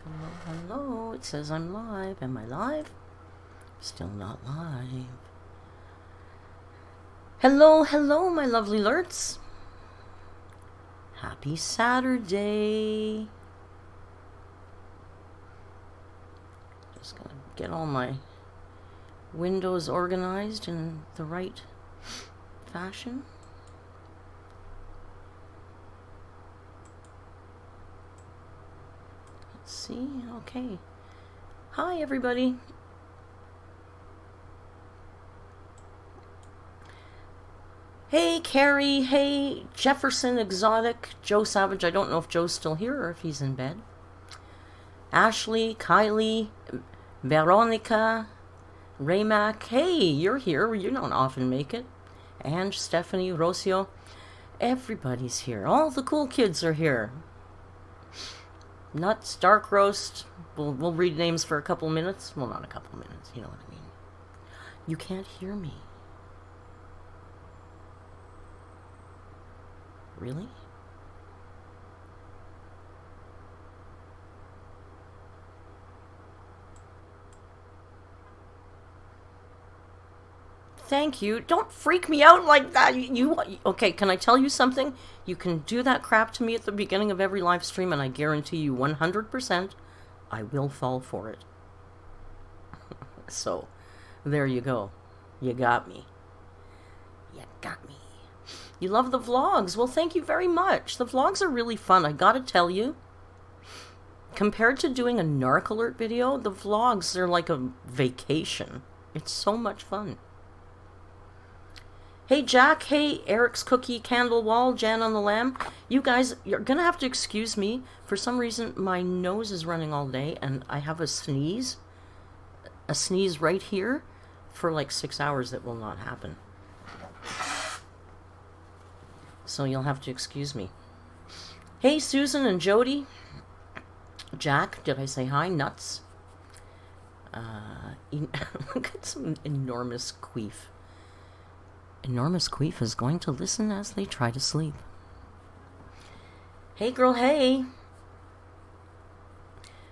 Hello, hello. It says I'm live. Am I live? Still not live. Hello, hello, my lovely lerts. Happy Saturday. Just gonna get all my windows organized in the right fashion. Let's see. Okay. Hi, everybody. Hey, Carrie. Hey, Jefferson Exotic. Joe Savage. I don't know if Joe's still here or if he's in bed. Ashley, Kylie, Veronica, Raymac. Hey, you're here. You don't often make it. Ange, Stephanie, Rocio. Everybody's here. All the cool kids are here. Nuts, Dark Roast. We'll read names for a couple minutes. Well, not a couple minutes. You know what I mean. You can't hear me. Really? Thank you. Don't freak me out like that. Okay, can I tell you something? You can do that crap to me at the beginning of every live stream, and I guarantee you 100% I will fall for it. So, there you go. You got me. You got me. You love the vlogs. Well, thank you very much. The vlogs are really fun. I gotta tell you, compared to doing a narc alert video, the vlogs are like a vacation. It's so much fun. Hey, Jack. Hey, Eric's Cookie, Candle Wall, Jan on the Lamb. You guys, you're gonna have to excuse me. For some reason, my nose is running all day, and I have a sneeze right here for like 6 hours that will not happen. So you'll have to excuse me. Hey, Susan and Jody. Jack, did I say hi? Nuts. Look at some enormous queef. Enormous queef is going to listen as they try to sleep. Hey, girl, hey.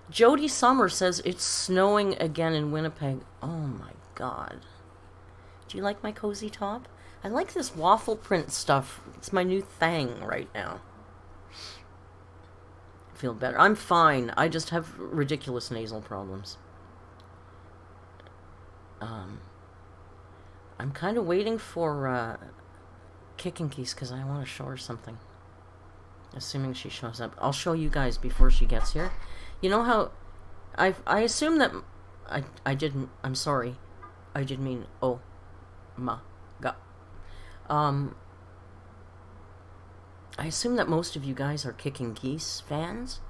Jody Summer says it's snowing again in Winnipeg. Oh my god. Do you like my cozy top? I like this waffle print stuff. It's my new thing right now. I feel better. I'm fine. I just have ridiculous nasal problems. I'm kind of waiting for Kicking Keys because I want to show her something. Assuming she shows up. I'll show you guys before she gets here. You know how I assume that I'm sorry. I did mean oh my god. I assume that most of you guys are Kicking Geese fans,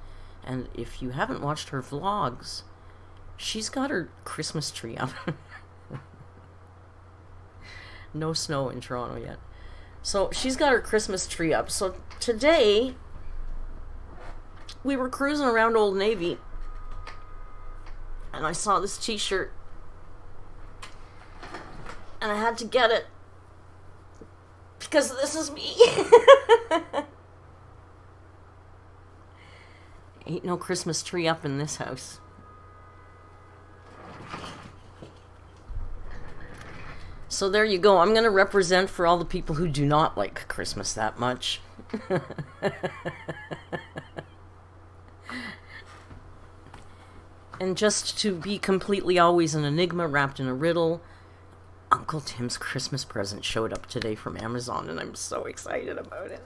and if you haven't watched her vlogs, she's got her Christmas tree up. No snow in Toronto yet. So she's got her Christmas tree up. So today, we were cruising around Old Navy, and I saw this t-shirt, and I had to get it. Because this is me. Ain't no Christmas tree up in this house. So there you go. I'm going to represent for all the people who do not like Christmas that much. And just to be completely always an enigma wrapped in a riddle, Uncle Tim's Christmas present showed up today from Amazon, and I'm so excited about it.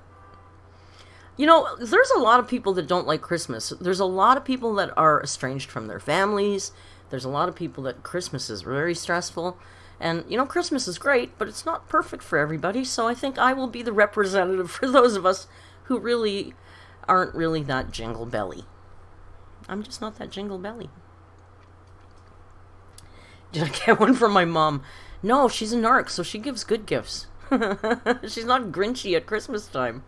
You know, there's a lot of people that don't like Christmas. There's a lot of people that are estranged from their families. There's a lot of people that Christmas is very stressful. And, you know, Christmas is great, but it's not perfect for everybody, so I think I will be the representative for those of us who really aren't really that jingle belly. I'm just not that jingle belly. Did I get one from my mom? No, she's a narc, so she gives good gifts. She's not grinchy at Christmas time.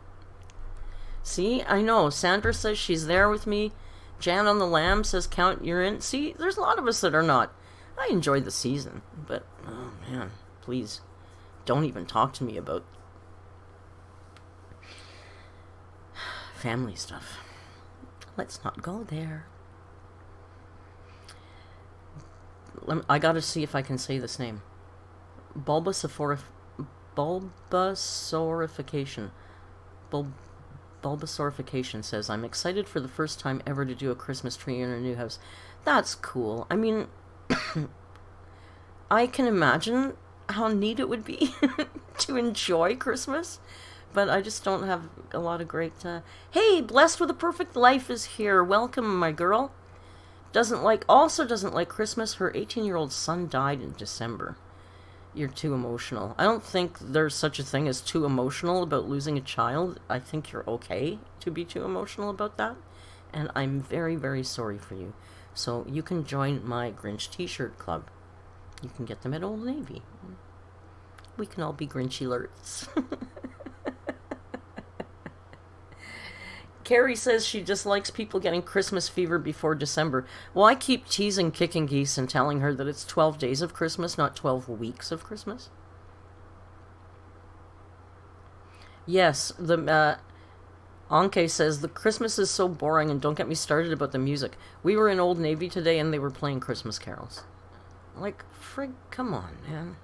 See, I know. Sandra says she's there with me. Jan on the Lamb says count you're in. See, there's a lot of us that are not. I enjoyed the season, but, oh man, please, don't even talk to me about family stuff. Let's not go there. I gotta see if I can say this name. Bulbasaurification. Bulbasaurification says, I'm excited for the first time ever to do a Christmas tree in our new house. That's cool. I mean, I can imagine how neat it would be to enjoy Christmas, but I just don't have a lot of great... Hey, Blessed with a Perfect Life is here. Welcome, my girl. Also doesn't like Christmas. Her 18-year-old son died in December. You're too emotional. I don't think there's such a thing as too emotional about losing a child. I think you're okay to be too emotional about that. And I'm very, very sorry for you. So you can join my Grinch t-shirt club. You can get them at Old Navy. We can all be Grinchy alerts. Carrie says she dislikes people getting Christmas fever before December. Well, I keep teasing Kicking Geese and telling her that it's 12 days of Christmas, not 12 weeks of Christmas. Yes, Anke says, the Christmas is so boring, and don't get me started about the music. We were in Old Navy today and they were playing Christmas carols. Like, frig, come on, man.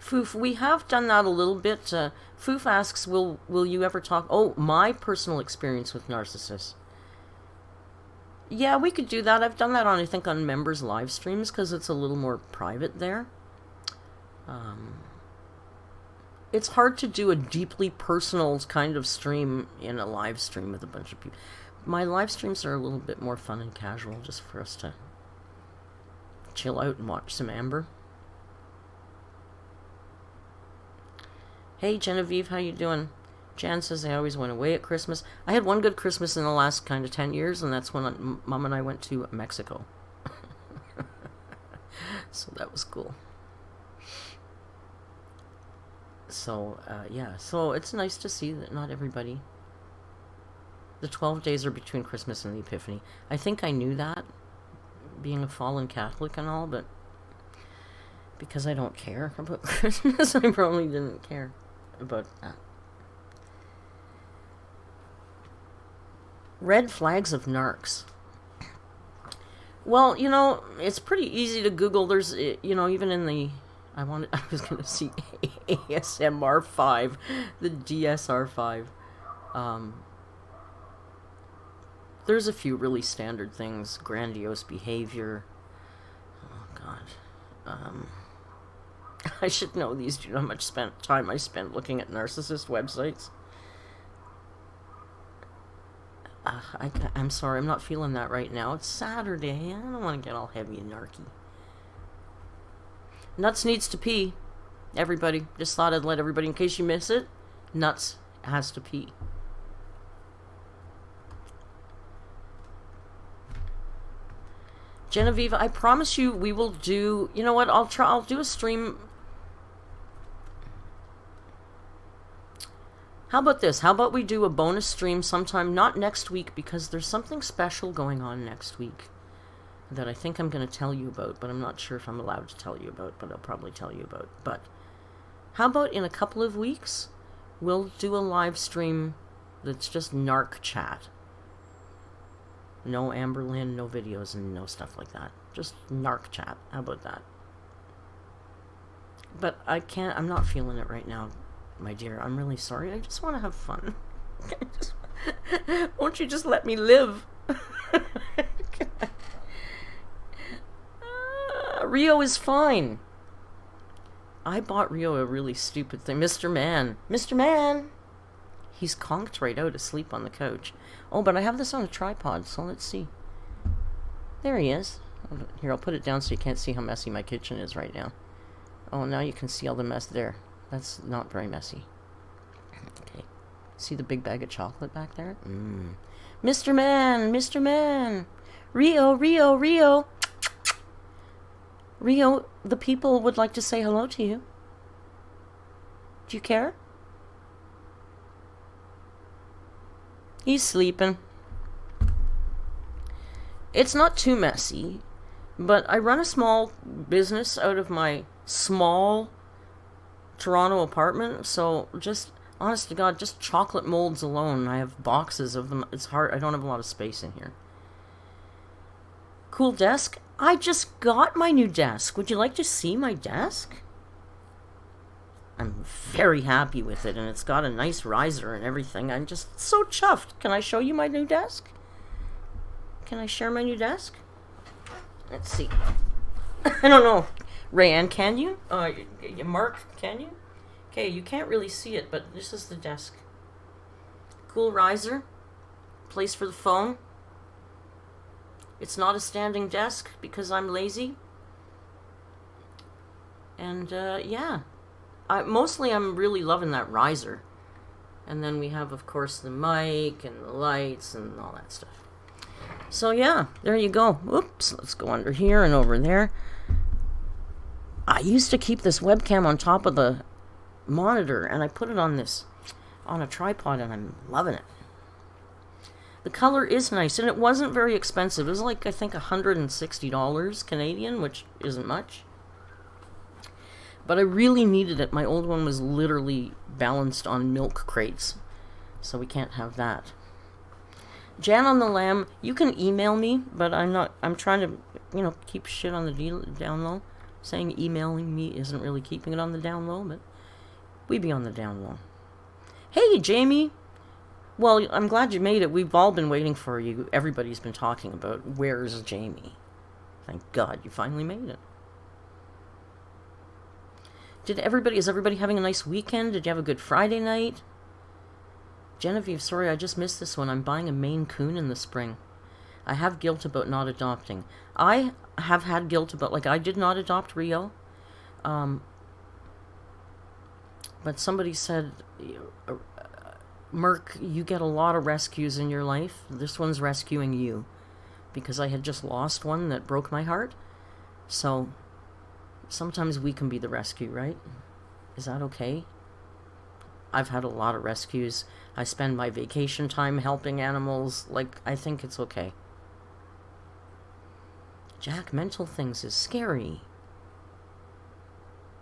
Foof, we have done that a little bit. Foof asks, will you ever talk... Oh, my personal experience with narcissists. Yeah, we could do that. I've done that I think, on members' live streams, because it's a little more private there. It's hard to do a deeply personal kind of stream in a live stream with a bunch of people. My live streams are a little bit more fun and casual, just for us to chill out and watch some Amber. Hey Genevieve, how you doing? Jan says I always went away at Christmas. I had one good Christmas in the last kind of 10 years, and that's when Mom and I went to Mexico. So that was cool. So, yeah. So it's nice to see that not everybody... The 12 days are between Christmas and the Epiphany. I think I knew that, being a fallen Catholic and all, but because I don't care about Christmas, I probably didn't care about that. Red flags of narcs. Well, you know, it's pretty easy to Google. There's, you know, even in the... I was going to see ASMR 5, the DSR 5. There's a few really standard things. Grandiose behavior. Oh, God. I should know these. Do you know how much time I spent looking at narcissist websites? I'm sorry, I'm not feeling that right now. It's Saturday. I don't want to get all heavy and narky. Nuts needs to pee. Everybody. Just thought I'd let everybody, in case you miss it, Nuts has to pee. Genevieve, I promise you we will do... You know what? I'll do a stream... How about this? How about we do a bonus stream sometime, not next week, because there's something special going on next week that I think I'm going to tell you about, but I'm not sure if I'm allowed to tell you about, but I'll probably tell you about. But how about in a couple of weeks, we'll do a live stream that's just narc chat. No Amberlynn, no videos, and no stuff like that. Just narc chat. How about that? But I'm not feeling it right now, my dear. I'm really sorry. I just want to have fun. Won't you just let me live? Rio is fine. I bought Rio a really stupid thing. Mr. Man. Mr. Man! He's conked right out asleep on the couch. Oh, but I have this on a tripod, so let's see. There he is. Here, I'll put it down so you can't see how messy my kitchen is right now. Oh, now you can see all the mess there. That's not very messy. Okay. See the big bag of chocolate back there? Mr. Man! Mr. Man! Rio, Rio, Rio! Rio, the people would like to say hello to you. Do you care? He's sleeping. It's not too messy, but I run a small business out of my small Toronto apartment, so just, honest to God, just chocolate molds alone. I have boxes of them. It's hard. I don't have a lot of space in here. Cool desk. I just got my new desk. Would you like to see my desk? I'm very happy with it, and it's got a nice riser and everything. I'm just so chuffed. Can I show you my new desk? Can I share my new desk? Let's see. I don't know. Rayanne, can you? Mark, can you? Okay, you can't really see it, but this is the desk. Cool riser. Place for the phone. It's not a standing desk because I'm lazy. And, yeah. Mostly I'm really loving that riser. And then we have, of course, the mic and the lights and all that stuff. So, yeah, there you go. Oops, let's go under here and over there. I used to keep this webcam on top of the monitor, and I put it on a tripod, and I'm loving it. The color is nice, and it wasn't very expensive. It was like, I think, $160 Canadian, which isn't much. But I really needed it. My old one was literally balanced on milk crates, so we can't have that. Jan on the Lamb, you can email me, but I'm trying to, keep shit on the down low. Saying emailing me isn't really keeping it on the down low, but we be on the down low. Hey, Jamie! Well, I'm glad you made it. We've all been waiting for you. Everybody's been talking about, where's Jamie? Thank God you finally made it. Is everybody having a nice weekend? Did you have a good Friday night? Genevieve, sorry, I just missed this one. I'm buying a Maine Coon in the spring. I have guilt about not adopting. I have had guilt about, I did not adopt Rio. But somebody said, Merc, you get a lot of rescues in your life. This one's rescuing you. Because I had just lost one that broke my heart. So, sometimes we can be the rescue, right? Is that okay? I've had a lot of rescues. I spend my vacation time helping animals. I think it's okay. Jack, mental things is scary.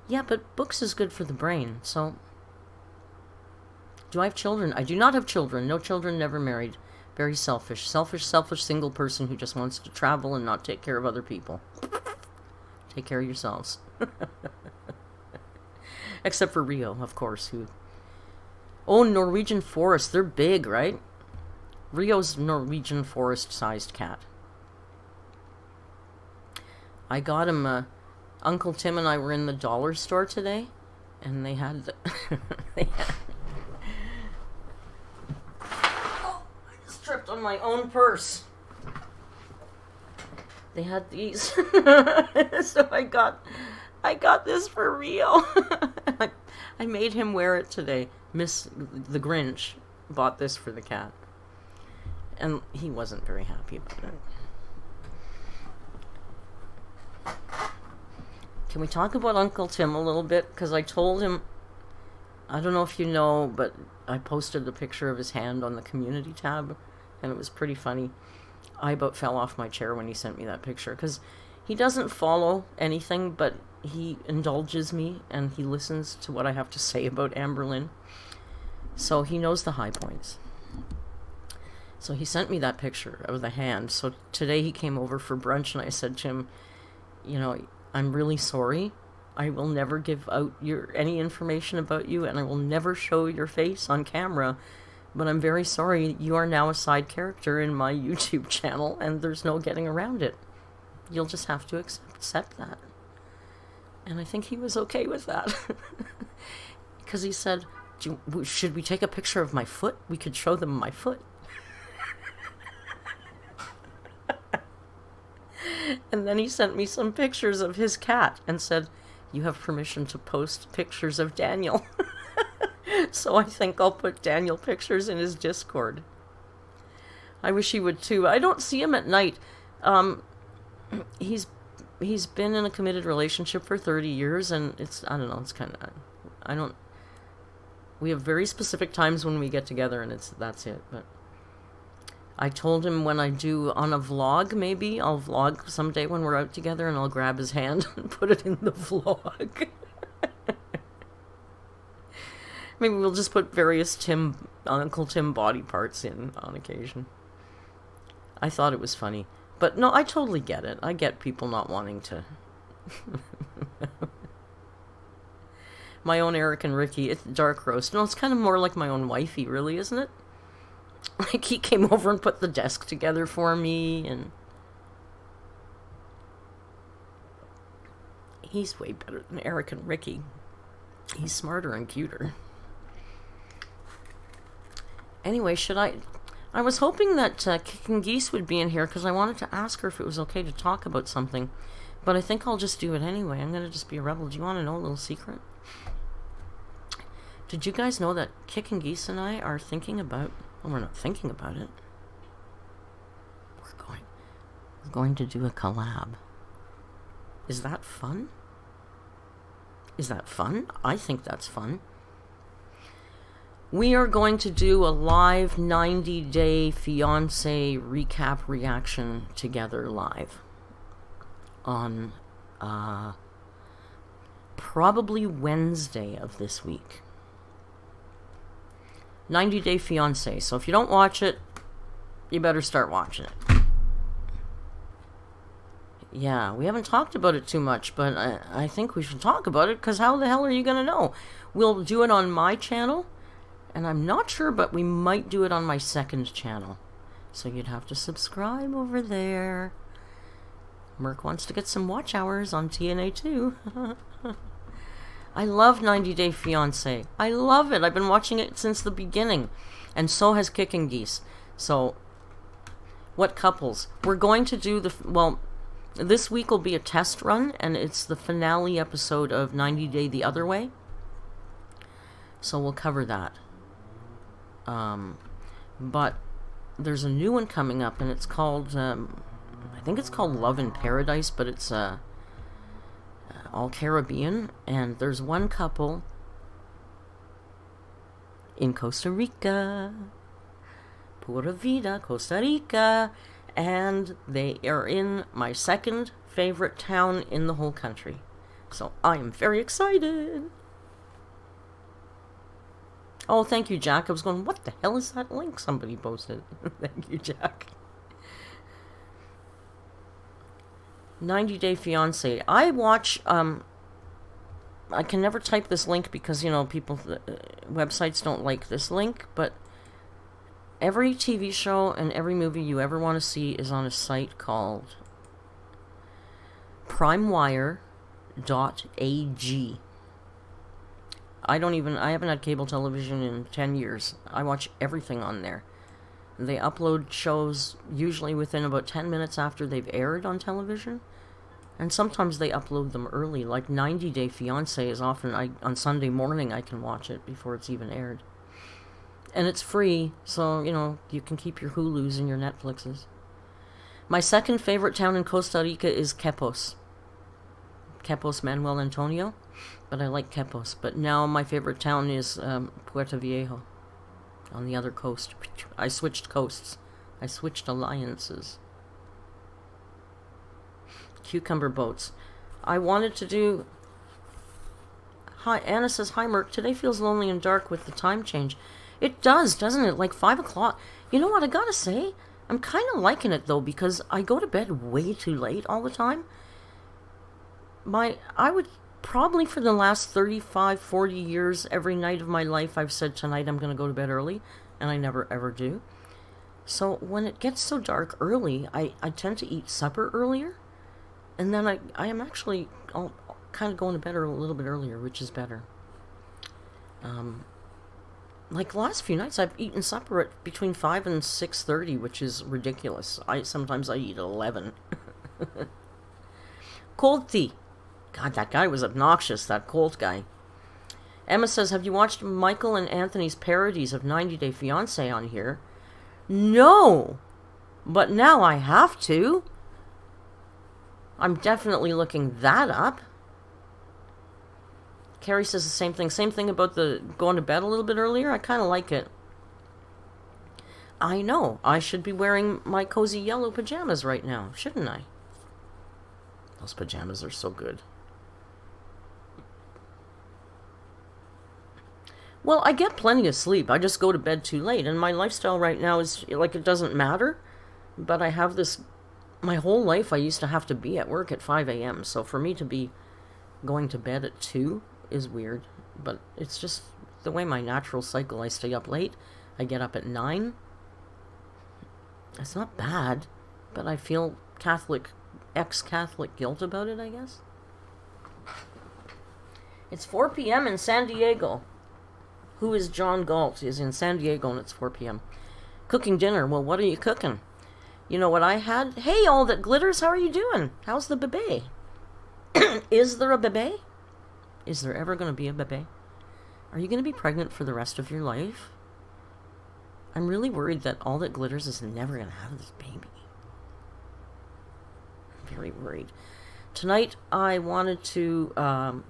Yeah, but books is good for the brain, so... Do I have children? I do not have children. No children, never married. Very selfish. Selfish single person who just wants to travel and not take care of other people. Take care of yourselves. Except for Rio, of course, who... Oh, Norwegian forest. They're big, right? Rio's Norwegian forest-sized cat. I got him, Uncle Tim and I were in the dollar store today, and they had... Oh, I just tripped on my own purse. They had these. So I got this for Rio. I made him wear it today. Miss the Grinch bought this for the cat. And he wasn't very happy about it. Can we talk about Uncle Tim a little bit? Because I told him, I don't know if you know, but I posted a picture of his hand on the community tab, and it was pretty funny. I about fell off my chair when he sent me that picture, because he doesn't follow anything, but he indulges me, and he listens to what I have to say about Amberlynn. So he knows the high points. So he sent me that picture of the hand. So today he came over for brunch, and I said to him, I'm really sorry. I will never give out any information about you, and I will never show your face on camera. But I'm very sorry. You are now a side character in my YouTube channel, and there's no getting around it. You'll just have to accept that. And I think he was okay with that. Because he said, should we take a picture of my foot? We could show them my foot. And then he sent me some pictures of his cat and said, you have permission to post pictures of Daniel. So I think I'll put Daniel pictures in his Discord. I wish he would too. I don't see him at night. He's been in a committed relationship for 30 years, and it's kind of, we have very specific times when we get together, and that's it. But I told him when I do on a vlog, maybe I'll vlog someday when we're out together, and I'll grab his hand and put it in the vlog. Maybe we'll just put various Uncle Tim body parts in on occasion. I thought it was funny. But no, I totally get it. I get people not wanting to. My own Eric and Ricky, it's dark roast. No, it's kind of more like my own wifey, really, isn't it? Like, he came over and put the desk together for me, and he's way better than Eric and Ricky. He's smarter and cuter. Anyway, I was hoping that Kicking Geese would be in here because I wanted to ask her if it was okay to talk about something. But I think I'll just do it anyway. I'm going to just be a rebel. Do you want to know a little secret? Did you guys know that Kicking Geese and I are thinking about... Well, we're not thinking about it. We're going to do a collab. Is that fun? Is that fun? I think that's fun. We are going to do a live 90-day fiancé recap reaction together live on probably Wednesday of this week. 90-day fiancé. So if you don't watch it, you better start watching it. Yeah, we haven't talked about it too much, but I think we should talk about it, because how the hell are you going to know? We'll do it on my channel, and I'm not sure, but we might do it on my second channel. So you'd have to subscribe over there. Merc wants to get some watch hours on tnA too. I love 90 Day Fiancé. I love it. I've been watching it since the beginning. And so has Kicking Geese. So, what couples? We're going to do this week will be a test run, and it's the finale episode of 90 Day the Other Way. So we'll cover that. But there's a new one coming up, and it's called, I think it's called Love in Paradise, but it's all Caribbean, and there's one couple in Costa Rica, Pura Vida, Costa Rica, and they are in my second favorite town in the whole country. So I am very excited. Oh, thank you, Jack. I was going, what the hell is that link somebody posted? Thank you, Jack. 90 Day Fiancé. I watch, I can never type this link because, people, websites don't like this link, but every TV show and every movie you ever want to see is on a site called primewire.ag. I haven't had cable television in 10 years. I watch everything on there. They upload shows usually within about 10 minutes after they've aired on television. And sometimes they upload them early, like 90 Day Fiancé is often, on Sunday morning I can watch it before it's even aired. And it's free, so, you can keep your Hulus and your Netflixes. My second favorite town in Costa Rica is Quepos. Quepos, Manuel Antonio. But I like Quepos. But now my favorite town is Puerto Viejo, on the other coast. I switched coasts. I switched alliances. Cucumber boats. I wanted to do... Hi, Anna says, hi, Merc. Today feels lonely and dark with the time change. It does, doesn't it? Like 5 o'clock. You know what I gotta say? I'm kind of liking it, though, because I go to bed way too late all the time. I would probably for the last 35, 40 years, every night of my life, I've said tonight I'm going to go to bed early, and I never ever do. So when it gets so dark early, I tend to eat supper earlier, and then I am actually kind of going to bed a little bit earlier, which is better. Like the last few nights, I've eaten supper at between 5 and 6:30, which is ridiculous. Sometimes I eat at 11. Cold tea. God, that guy was obnoxious, that Colt guy. Emma says, have you watched Michael and Anthony's parodies of 90 Day Fiancé on here? No! But now I have to. I'm definitely looking that up. Carrie says the same thing. Same thing about the going to bed a little bit earlier. I kind of like it. I know. I should be wearing my cozy yellow pajamas right now, shouldn't I? Those pajamas are so good. Well, I get plenty of sleep. I just go to bed too late. And my lifestyle right now is, like, it doesn't matter. But I have this My whole life I used to have to be at work at 5 a.m. So for me to be going to bed at 2 is weird. But it's just the way my natural cycle. I stay up late. I get up at 9. It's not bad. But I feel ex-Catholic guilt about it, I guess. It's 4 p.m. in San Diego. Who is John Galt? Is in San Diego and it's 4 p.m. Cooking dinner. Well, what are you cooking? You know what I had? Hey, all that glitters, how are you doing? How's the bebe? Is there a bebe? Is there ever going to be a bebe? Are you going to be pregnant for the rest of your life? I'm really worried that all that glitters is never going to have this baby. I'm very worried. Tonight, I wanted to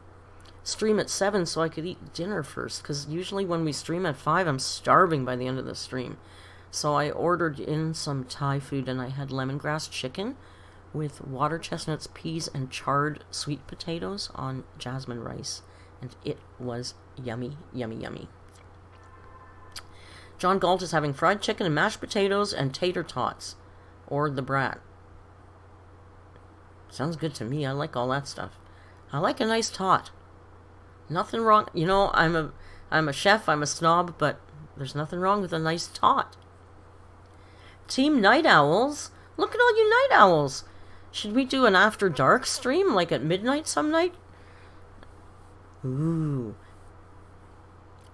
stream at 7 so I could eat dinner first, because usually when we stream at 5, I'm starving by the end of the stream. So I ordered in some Thai food, and I had lemongrass chicken with water chestnuts, peas, and charred sweet potatoes on jasmine rice. And it was yummy, yummy, yummy. John Galt is having fried chicken and mashed potatoes and tater tots. Or the brat. Sounds good to me. I like all that stuff. I like a nice tot. Nothing wrong. You know, I'm a chef, I'm a snob, but there's nothing wrong with a nice tot. Team Night Owls? Look at all you night owls. Should we do an after dark stream, like at midnight some night? Ooh.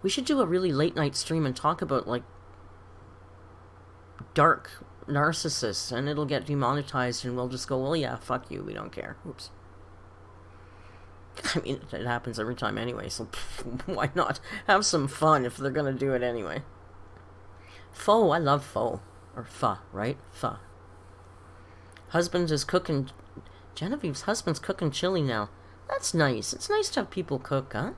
We should do a really late night stream and talk about, like, dark narcissists, and it'll get demonetized, and we'll just go, well, yeah, fuck you, we don't care. Oops. I mean, it happens every time anyway, so why not have some fun if they're gonna do it anyway? Pho, I love pho. Or pho, right? Pho. Husband is cooking... Genevieve's husband's cooking chili now. That's nice. It's nice to have people cook, huh?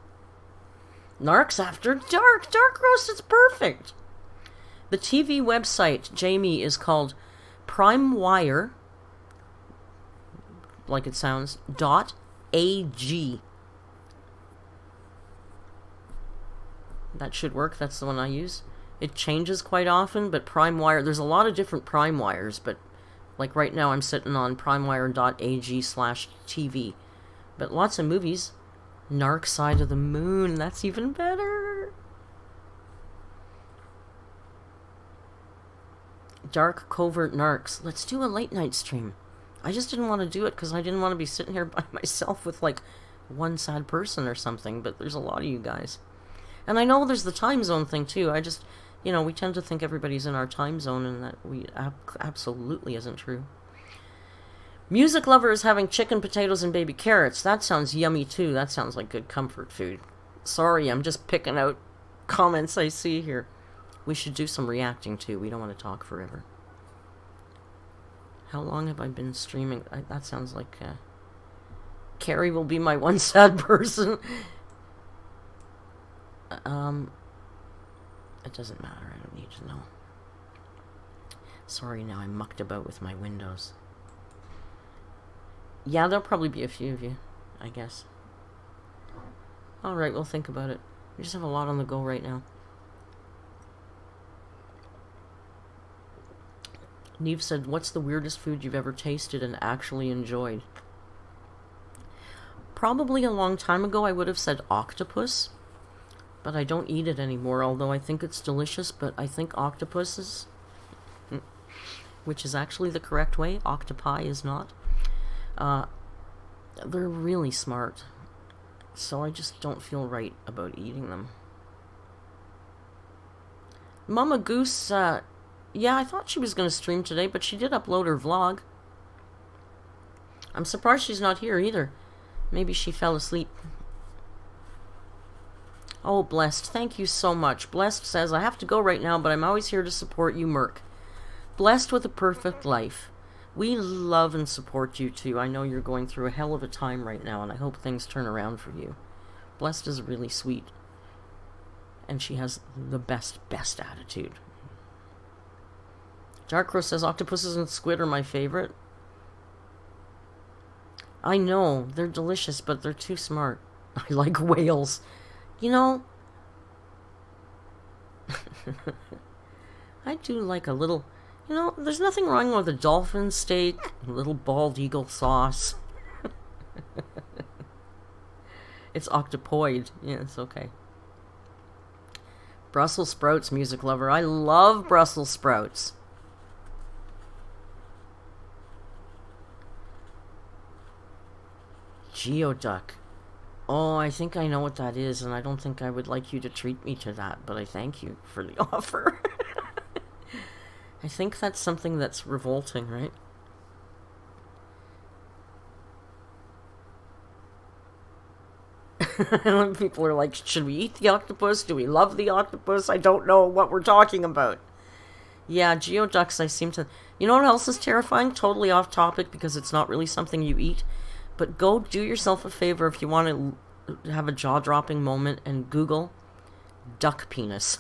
Narcs After Dark. Dark roast is perfect. The TV website, Jamie, is called Prime Wire, like it sounds, .ag. That should work. That's the one I use. It changes quite often, but Prime Wire, there's a lot of different Prime Wires, but like right now I'm sitting on primewire.ag/TV. But lots of movies. Narc Side of the Moon, that's even better. Dark Covert Narcs. Let's do a late night stream. I just didn't want to do it because I didn't want to be sitting here by myself with like one sad person or something, but there's a lot of you guys. And I know there's the time zone thing too. I just, you know, we tend to think everybody's in our time zone, and that absolutely isn't true. Music Lover is having chicken, potatoes, and baby carrots. That sounds yummy too. That sounds like good comfort food. Sorry, I'm just picking out comments I see here. We should do some reacting too. We don't want to talk forever. How long have I been streaming? That sounds like... Carrie will be my one sad person. It doesn't matter. I don't need to know. Sorry, now I'm mucked about with my windows. Yeah, there'll probably be a few of you, I guess. Alright, we'll think about it. We just have a lot on the go right now. Neve said, what's the weirdest food you've ever tasted and actually enjoyed? Probably a long time ago I would have said octopus. But I don't eat it anymore, although I think it's delicious. But I think octopuses, which is actually the correct way, octopi is not, they're really smart. So I just don't feel right about eating them. Mama Goose, yeah, I thought she was going to stream today, but she did upload her vlog. I'm surprised she's not here either. Maybe she fell asleep. Oh, Blessed, thank you so much. Blessed says, I have to go right now, but I'm always here to support you, Merc. Blessed with a perfect life. We love and support you, too. I know you're going through a hell of a time right now, and I hope things turn around for you. Blessed is really sweet. And she has the best attitude. Darkrow says, octopuses and squid are my favorite. I know, they're delicious, but they're too smart. I like whales. You know, I do like a little, You know, there's nothing wrong with a dolphin steak, a little bald eagle sauce. It's octopoid. Yeah, it's okay. Brussels sprouts, music lover. I love Brussels sprouts. Geoduck. Oh, I think I know what that is, and I don't think I would like you to treat me to that, but I thank you for the offer. I think that's something that's revolting, right? People are like, should we eat the octopus? Do we love the octopus? I don't know what we're talking about. Yeah, geoducks, I seem to... You know what else is terrifying? Totally off topic because it's not really something you eat. But go do yourself a favor if you want to have a jaw-dropping moment and Google duck penis.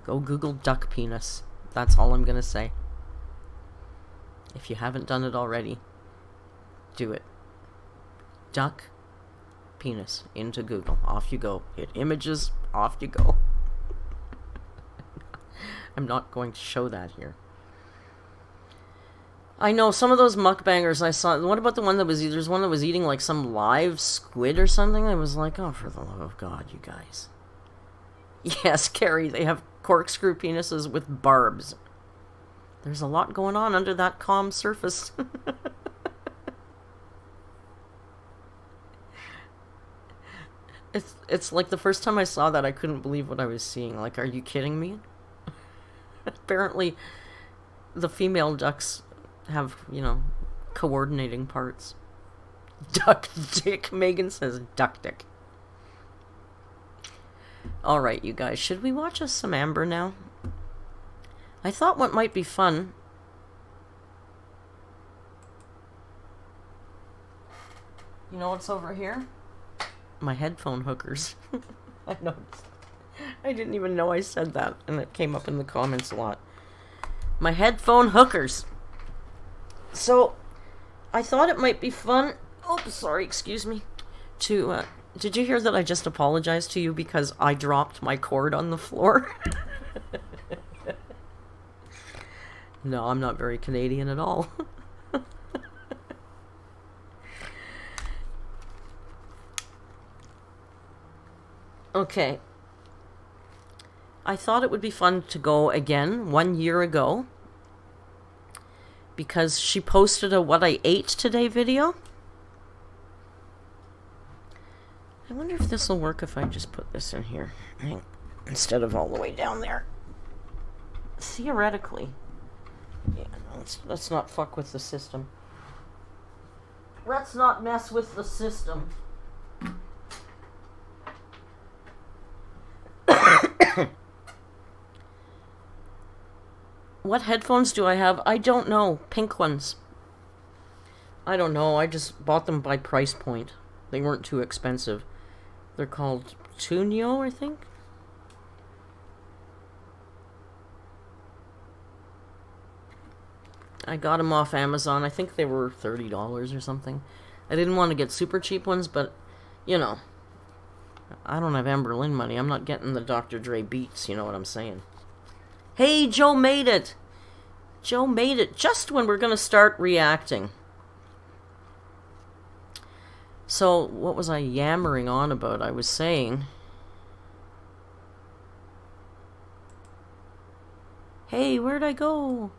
Go Google duck penis. That's all I'm going to say. If you haven't done it already, do it. Duck penis into Google. Off you go. Hit images. Off you go. I'm not going to show that here. I know some of those mukbangers I saw. What about the one that was... There's one that was eating like some live squid or something. I was like, oh, for the love of God, you guys. Yes, Carrie, they have corkscrew penises with barbs. There's a lot going on under that calm surface. It's like the first time I saw that, I couldn't believe what I was seeing. Like, are you kidding me? Apparently, the female ducks have, you know, coordinating parts. Duck dick. Megan says duck dick. Alright, you guys. Should we watch us some Amber now? I thought what might be fun... You know what's over here? My headphone hookers. I know. I didn't even know I said that, and it came up in the comments a lot. My headphone hookers. So, I thought it might be fun... Oh, sorry, excuse me. To, did you hear that I just apologized to you because I dropped my cord on the floor? No, I'm not very Canadian at all. Okay. I thought it would be fun to go again 1 year ago because she posted a what I ate today video. I wonder if this will work if I just put this in here instead of all the way down there. Theoretically. Yeah, no, let's not fuck with the system. Let's not mess with the system. What headphones do I have? I don't know. Pink ones. I don't know. I just bought them by price point. They weren't too expensive. They're called tnA, I think. I got them off Amazon. I think they were $30 or something. I didn't want to get super cheap ones, but, you know, I don't have Amber Lynn money. I'm not getting the Dr. Dre beats, you know what I'm saying. Hey, Joe made it! Joe made it just when we're going to start reacting. So, what was I yammering on about? I was saying... Hey, where'd I go?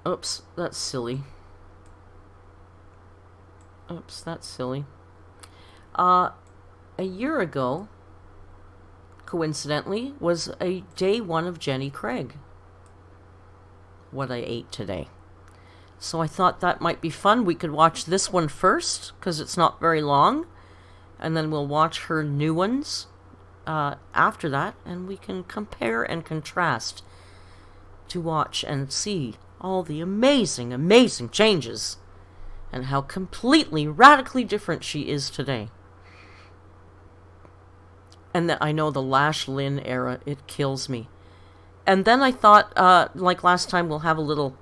Oops, that's silly. Oops, that's silly. A year ago, coincidentally, was a day one of Jenny Craig. What I ate today. So I thought that might be fun. We could watch this one first, because it's not very long. And then we'll watch her new ones after that, and we can compare and contrast to watch and see all the amazing, amazing changes and how completely, radically different she is today. And that I know the Lash Lynn era, it kills me. And then I thought, like last time, we'll have a little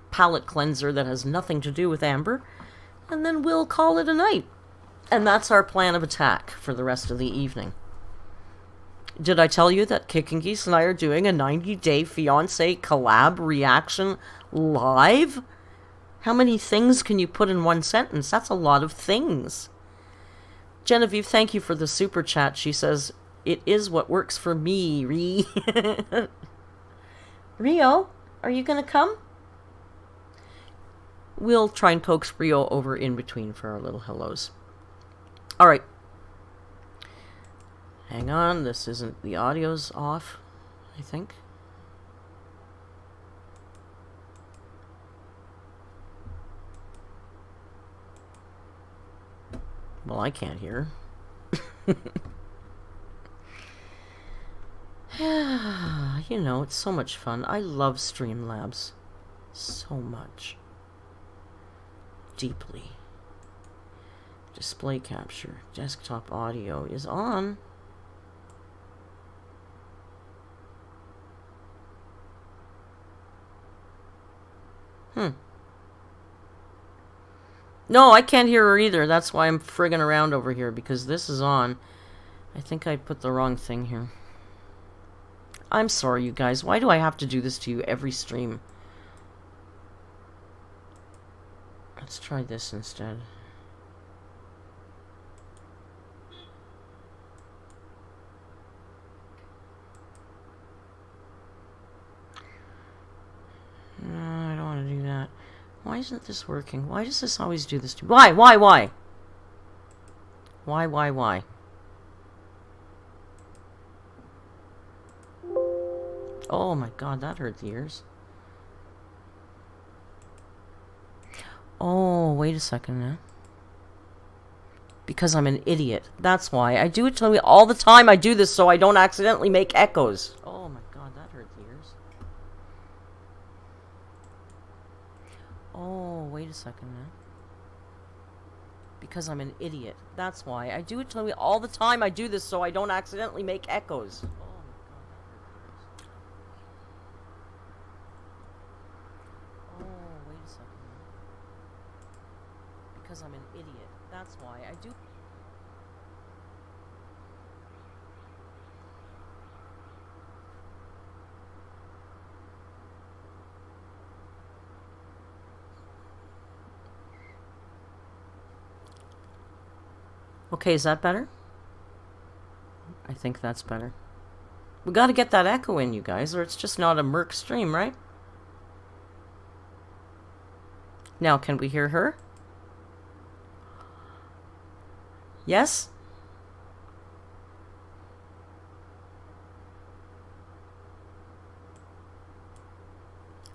palate cleanser that has nothing to do with Amber, and then we'll call it a night. And that's our plan of attack for the rest of the evening. Did I tell you that Kicking Geese and I are doing a 90-day fiance collab reaction live? How many things can you put in one sentence? That's a lot of things. Genevieve, thank you for the super chat. She says, it is what works for me, Rio, are you going to come? We'll try and coax Rio over in between for our little hellos. All right. Hang on, this isn't, the audio's off, I think. Well, I can't hear. You know, it's so much fun. I love Streamlabs. So much. Deeply. Display capture. Desktop audio is on. No, I can't hear her either. That's why I'm friggin' around over here, because this is on. I think I put the wrong thing here. I'm sorry, you guys. Why do I have to do this to you every stream? Let's try this instead. No, I don't want to do that. Why isn't this working? Why does this always do this to me? Why? Why? Oh my god, that hurt the ears. Oh, wait a second now. Because I'm an idiot. That's why. I do it to me all the time. I do this so I don't accidentally make echoes. Oh my god, that hurt the ears. Oh, wait a second now. Because I'm an idiot. That's why. I do it to me all the time. I do this so I don't accidentally make echoes. Because I'm an idiot. That's why I do. Okay, is that better? I think that's better. We gotta get that echo in, you guys, or it's just not a Merc stream, right? Now, can we hear her? Yes?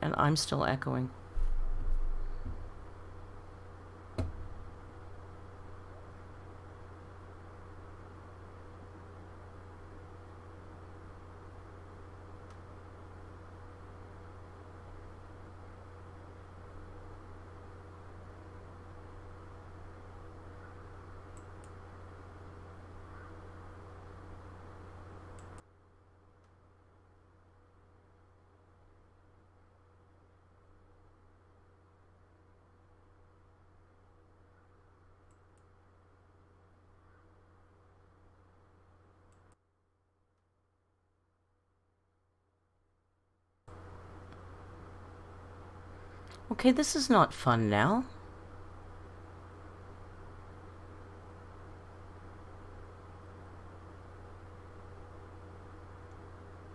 And I'm still echoing. Okay, this is not fun now.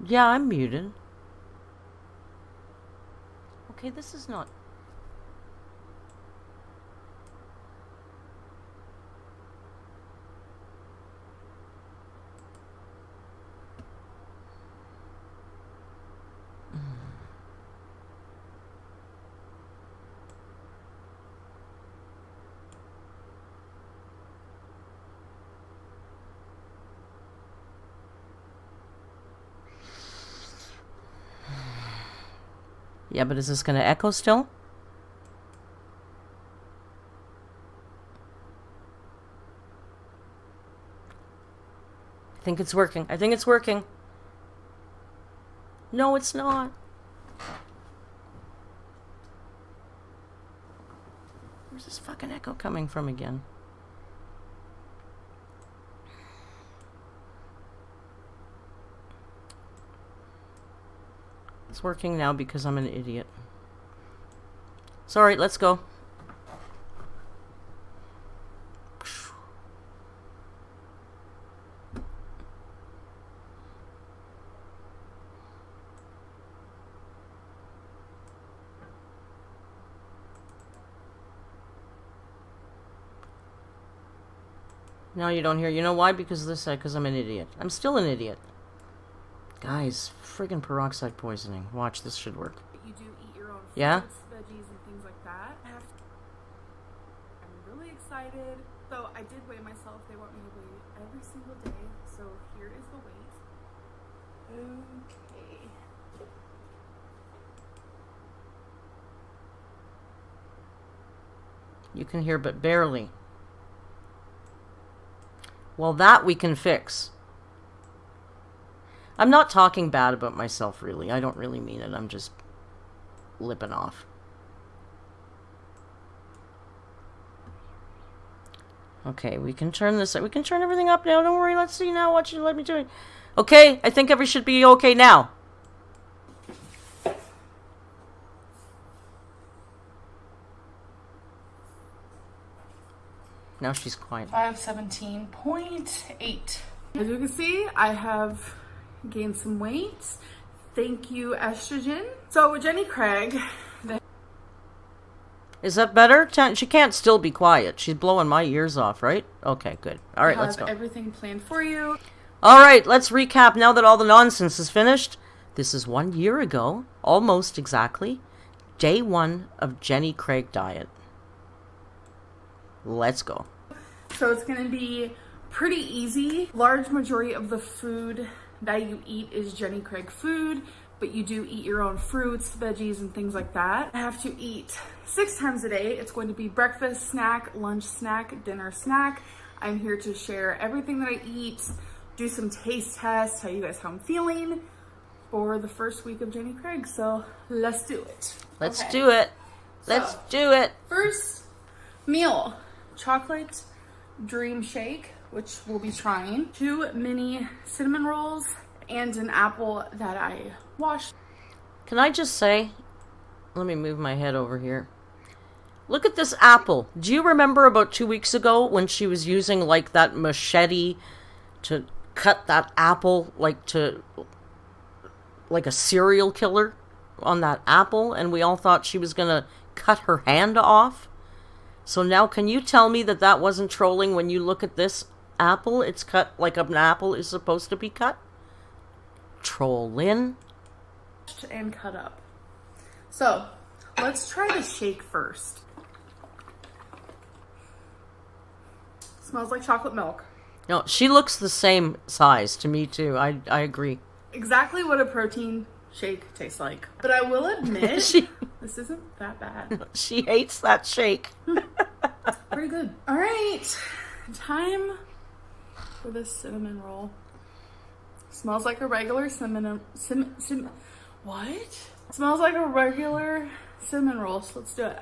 Yeah, I'm muted. Okay, this is not... Yeah, but is this gonna echo still? I think it's working. I think it's working. No, it's not. Where's this fucking echo coming from again? It's working now because I'm an idiot. Sorry, let's go. Now you don't hear. You know why? Because this side, because I'm an idiot. I'm still an idiot. Guys, friggin' peroxide poisoning. Watch, this should work. You do eat your own yeah? fruits, veggies, and things like that. I'm really excited. So I did weigh myself. They want me to weigh every single day. So here is the weight. Okay. You can hear, but barely. Well, that we can fix. I'm not talking bad about myself, really. I don't really mean it. I'm just lipping off. Okay, we can turn this. We can turn everything up now. Don't worry. Let's see now what you let me do. Okay, I think everything should be okay now. Now she's quiet. 517.8. As you can see, I have gained some weight. Thank you, estrogen. So with Jenny Craig, is that better? She can't still be quiet. She's blowing my ears off, right? Okay, good. All right, let's go. Everything planned for you. All right, let's recap now that all the nonsense is finished. This is 1 year ago, almost exactly. Day 1 of Jenny Craig diet. Let's go. So it's going to be pretty easy. Large majority of the food that you eat is Jenny Craig food, but you do eat your own fruits, veggies, and things like that. I have to eat 6 times a day. It's going to be breakfast, snack, lunch, snack, dinner, snack. I'm here to share everything that I eat, do some taste tests, tell you guys how I'm feeling for the first week of Jenny Craig. So let's do it. Let's do it. Let's do it. First meal, chocolate dream shake, which we'll be trying. 2 mini cinnamon rolls and an apple that I washed. Can I just say, let me move my head over here. Look at this apple. Do you remember about 2 weeks ago when she was using like that machete to cut that apple like a serial killer on that apple, and we all thought she was gonna cut her hand off? So now can you tell me that that wasn't trolling when you look at this apple? It's cut like an apple is supposed to be cut? Trollin'. And cut up. So let's try the shake first. Smells like chocolate milk. No, she looks the same size to me too. I agree. Exactly what a protein shake tastes like. But I will admit, this isn't that bad. She hates that shake. Pretty good. All right, time for this cinnamon roll. Smells like a regular what? Smells like a regular cinnamon roll, so let's do it.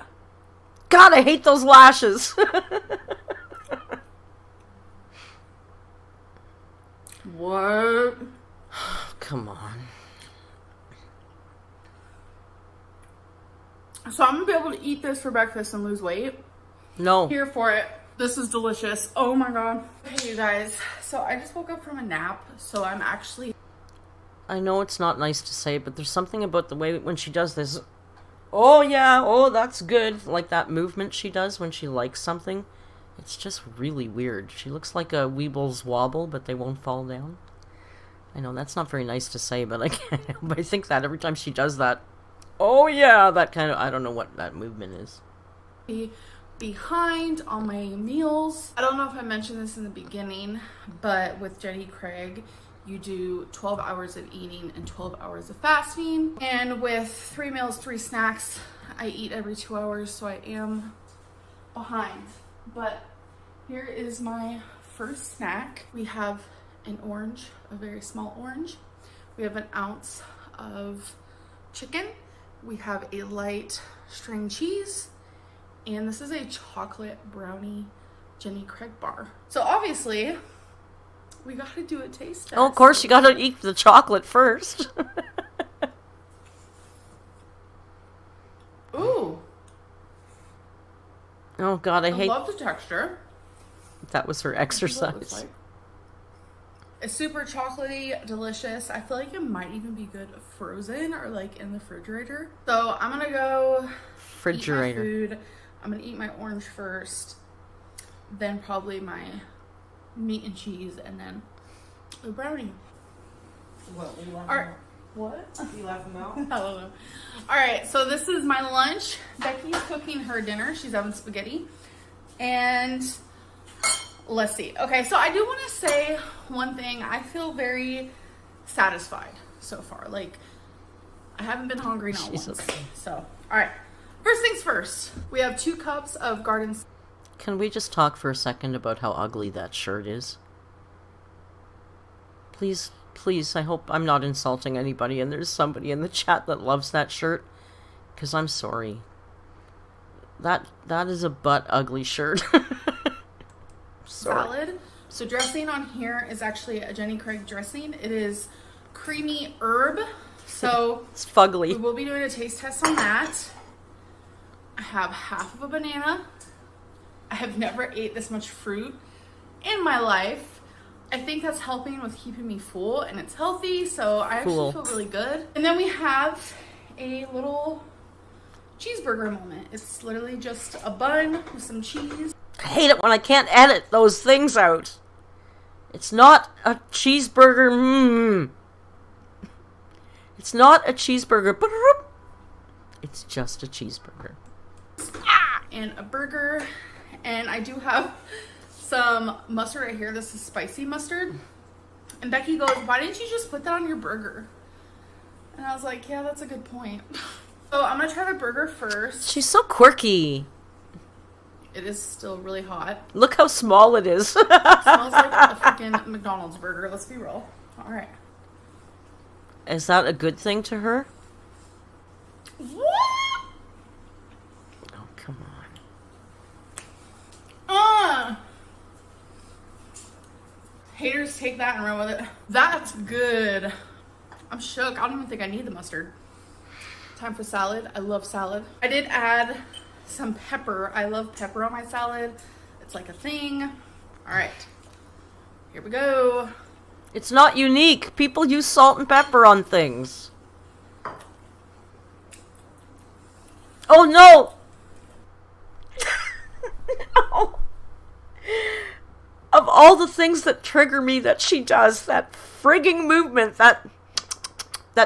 God, I hate those lashes. What? Come on. So I'm gonna be able to eat this for breakfast and lose weight. No. Here for it. This is delicious. Oh my god. Hey you guys. So I just woke up from a nap. So I'm actually... I know it's not nice to say, but there's something about the way when she does this. Oh yeah, oh that's good. Like that movement she does when she likes something. It's just really weird. She looks like a Weebles wobble, but they won't fall down. I know that's not very nice to say, but I can't help but I think that every time she does that. Oh yeah, that kind of, I don't know what that movement is. Behind on my meals. I don't know if I mentioned this in the beginning, but with Jenny Craig, you do 12 hours of eating and 12 hours of fasting. And with 3 meals, 3 snacks, I eat every 2 hours, so I am behind. But here is my first snack. We have an orange, a very small orange. We have an ounce of chicken. We have a light string cheese. And this is a chocolate brownie Jenny Craig bar. So obviously, we gotta do a taste test. Oh, of course, you gotta eat the chocolate first. Oh god, I hate... love the texture. That was her exercise. It's super chocolatey, delicious. I feel like it might even be good frozen or like in the refrigerator. So I'm gonna go Refrigerator. eat my food. I'm gonna eat my orange first, then probably my meat and cheese, and then the brownie. What? You laughing Alright. about? What? You laughing about? I don't know. Alright, so this is my lunch. Becky's cooking her dinner. She's having spaghetti. And let's see. Okay, so I do want to say one thing. I feel very satisfied so far. Like, I haven't been hungry not once. So, alright. First things first. We have 2 cups of garden... Can we just talk for a second about how ugly that shirt is? Please, please, I hope I'm not insulting anybody and there's somebody in the chat that loves that shirt. Because I'm sorry. That is a butt ugly shirt. Salad. So dressing on here is actually a Jenny Craig dressing. It is creamy herb. So it's fugly. We will be doing a taste test on that. I have half of a banana. I have never ate this much fruit in my life. I think that's helping with keeping me full, and it's healthy, so I actually feel really good. And then we have a little cheeseburger moment. It's literally just a bun with some cheese. I hate it when I can't edit those things out. It's not a cheeseburger. It's not a cheeseburger. It's just a cheeseburger. And a burger. And I do have some mustard right here. This is spicy mustard. And Becky goes, why didn't you just put that on your burger? And I was like, yeah, that's a good point. So I'm going to try the burger first. She's so quirky. It is still really hot. Look how small it is. It smells like a freaking McDonald's burger. Let's be real. All right. Is that a good thing to her? What? Oh, come on. Haters take that and run with it. That's good. I'm shook. I don't even think I need the mustard. Time for salad. I love salad. I did add some pepper. I love pepper on my salad. It's like a thing. All right. Here we go. It's not unique. People use salt and pepper on things. Oh, no! No! Of all the things that trigger me that she does, that frigging movement, that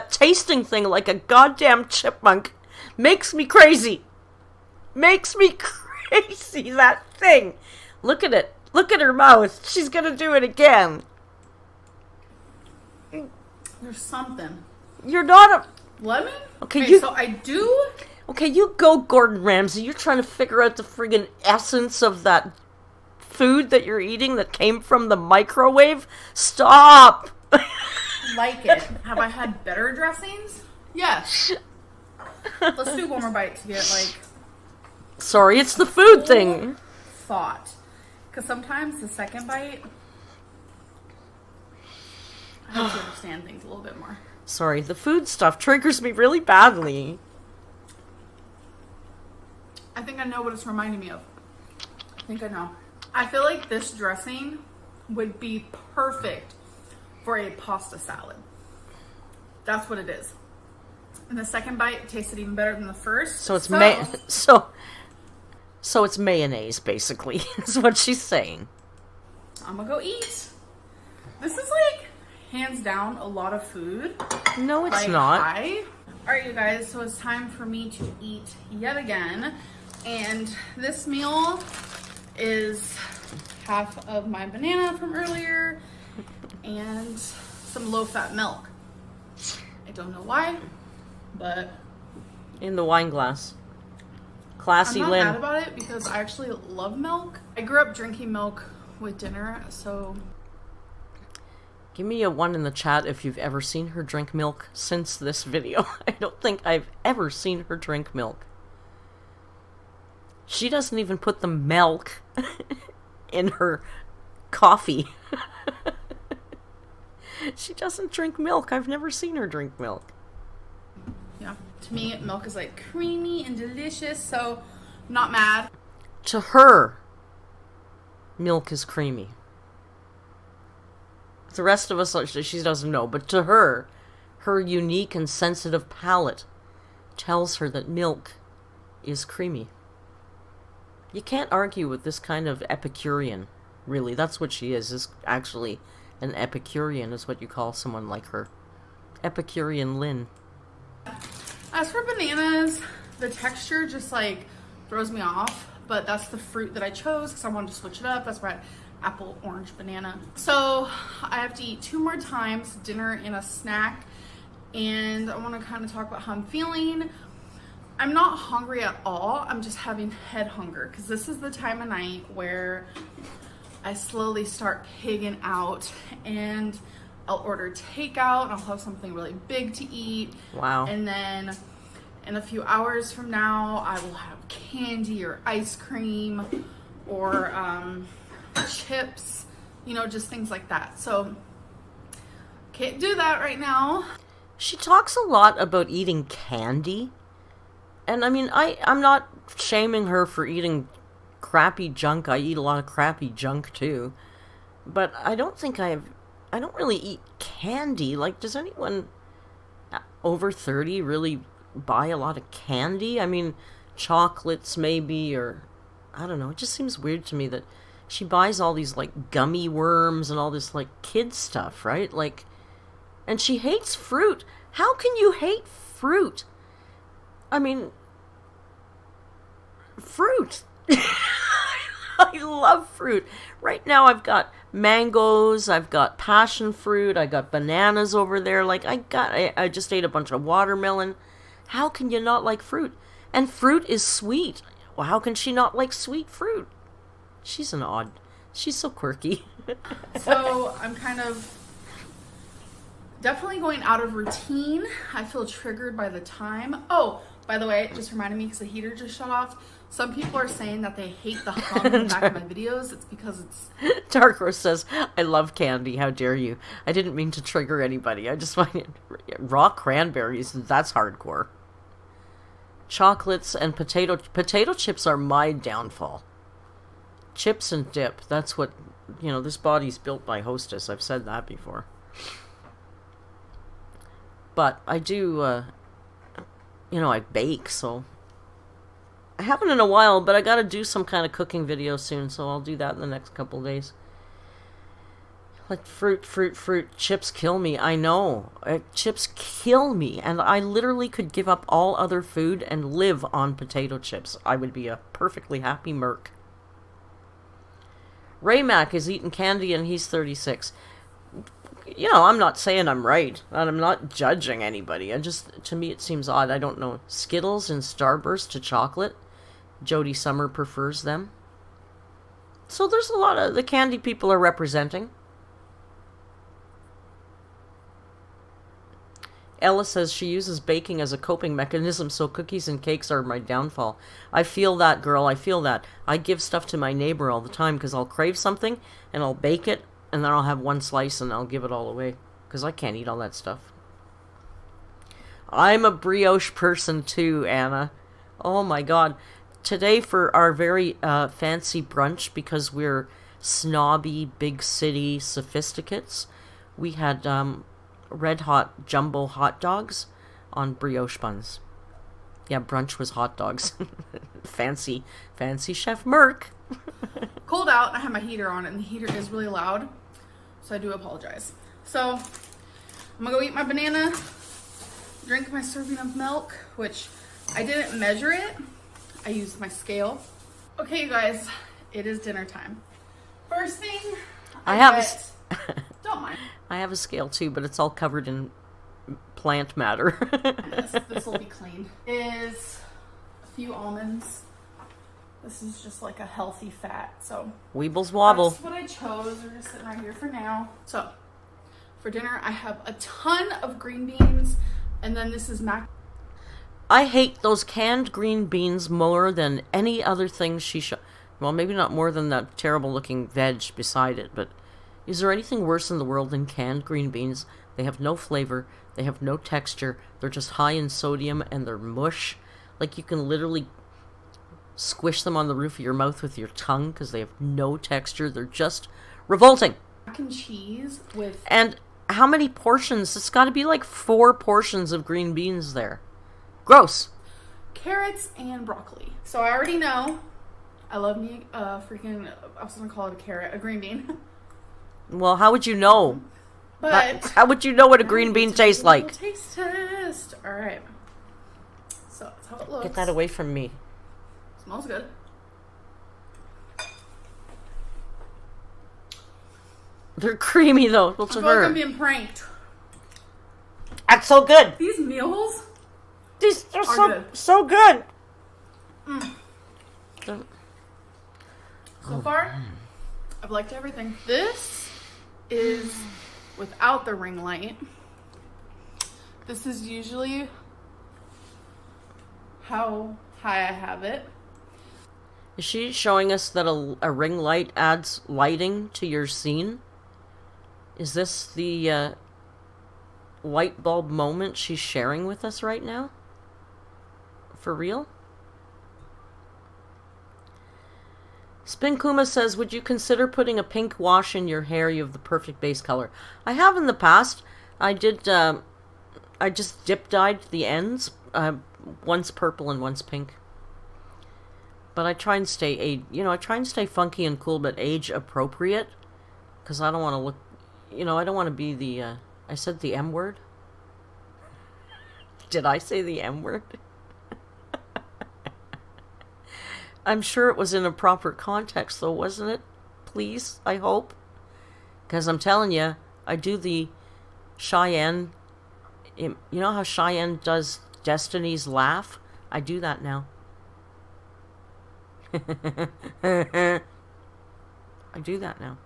tasting thing like a goddamn chipmunk, makes me crazy. Makes me crazy, that thing. Look at it. Look at her mouth. She's gonna do it again. There's something. You're not a... Lemon? Okay, so I do... Okay, you go, Gordon Ramsay. You're trying to figure out the friggin' essence of that food that you're eating that came from the microwave. Stop! Like it. Have I had better dressings? Yes. Let's do one more bite to get, like... Sorry, it's the food thing. Thought. Because sometimes the second bite... I hope you understand things a little bit more. Sorry, the food stuff triggers me really badly. I think I know what it's reminding me of. I think I know. I feel like this dressing would be perfect for a pasta salad. That's what it is. And the second bite tasted even better than the first. So it's so it's mayonnaise, basically, is what she's saying. I'm gonna go eat. This is like, hands down, a lot of food. No, it's like, not. Alright, you guys, so it's time for me to eat yet again. And this meal is half of my banana from earlier and some low-fat milk. I don't know why, but... In the wine glass. Classy I'm Lynn. not mad about it because I actually love milk. I grew up drinking milk with dinner, so... Give me a 1 in the chat if you've ever seen her drink milk since this video. I don't think I've ever seen her drink milk. She doesn't even put the milk in her coffee. She doesn't drink milk. I've never seen her drink milk. Yeah, to me, milk is like creamy and delicious, so not mad. To her, milk is creamy. The rest of us, she doesn't know, but to her, her unique and sensitive palate tells her that milk is creamy. You can't argue with this kind of Epicurean, really. That's what she is actually an Epicurean, is what you call someone like her. Epicurean Lynn. As for bananas, the texture just like throws me off, but that's the fruit that I chose because I wanted to switch it up. That's why I had apple, orange, banana. So I have to eat 2 more times, dinner and a snack, and I want to kind of talk about how I'm feeling. I'm not hungry at all. I'm just having head hunger because this is the time of night where I slowly start pigging out, and I'll order takeout and I'll have something really big to eat. Wow. And then in a few hours from now, I will have candy or ice cream or chips, you know, just things like that. So can't do that right now. She talks a lot about eating candy. And I mean, I'm not shaming her for eating crappy junk. I eat a lot of crappy junk too. But I don't really eat candy. Like, does anyone over 30 really buy a lot of candy? I mean, chocolates maybe, or I don't know. It just seems weird to me that she buys all these like gummy worms and all this like kid stuff, right? Like, and she hates fruit. How can you hate fruit? I mean, fruit. I love fruit. Right now I've got mangoes, I've got passion fruit, I got bananas over there. Like, I just ate a bunch of watermelon. How can you not like fruit? And fruit is sweet. Well, how can she not like sweet fruit? She's so quirky. So I'm kind of definitely going out of routine. I feel triggered by the time. Oh, by the way, it just reminded me because the heater just shut off. Some people are saying that they hate the hum in the back of my videos. It's because it's... Dark Rose says, I love candy. How dare you? I didn't mean to trigger anybody. I just find it... Raw cranberries, that's hardcore. Chocolates and potato chips are my downfall. Chips and dip. That's what... You know, this body's built by Hostess. I've said that before. But I do... I bake, so... I haven't in a while, but I gotta do some kind of cooking video soon, so I'll do that in the next couple of days. Like, fruit. Chips kill me. I know. Chips kill me, and I literally could give up all other food and live on potato chips. I would be a perfectly happy merc. Ray Mac is eating candy, and he's 36. You know, I'm not saying I'm right, and I'm not judging anybody. To me, it seems odd. I don't know. Skittles and Starburst to chocolate. Jody Summer prefers them. So there's a lot of the candy people are representing. Ella says she uses baking as a coping mechanism, so cookies and cakes are my downfall. I feel that, girl. I feel that. I give stuff to my neighbor all the time because I'll crave something, and I'll bake it, and then I'll have one slice, and I'll give it all away because I can't eat all that stuff. I'm a brioche person too, Anna. Oh my god. Today for our very fancy brunch, because we're snobby, big city sophisticates, we had red hot jumbo hot dogs on brioche buns. Yeah, brunch was hot dogs. fancy Chef Merc. Cold out, and I have my heater on, and the heater is really loud, so I do apologize. So I'm gonna go eat my banana, drink my serving of milk, which I didn't measure it. I used my scale. Okay, you guys, it is dinner time. First thing, don't mind. I have a scale too, but it's all covered in plant matter. This will be clean. Is a few almonds. This is just like a healthy fat, so Weebles wobble. That's what I chose. They're just sitting right here for now. So for dinner, I have a ton of green beans, and then this is mac. I hate those canned green beans more than any other thing well, maybe not more than that terrible looking veg beside it, but is there anything worse in the world than canned green beans? They have no flavor, they have no texture, they're just high in sodium, and they're mush. Like, you can literally squish them on the roof of your mouth with your tongue because they have no texture. They're just revolting. Mac and cheese with... And how many portions? It's got to be like 4 portions of green beans there. Gross. Carrots and broccoli. So I already know I love me freaking, I was going to call it a carrot, a green bean. Well, how would you know? But how would you know what a green bean tastes like? Taste test. All right. So that's how it looks. Get that away from me. Smells good. They're creamy though. What's I with feel like her? I'm being pranked. That's so good. These meals These are so good. So good. So far, I've liked everything. This is without the ring light. This is usually how high I have it. Is she showing us that a ring light adds lighting to your scene? Is this the light bulb moment she's sharing with us right now? For real? Spin Kuma says, would you consider putting a pink wash in your hair? You have the perfect base color. I have in the past. I did, I just dip dyed the ends. Once purple and once pink. But I try and stay, I try and stay funky and cool, but age appropriate. Because I don't want to look, I don't want to be the, I said the M word? Did I say the M word? I'm sure it was in a proper context, though, wasn't it? Please, I hope. Because I'm telling you, I do the Cheyenne. You know how Cheyenne does Destiny's Laugh? I do that now. I do that now.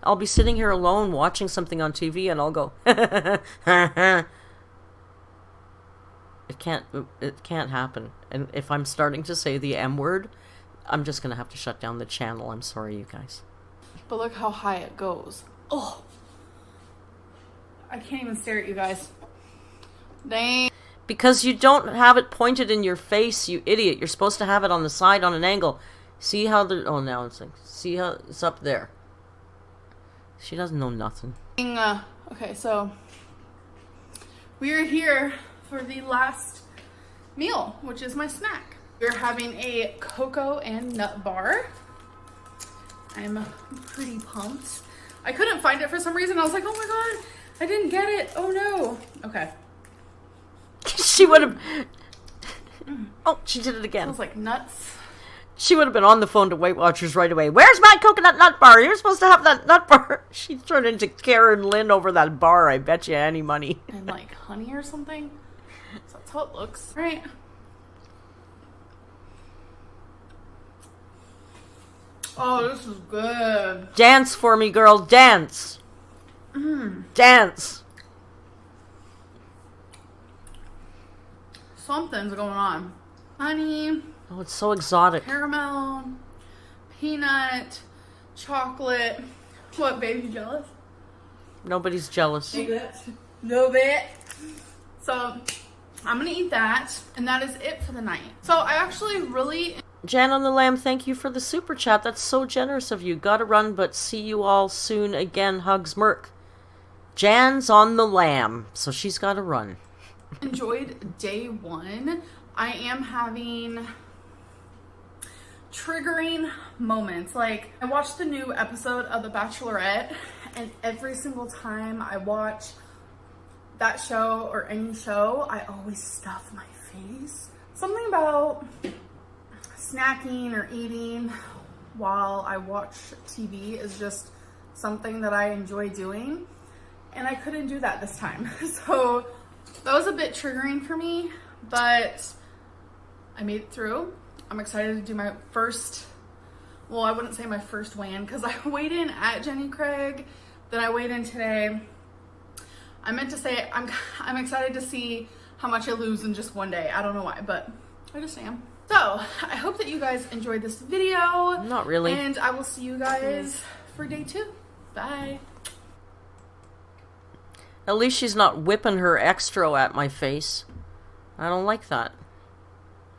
I'll be sitting here alone watching something on TV and I'll go. It can't happen. And if I'm starting to say the M word, I'm just going to have to shut down the channel. I'm sorry, you guys. But look how high it goes. Oh. I can't even stare at you guys. Dang. Because you don't have it pointed in your face, you idiot. You're supposed to have it on the side on an angle. See how the... Oh, now it's like... See how it's up there. She doesn't know nothing. Okay, so... We are here for the last meal, which is my snack. We're having a cocoa and nut bar. I'm pretty pumped. I couldn't find it for some reason. I was like, oh my god, I didn't get it. Oh no. Okay. She would have... Oh, she did it again. Smells like nuts. She would have been on the phone to Weight Watchers right away. Where's my coconut nut bar? You're supposed to have that nut bar. She turned into Karen Lynn over that bar. I bet you any money. And like honey or something. So that's how it looks. All right. Oh, this is good. Dance for me, girl. Dance. Dance. Something's going on. Honey. Oh, it's so exotic. Caramel. Peanut. Chocolate. What, baby, you jealous? Nobody's jealous. No bit. So, I'm gonna eat that. And that is it for the night. So, I actually really... Jan on the Lamb, thank you for the super chat. That's so generous of you. Gotta run, but see you all soon again. Hugs, Merc. Jan's on the Lamb, so she's gotta run. Enjoyed day one. I am having triggering moments. Like, I watched the new episode of The Bachelorette, and every single time I watch that show or any show, I always stuff my face. Something about snacking or eating while I watch TV is just something that I enjoy doing, and I couldn't do that this time. So that was a bit triggering for me, but I made it through. I'm excited to do my first, well, I wouldn't say my first weigh-in because I weighed in at Jenny Craig, then I weighed in today. I meant to say I'm excited to see how much I lose in just one day. I don't know why, but I just am. So, I hope that you guys enjoyed this video. Not really. And I will see you guys for day 2. Bye. At least she's not whipping her extra at my face. I don't like that.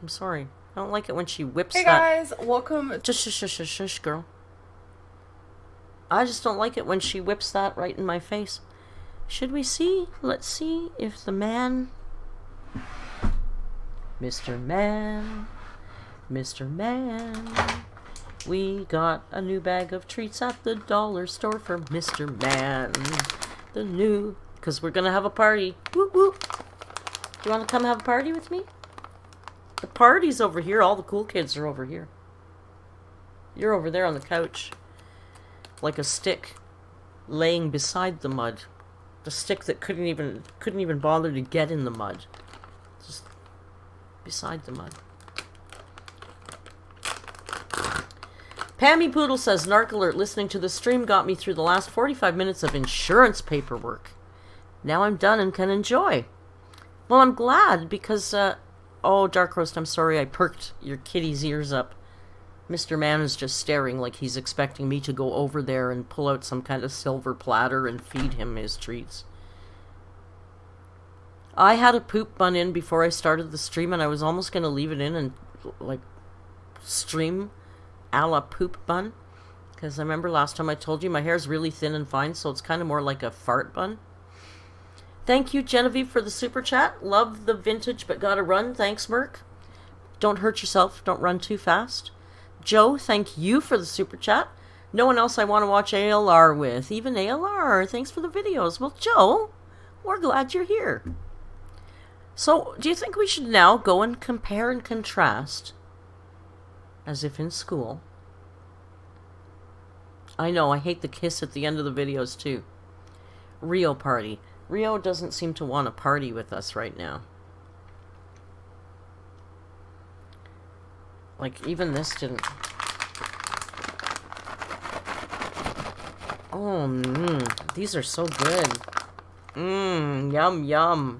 I'm sorry. I don't like it when she whips Hey that... guys, welcome... Just shush, girl. I just don't like it when she whips that right in my face. Should we see? Let's see if the man... Mr. Man... We got a new bag of treats at the dollar store for Mr. Man. The new... Because we're going to have a party. Whoop whoop. Do you want to come have a party with me? The party's over here. All the cool kids are over here. You're over there on the couch. Like a stick. Laying beside the mud. The stick that couldn't even bother to get in the mud. Just beside the mud. Pammy Poodle says, Narc alert, listening to the stream got me through the last 45 minutes of insurance paperwork. Now I'm done and can enjoy. Well, I'm glad because, oh, Dark Roast, I'm sorry I perked your kitty's ears up. Mr. Man is just staring like he's expecting me to go over there and pull out some kind of silver platter and feed him his treats. I had a poop bun in before I started the stream, and I was almost going to leave it in and, like, stream a la poop bun. Because I remember last time I told you my hair's really thin and fine, so it's kind of more like a fart bun. Thank you, Genevieve, for the super chat. Love the vintage but gotta run. Thanks, Merc. Don't hurt yourself. Don't run too fast. Joe, thank you for the super chat. No one else I want to watch ALR with. Even ALR. Thanks for the videos. Well, Joe, we're glad you're here. So, do you think we should now go and compare and contrast, as if in school? I know, I hate the kiss at the end of the videos, too. Rio party. Rio doesn't seem to want to party with us right now. Like, even this didn't... Oh, these are so good. Yum, yum.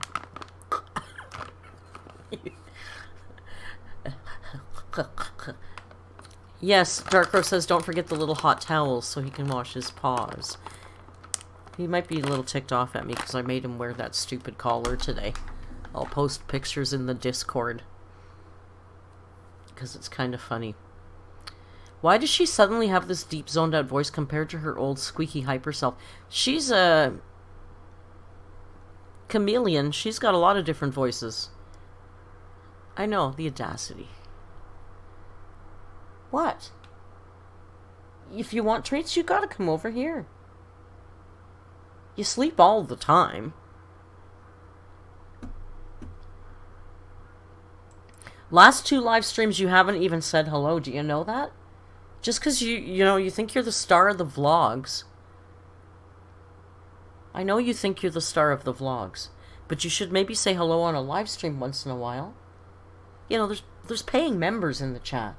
Yes, Darkrow says don't forget the little hot towels so he can wash his paws. He might be a little ticked off at me because I made him wear that stupid collar today. I'll post pictures in the Discord. Because it's kind of funny. Why does she suddenly have this deep zoned out voice compared to her old squeaky hyper self? She's a chameleon. She's got a lot of different voices. I know, the audacity. What? If you want treats, you gotta come over here. You sleep all the time. Last 2 live streams you haven't even said hello. Do you know that? Just because you think you're the star of the vlogs. I know you think you're the star of the vlogs. But you should maybe say hello on a live stream once in a while. You know, there's paying members in the chat.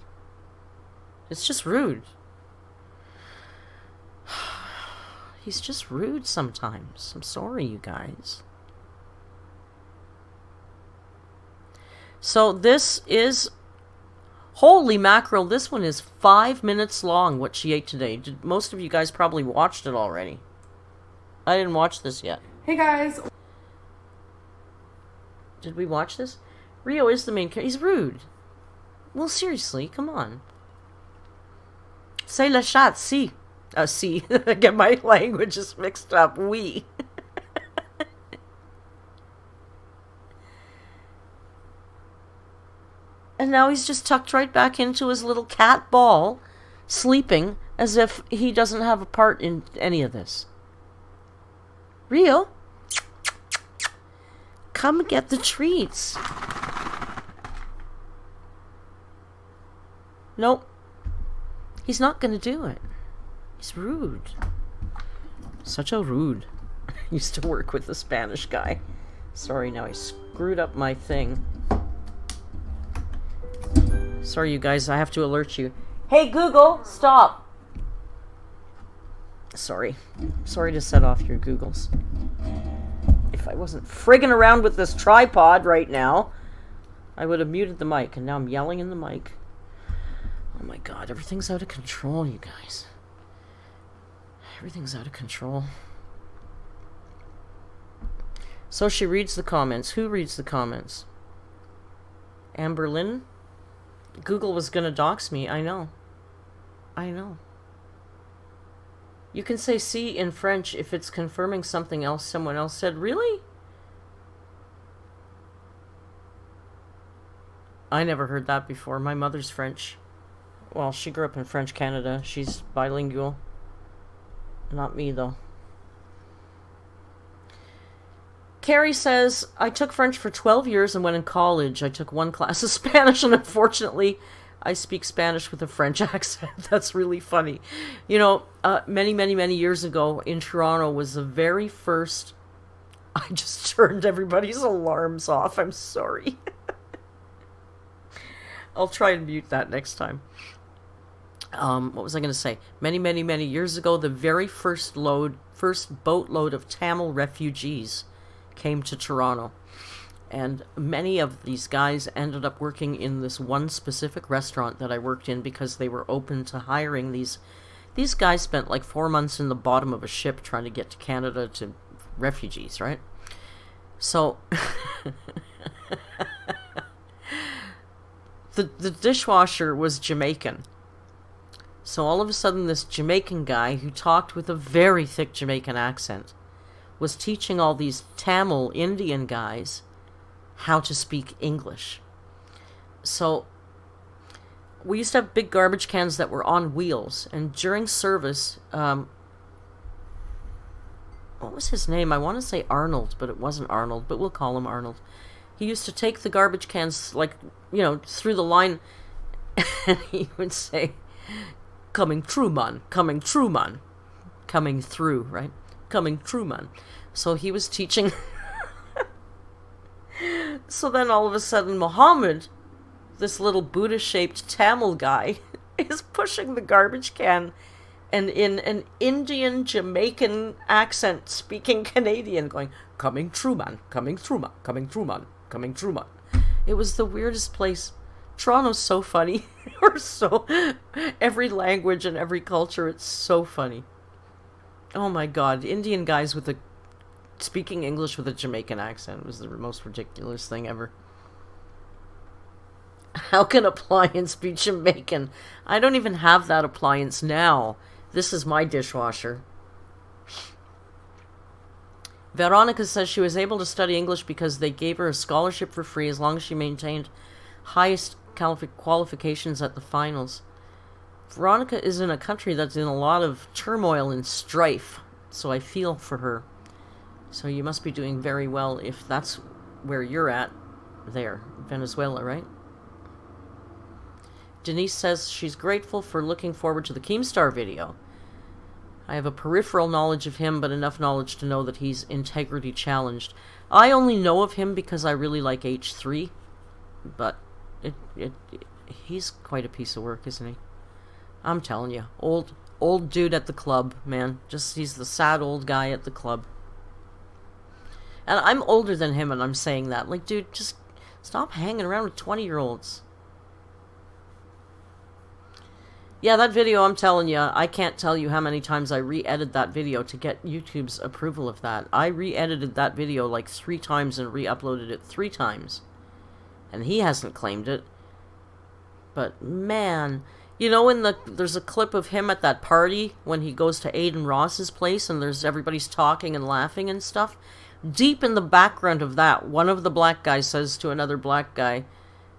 It's just rude. He's just rude sometimes. I'm sorry, you guys. So this is... Holy mackerel, this one is 5 minutes long, what she ate today. Most of you guys probably watched it already. I didn't watch this yet. Hey guys. Did we watch this? Rio is the main character. He's rude. Well, seriously, come on. C'est le chat, si. Si. I get my languages mixed up. Oui. And now he's just tucked right back into his little cat ball, sleeping as if he doesn't have a part in any of this. Rio, come get the treats. Nope. He's not gonna do it. He's rude. Such a rude. I used to work with a Spanish guy. Sorry, now I screwed up my thing. Sorry, you guys, I have to alert you. Hey, Google, stop! Sorry. Sorry to set off your Googles. If I wasn't friggin' around with this tripod right now, I would have muted the mic, and now I'm yelling in the mic. Oh my god, everything's out of control, you guys. Everything's out of control. So she reads the comments. Who reads the comments? Amberlynn? Google was gonna dox me. I know. I know. You can say "si" in French if it's confirming something else someone else said. Really? I never heard that before. My mother's French. Well, she grew up in French Canada. She's bilingual. Not me, though. Carrie says, I took French for 12 years and when in college I took one class of Spanish, and unfortunately I speak Spanish with a French accent. That's really funny. You know, many years ago in Toronto was the very first... I just turned everybody's alarms off. I'm sorry. I'll try and mute that next time. What was I going to say? Many years ago, the very first boatload of Tamil refugees came to Toronto. And many of these guys ended up working in this one specific restaurant that I worked in because they were open to hiring these. These guys spent like 4 months in the bottom of a ship trying to get to Canada to refugees, right? So the dishwasher was Jamaican. So all of a sudden this Jamaican guy who talked with a very thick Jamaican accent was teaching all these Tamil Indian guys how to speak English. So we used to have big garbage cans that were on wheels, and during service, what was his name? I want to say Arnold, but it wasn't Arnold, but we'll call him Arnold. He used to take the garbage cans, like, you know, through the line, and he would say, coming through, man, coming through, man. Coming through, right? Coming through, man. So he was teaching... So then all of a sudden Mohammed, this little Buddha-shaped Tamil guy, is pushing the garbage can and in an Indian Jamaican accent speaking Canadian going, coming through, man, coming through, man, coming through, man, coming through, man. It was the weirdest place. Toronto's so funny. We're so... Every language and every culture, it's so funny. Oh my god, Indian guys with a... Speaking English with a Jamaican accent was the most ridiculous thing ever. How can appliance be Jamaican? I don't even have that appliance now. This is my dishwasher. Veronica says she was able to study English because they gave her a scholarship for free as long as she maintained highest qualifications at the finals. Veronica is in a country that's in a lot of turmoil and strife, so I feel for her. So you must be doing very well if that's where you're at there, Venezuela, right? Denise says she's grateful for looking forward to the Keemstar video. I have a peripheral knowledge of him, but enough knowledge to know that he's integrity challenged. I only know of him because I really like H3, but he's quite a piece of work, isn't he? I'm telling you, old dude at the club, man. Just he's the sad old guy at the club. And I'm older than him, and I'm saying that. Like, dude, just stop hanging around with 20-year-olds. Yeah, that video, I'm telling you, I can't tell you how many times I re-edited that video to get YouTube's approval of that. I re-edited that video like 3 times and re-uploaded it 3 times. And he hasn't claimed it. But, man, you know there's a clip of him at that party when he goes to Aiden Ross's place and everybody's talking and laughing and stuff? Deep in the background of that, one of the black guys says to another black guy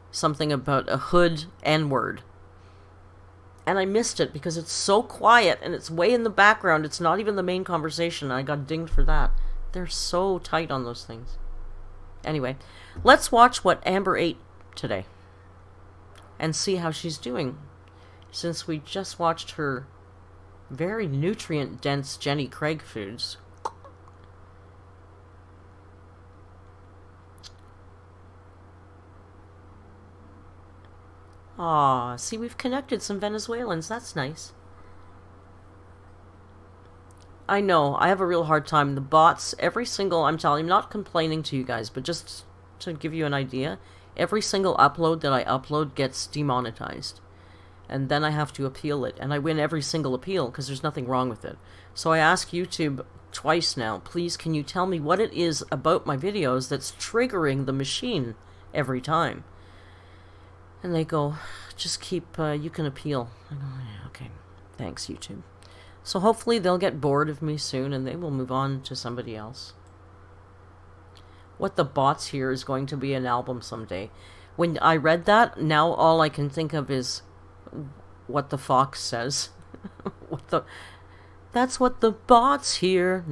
something about a hood N-word. And I missed it because it's so quiet and it's way in the background. It's not even the main conversation. I got dinged for that. They're so tight on those things. Anyway, let's watch what Amber ate today and see how she's doing, since we just watched her very nutrient-dense Jenny Craig foods. Aw, see, we've connected some Venezuelans. That's nice. I know, I have a real hard time. The bots, every single, I'm telling you, I'm not complaining to you guys, but just to give you an idea, every single upload that I upload gets demonetized. And then I have to appeal it, and I win every single appeal because there's nothing wrong with it. So I ask YouTube twice now, please can you tell me what it is about my videos that's triggering the machine every time? And they go, just keep, you can appeal. I go, yeah, okay, thanks, YouTube. So hopefully they'll get bored of me soon and they will move on to somebody else. What the Bots Hear is going to be an album someday. When I read that, now all I can think of is what the fox says. That's what the bots hear.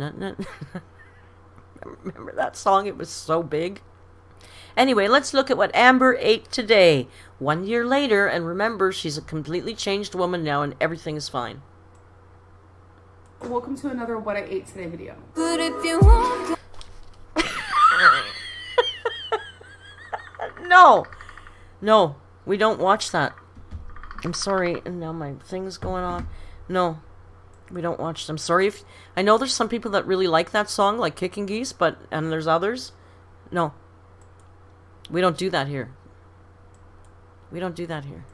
Remember that song? It was so big. Anyway, let's look at what Amber ate today. 1 year later, and remember, she's a completely changed woman now and everything is fine. Welcome to another What I Ate Today video. But if you want... No, we don't watch that. I'm sorry, and now my thing's going on. No, we don't watch them. Sorry if... I know there's some people that really like that song, like Kicking Geese, and there's others. No. We don't do that here. We don't do that here.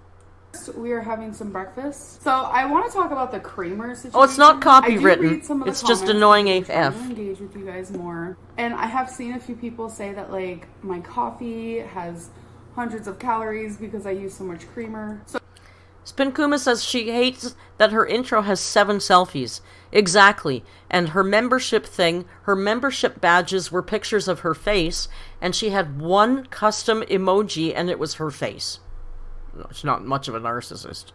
We are having some breakfast. So I want to talk about the creamer situation. Oh, it's not copywritten. It's just annoying AF. I want to engage with you guys more. And I have seen a few people say that, like, my coffee has hundreds of calories because I use so much creamer. So Spin Kuma says she hates that her intro has 7 selfies. Exactly. And her membership thing, her membership badges were pictures of her face, and she had 1 custom emoji, and it was her face. She's not much of a narcissist.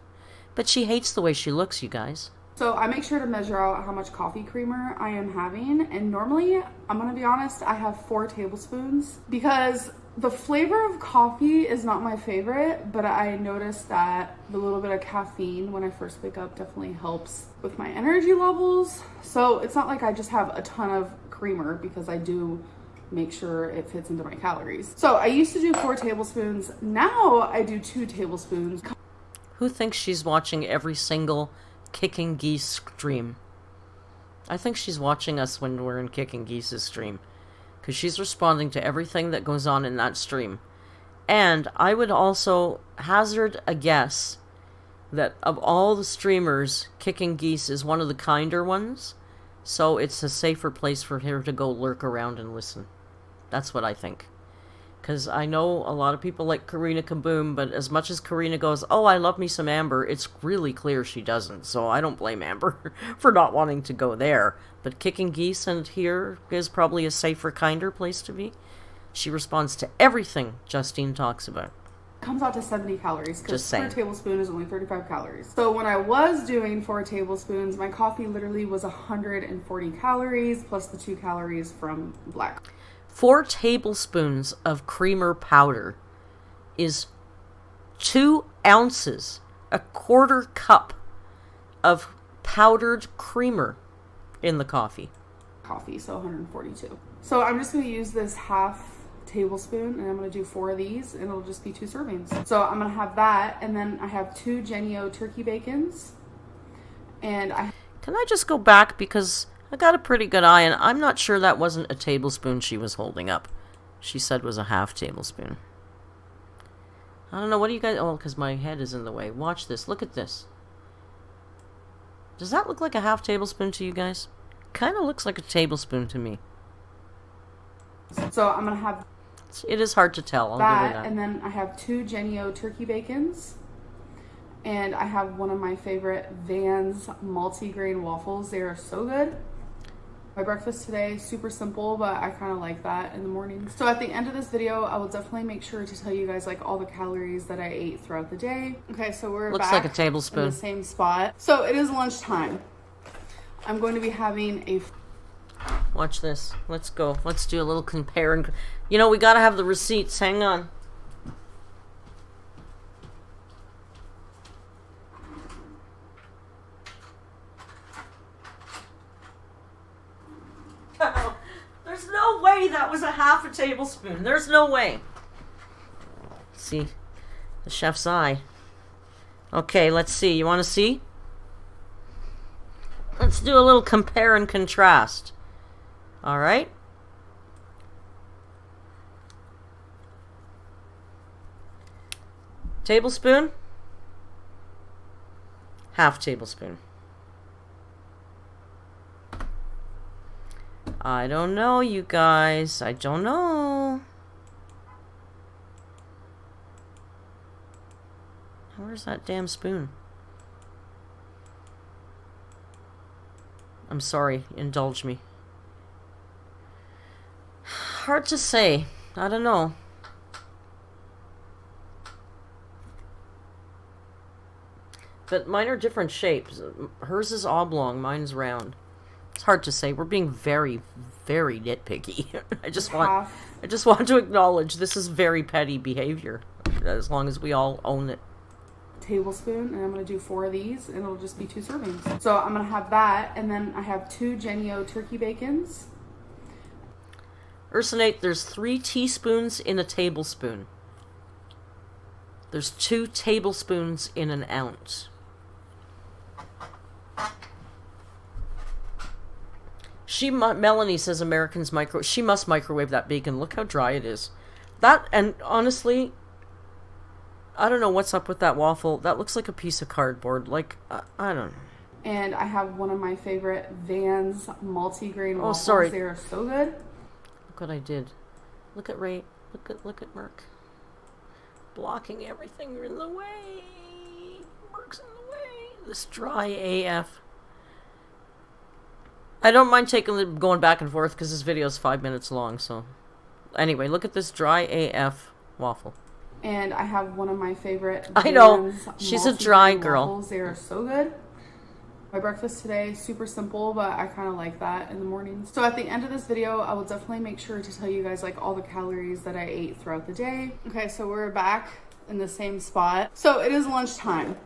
But she hates the way she looks, you guys. So I make sure to measure out how much coffee creamer I am having. And normally, I'm going to be honest, I have 4 tablespoons because the flavor of coffee is not my favorite, but I noticed that the little bit of caffeine when I first wake up definitely helps with my energy levels. So it's not like I just have a ton of creamer because I do make sure it fits into my calories. So I used to do 4 tablespoons. Now I do 2 tablespoons. Who thinks she's watching every single Kicking Geese stream? I think she's watching us when we're in Kicking Geese's stream, because she's responding to everything that goes on in that stream. And I would also hazard a guess that of all the streamers, Kicking Geese is one of the kinder ones, so it's a safer place for her to go lurk around and listen. That's what I think. Because I know a lot of people like Karina Kaboom, but as much as Karina goes, oh, I love me some Amber, it's really clear she doesn't. So I don't blame Amber for not wanting to go there. But Kicking Geese and here is probably a safer, kinder place to be. She responds to everything Justine talks about. Comes out to 70 calories Just because saying. 4 tablespoons is only 35 calories. So when I was doing 4 tablespoons, my coffee literally was 140 calories plus the 2 calories from black. 4 tablespoons of creamer powder is 2 ounces, a quarter cup of powdered creamer in the coffee. So 142. So I'm just going to use this half tablespoon and I'm going to do 4 of these and it'll just be 2 servings. So I'm going to have that, and then I have 2 Jenny-O turkey bacons, and Can I just go back because I got a pretty good eye, and I'm not sure that wasn't a tablespoon she was holding up. She said it was a half tablespoon. I don't know, what do you guys... Oh, because my head is in the way. Watch this. Look at this. Does that look like a half tablespoon to you guys? Kind of looks like a tablespoon to me. So I'm going to have It is hard to tell. I'll give her that. And then I have 2 Jenny-O turkey bacons. And I have one of my favorite Vans multi-grain waffles. They are so good. My breakfast today, super simple, but I kind of like that in the mornings. So at the end of this video, I will definitely make sure to tell you guys like all the calories that I ate throughout the day. Okay, so we're Looks back like a tablespoon. in the same spot. So it is lunchtime. I'm going to be having a... Watch this. Let's go. Let's do a little compare and... You know, we gotta have the receipts. Hang on. There's no way that was a half a tablespoon. There's no way. See? The chef's eye. Okay, let's see. You want to see? Let's do a little compare and contrast. Alright? Tablespoon? Half tablespoon. I don't know, you guys. I don't know. Where's that damn spoon? I'm sorry, indulge me. Hard to say. I don't know. But mine are different shapes. Hers is oblong, mine's round. It's hard to say. We're being very, very nitpicky. I just want to acknowledge this is very petty behavior. As long as we all own it. Tablespoon, and I'm going to do 4 of these, and it'll just be 2 servings. So I'm going to have that, and then I have 2 Jenny-O turkey bacons. Ursinate, there's 3 teaspoons in a tablespoon. There's 2 tablespoons in an ounce. Melanie says Americans she must microwave that bacon. Look how dry it is. That, and honestly, I don't know what's up with that waffle. That looks like a piece of cardboard. Like, I don't know. And I have one of my favorite Vans multi-grain waffles. Oh, sorry. They are so good. Look what I did. Look at Ray. Look at Merc. Blocking everything in the way. Merc's in the way. This dry AF. I don't mind going back and forth because this video is 5 minutes long, so. Anyway, look at this dry AF waffle. And I have one of my favorite I know. She's a dry girl. Waffles. They are so good. My breakfast today, super simple, but I kind of like that in the mornings. So at the end of this video, I will definitely make sure to tell you guys like all the calories that I ate throughout the day. Okay, so we're back in the same spot. So it is lunchtime.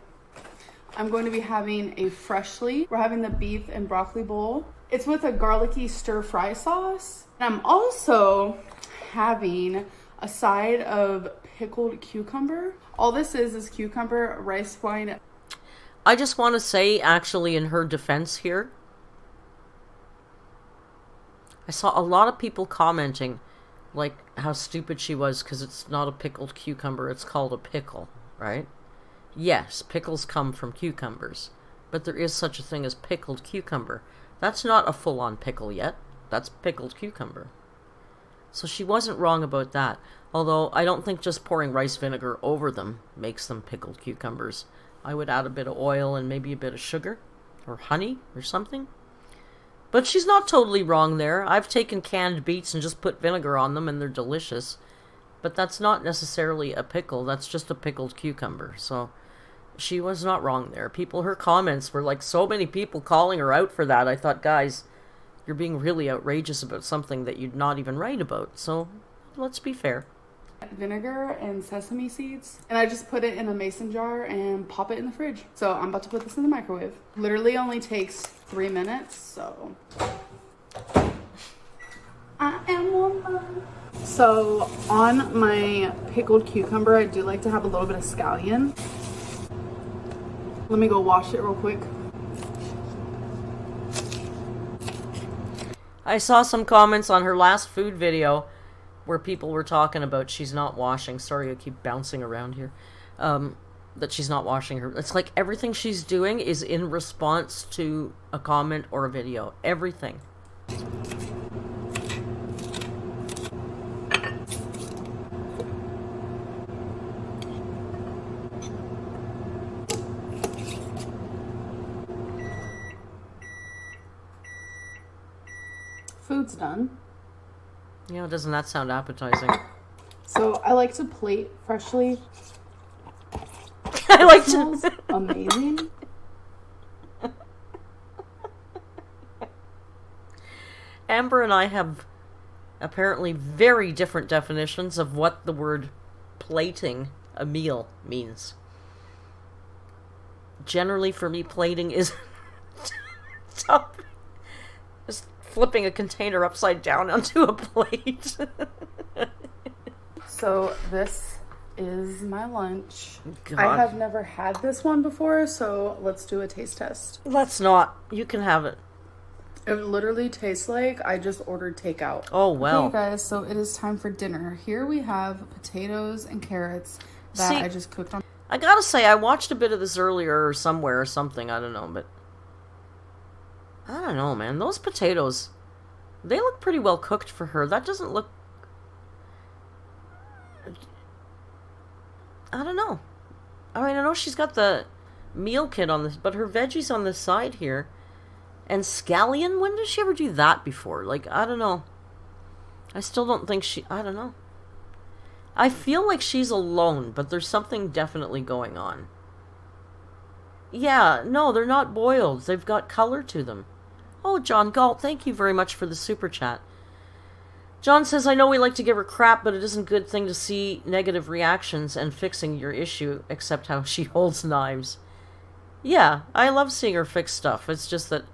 I'm going to be having we're having the beef and broccoli bowl. It's with a garlicky stir fry sauce. And I'm also having a side of pickled cucumber. All this is cucumber, rice wine. I just want to say, actually, in her defense here, I saw a lot of people commenting, like, how stupid she was because it's not a pickled cucumber, it's called a pickle, right? Yes, pickles come from cucumbers, but there is such a thing as pickled cucumber. That's not a full-on pickle yet. That's pickled cucumber. So she wasn't wrong about that. Although, I don't think just pouring rice vinegar over them makes them pickled cucumbers. I would add a bit of oil and maybe a bit of sugar. Or honey or something. But she's not totally wrong there. I've taken canned beets and just put vinegar on them and they're delicious. But that's not necessarily a pickle. That's just a pickled cucumber. So she was not wrong there. Her comments were like so many people calling her out for that. I thought, guys, you're being really outrageous about something that you'd not even write about. So let's be fair. Vinegar and sesame seeds, and I just put it in a mason jar and pop it in the fridge. So I'm about to put this in the microwave. Literally only takes 3 minutes, so I am woman. So on my pickled cucumber, I do like to have a little bit of scallion. Let me go wash it real quick. I saw some comments on her last food video where people were talking about she's not washing. Sorry, I keep bouncing around here. That she's not washing her. It's like everything she's doing is in response to a comment or a video. Everything. Food's done. You know, doesn't that sound appetizing? So I like to plate freshly. I like to. Amazing. Amber and I have apparently very different definitions of what the word plating a meal means. Generally, for me, plating is just flipping a container upside down onto a plate. So this is my lunch. God. I have never had this one before, so let's do a taste test. Let's not. You can have it. It literally tastes like I just ordered takeout. Oh, well. Okay, guys, so it is time for dinner. Here we have potatoes and carrots that I just cooked on. I gotta say, I watched a bit of this earlier or somewhere or something. I don't know, but I don't know, man. Those potatoes, they look pretty well cooked for her. That doesn't look... I don't know. I mean, I know she's got the meal kit on this, but her veggies on the side here. And scallion? When did she ever do that before? Like, I don't know. I still don't think I don't know. I feel like she's alone, but there's something definitely going on. Yeah, no, they're not boiled. They've got color to them. Oh, John Galt, thank you very much for the super chat. John says, I know we like to give her crap, but it isn't a good thing to see negative reactions and fixing your issue, except how she holds knives. Yeah, I love seeing her fix stuff. It's just that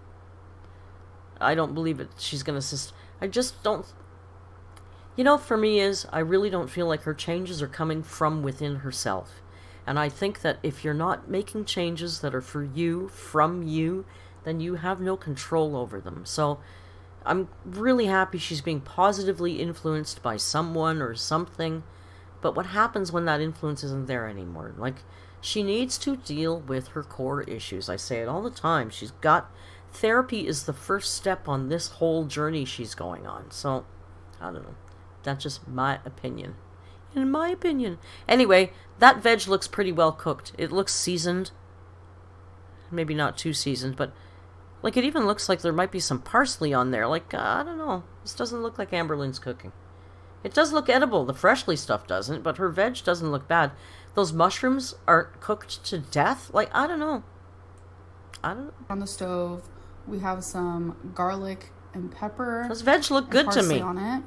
I don't believe it. She's going to I just don't... You know, for me I really don't feel like her changes are coming from within herself. And I think that if you're not making changes that are for you, from you, then you have no control over them. So I'm really happy she's being positively influenced by someone or something. But what happens when that influence isn't there anymore? Like, she needs to deal with her core issues. I say it all the time. Therapy is the first step on this whole journey she's going on. So, I don't know. That's just my opinion. In my opinion. Anyway, that veg looks pretty well cooked. It looks seasoned. Maybe not too seasoned, but like it even looks like there might be some parsley on there. Like, I don't know. This doesn't look like Amberlynn's cooking. It does look edible. The freshly stuff doesn't, but her veg doesn't look bad. Those mushrooms aren't cooked to death. Like, I don't know. On the stove, we have some garlic and pepper. Those veg look good to me. On it.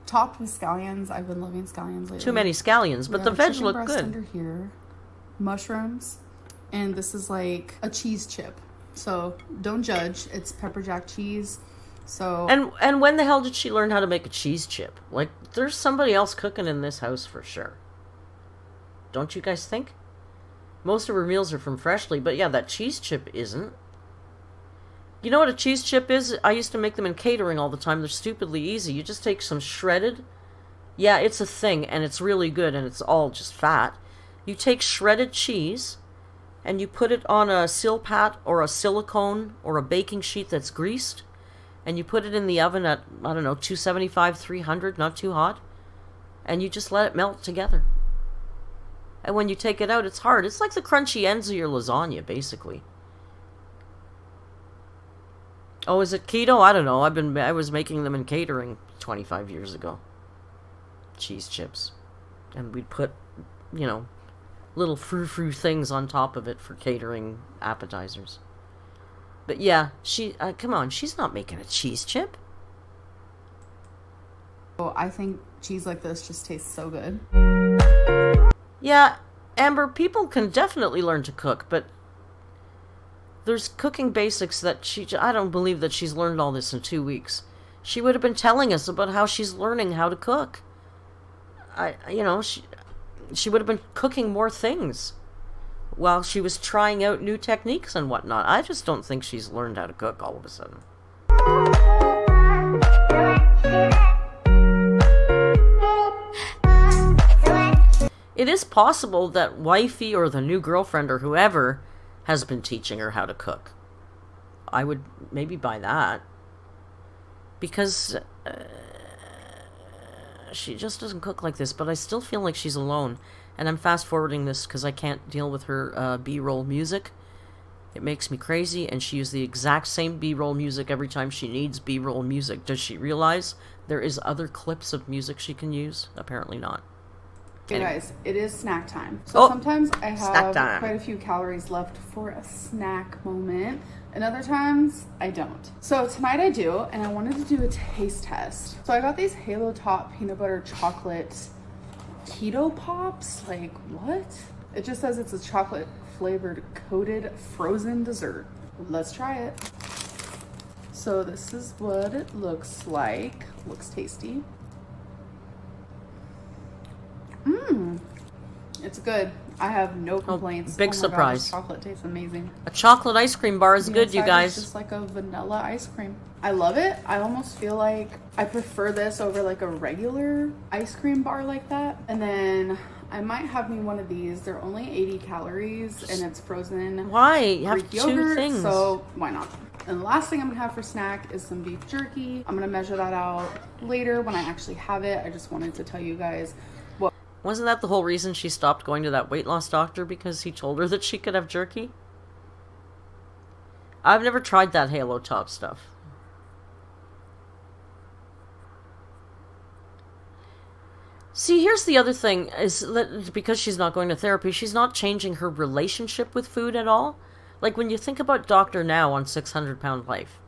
Topped with scallions. I've been loving scallions lately. Too many scallions, but the veg look good. Under here, mushrooms, and this is like a cheese chip. So don't judge. It's pepper jack cheese. So and when the hell did she learn how to make a cheese chip? Like, there's somebody else cooking in this house for sure. Don't you guys think? Most of her meals are from Freshly, but yeah, that cheese chip isn't. You know what a cheese chip is? I used to make them in catering all the time. They're stupidly easy. You just take some shredded... Yeah, it's a thing, and it's really good, and it's all just fat. You take shredded cheese, and you put it on a silpat or a silicone or a baking sheet that's greased, and you put it in the oven at, I don't know, 275, 300, not too hot, and you just let it melt together. And when you take it out, it's hard. It's like the crunchy ends of your lasagna, basically. Oh, is it keto? I don't know. I was making them in catering 25 years ago. Cheese chips. And we'd put, you know, little frou-frou things on top of it for catering appetizers. But yeah, come on, she's not making a cheese chip. Oh, I think cheese like this just tastes so good. Yeah, Amber, people can definitely learn to cook, but there's cooking basics that I don't believe that she's learned all this in 2 weeks. She would have been telling us about how she's learning how to cook. She would have been cooking more things while she was trying out new techniques and whatnot. I just don't think she's learned how to cook all of a sudden. It is possible that wifey or the new girlfriend or whoever has been teaching her how to cook. I would maybe buy that. Because she just doesn't cook like this, but I still feel like she's alone. And I'm fast forwarding this because I can't deal with her B-roll music. It makes me crazy, and she uses the exact same B-roll music every time she needs B-roll music. Does she realize there is other clips of music she can use? Apparently not. Hey guys, it is snack time. So sometimes I have quite a few calories left for a snack moment, and other times I don't. So tonight I do, and I wanted to do a taste test. So I got these Halo Top peanut butter chocolate keto pops. Like, what? It just says it's a chocolate flavored coated frozen dessert. Let's try it. So this is what it looks like. Looks tasty. It's good. I have no complaints. Big surprise. God, chocolate tastes amazing. A chocolate ice cream bar is good, you guys. It's just like a vanilla ice cream. I love it. I almost feel like I prefer this over like a regular ice cream bar like that. And then I might have me one of these. They're only 80 calories and it's frozen. Why? You have Greek two yogurt, things. So why not? And the last thing I'm gonna have for snack is some beef jerky. I'm gonna measure that out later when I actually have it. I just wanted to tell you guys. Wasn't that the whole reason she stopped going to that weight loss doctor? Because he told her that she could have jerky? I've never tried that Halo Top stuff. See, here's the other thing, is that because she's not going to therapy, she's not changing her relationship with food at all. Like, when you think about Dr. Now on 600 Pound Life,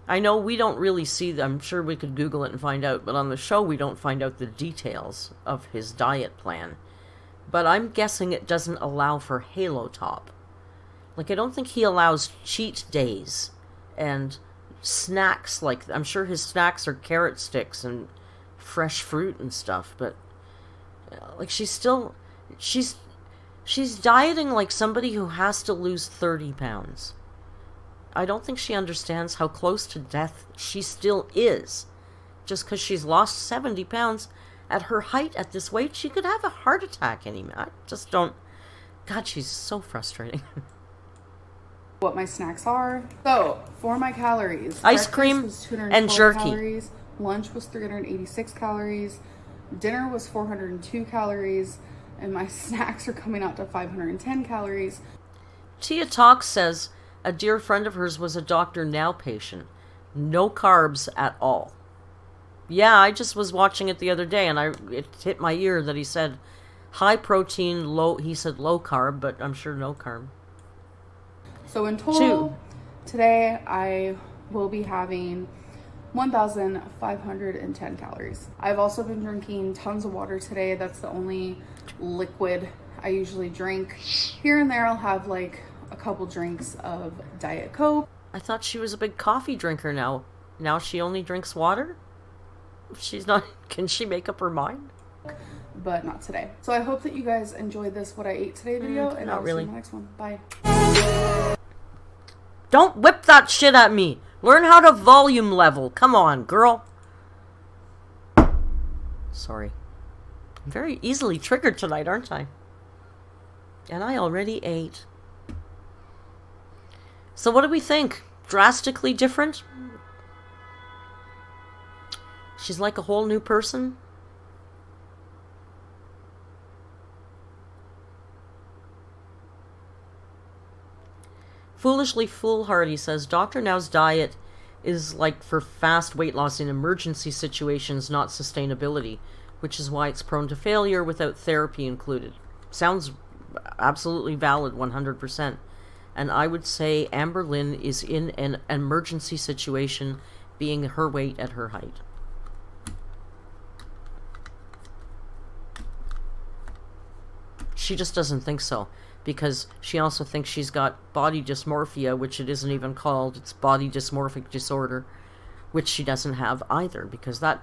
I know we don't really see, I'm sure we could Google it and find out, but on the show we don't find out the details of his diet plan. But I'm guessing it doesn't allow for Halo Top. Like, I don't think he allows cheat days and snacks. Like, I'm sure his snacks are carrot sticks and fresh fruit and stuff, but like, she's dieting like somebody who has to lose 30 pounds. I don't think she understands how close to death she still is. Just because she's lost 70 pounds at her height at this weight, she could have a heart attack any minute. I just don't... God, she's so frustrating. What my snacks are. So, for my calories, ice cream and jerky. Calories, lunch was 386 calories, dinner was 402 calories, and my snacks are coming out to 510 calories. Tia Talk says a dear friend of hers was a Dr. Now patient. No carbs at all. Yeah, I just was watching it the other day, and it hit my ear that he said high protein, he said low carb, but I'm sure no carb. So in total, today I will be having 1,510 calories. I've also been drinking tons of water today. That's the only liquid I usually drink. Here and there I'll have like a couple drinks of Diet Coke. I thought she was a big coffee drinker now. Now she only drinks water? She's not... Can she make up her mind? But not today. So I hope that you guys enjoyed this what I ate today video, and I'll see you in the next one. Bye. Don't whip that shit at me. Learn how to volume level. Come on, girl. Sorry. I'm very easily triggered tonight, aren't I? And I already ate. So what do we think? Drastically different? She's like a whole new person? Foolishly Foolhardy says, Dr. Now's diet is like for fast weight loss in emergency situations, not sustainability, which is why it's prone to failure without therapy included. Sounds absolutely valid, 100%. And I would say Amber Lynn is in an emergency situation, being her weight at her height. She just doesn't think so, because she also thinks she's got body dysmorphia, which it isn't even called. It's body dysmorphic disorder, which she doesn't have either, because that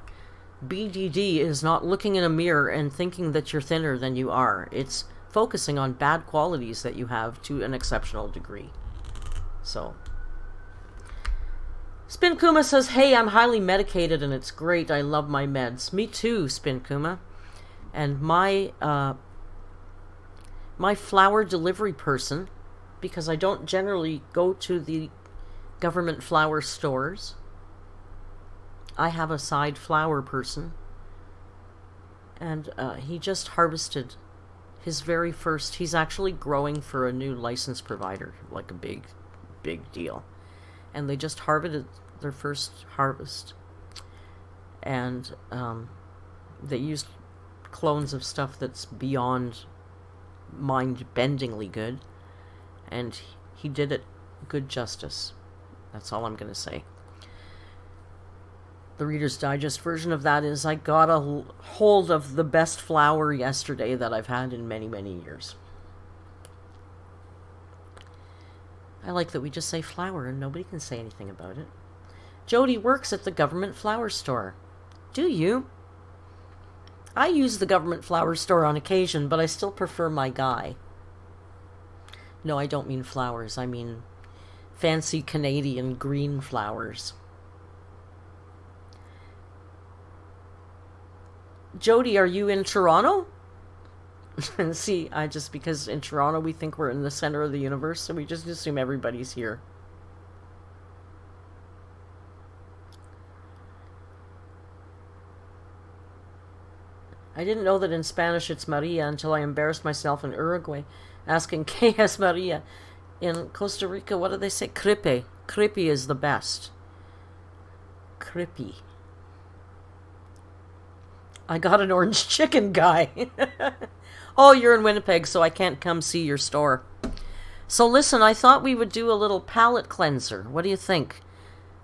BDD is not looking in a mirror and thinking that you're thinner than you are. It's focusing on bad qualities that you have to an exceptional degree. So, Spin Kuma says, hey, I'm highly medicated and it's great. I love my meds. Me too, Spin Kuma. And my flower delivery person, because I don't generally go to the government flower stores, I have a side flower person, and he just harvested his very first. He's actually growing for a new license provider, like a big deal, and they just harvested their first harvest, and they used clones of stuff that's beyond mind-bendingly good, and he did it good justice. That's all I'm gonna say. The Reader's Digest version of that is, I got a hold of the best flower yesterday that I've had in many, many years. I like that we just say flower and nobody can say anything about it. Jody works at the government flower store. Do you? I use the government flower store on occasion, but I still prefer my guy. No, I don't mean flowers. I mean fancy Canadian green flowers. Jody, are you in Toronto? And see, because in Toronto we think we're in the center of the universe, so we just assume everybody's here. I didn't know that in Spanish it's Maria until I embarrassed myself in Uruguay, asking ¿Qué es Maria? In Costa Rica, what do they say? Cripe. Cripe is the best. Crippy. I got an orange chicken, guy. Oh, you're in Winnipeg, so I can't come see your store. So listen, I thought we would do a little palate cleanser. What do you think?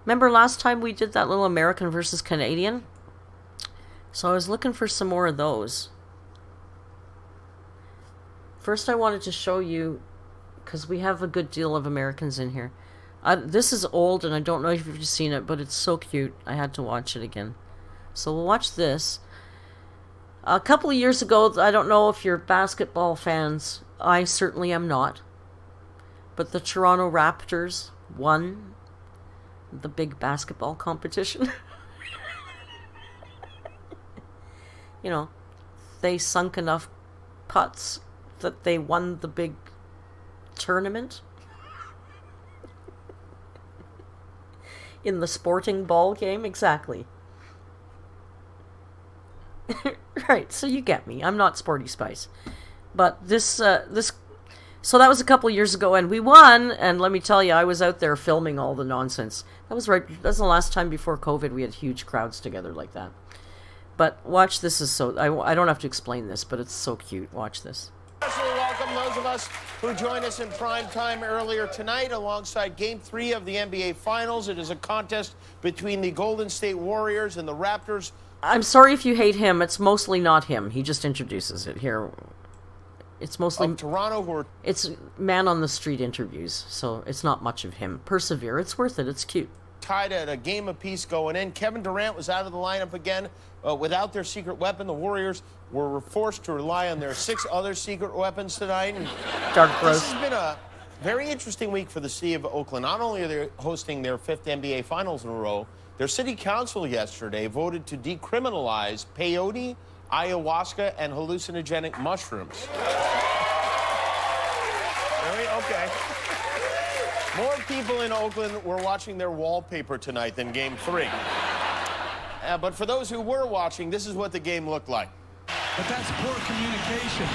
Remember last time we did that little American versus Canadian? So I was looking for some more of those. First I wanted to show you, because we have a good deal of Americans in here. This is old, and I don't know if you've seen it, but it's so cute. I had to watch it again. So we'll watch this. A couple of years ago, I don't know if you're basketball fans. I certainly am not. But the Toronto Raptors won the big basketball competition. You know, they sunk enough putts that they won the big tournament. In the sporting ball game, exactly. Right, so you get me. I'm not Sporty Spice. But so that was a couple years ago, and we won, and let me tell you, I was out there filming all the nonsense. That's the last time before COVID we had huge crowds together like that. But watch, this is so, I don't have to explain this, but it's so cute. Watch this. Especially welcome those of us who joined us in prime time earlier tonight alongside Game 3 of the NBA Finals. It is a contest between the Golden State Warriors and the Raptors. I'm sorry if you hate him. It's mostly not him. He just introduces it here. It's mostly Toronto, who are... It's man on the street interviews, so it's not much of him. Persevere. It's worth it. It's cute. Tied at a game apiece going in. Kevin Durant was out of the lineup again. Without their secret weapon, the Warriors were forced to rely on their 6 other secret weapons tonight. And Dark Bros. This has been a very interesting week for the city of Oakland. Not only are they hosting their 5th NBA Finals in a row, their city council yesterday voted to decriminalize peyote, ayahuasca, and hallucinogenic mushrooms. Really? Okay. More people in Oakland were watching their wallpaper tonight than Game 3. But for those who were watching, this is what the game looked like. But that's poor communication.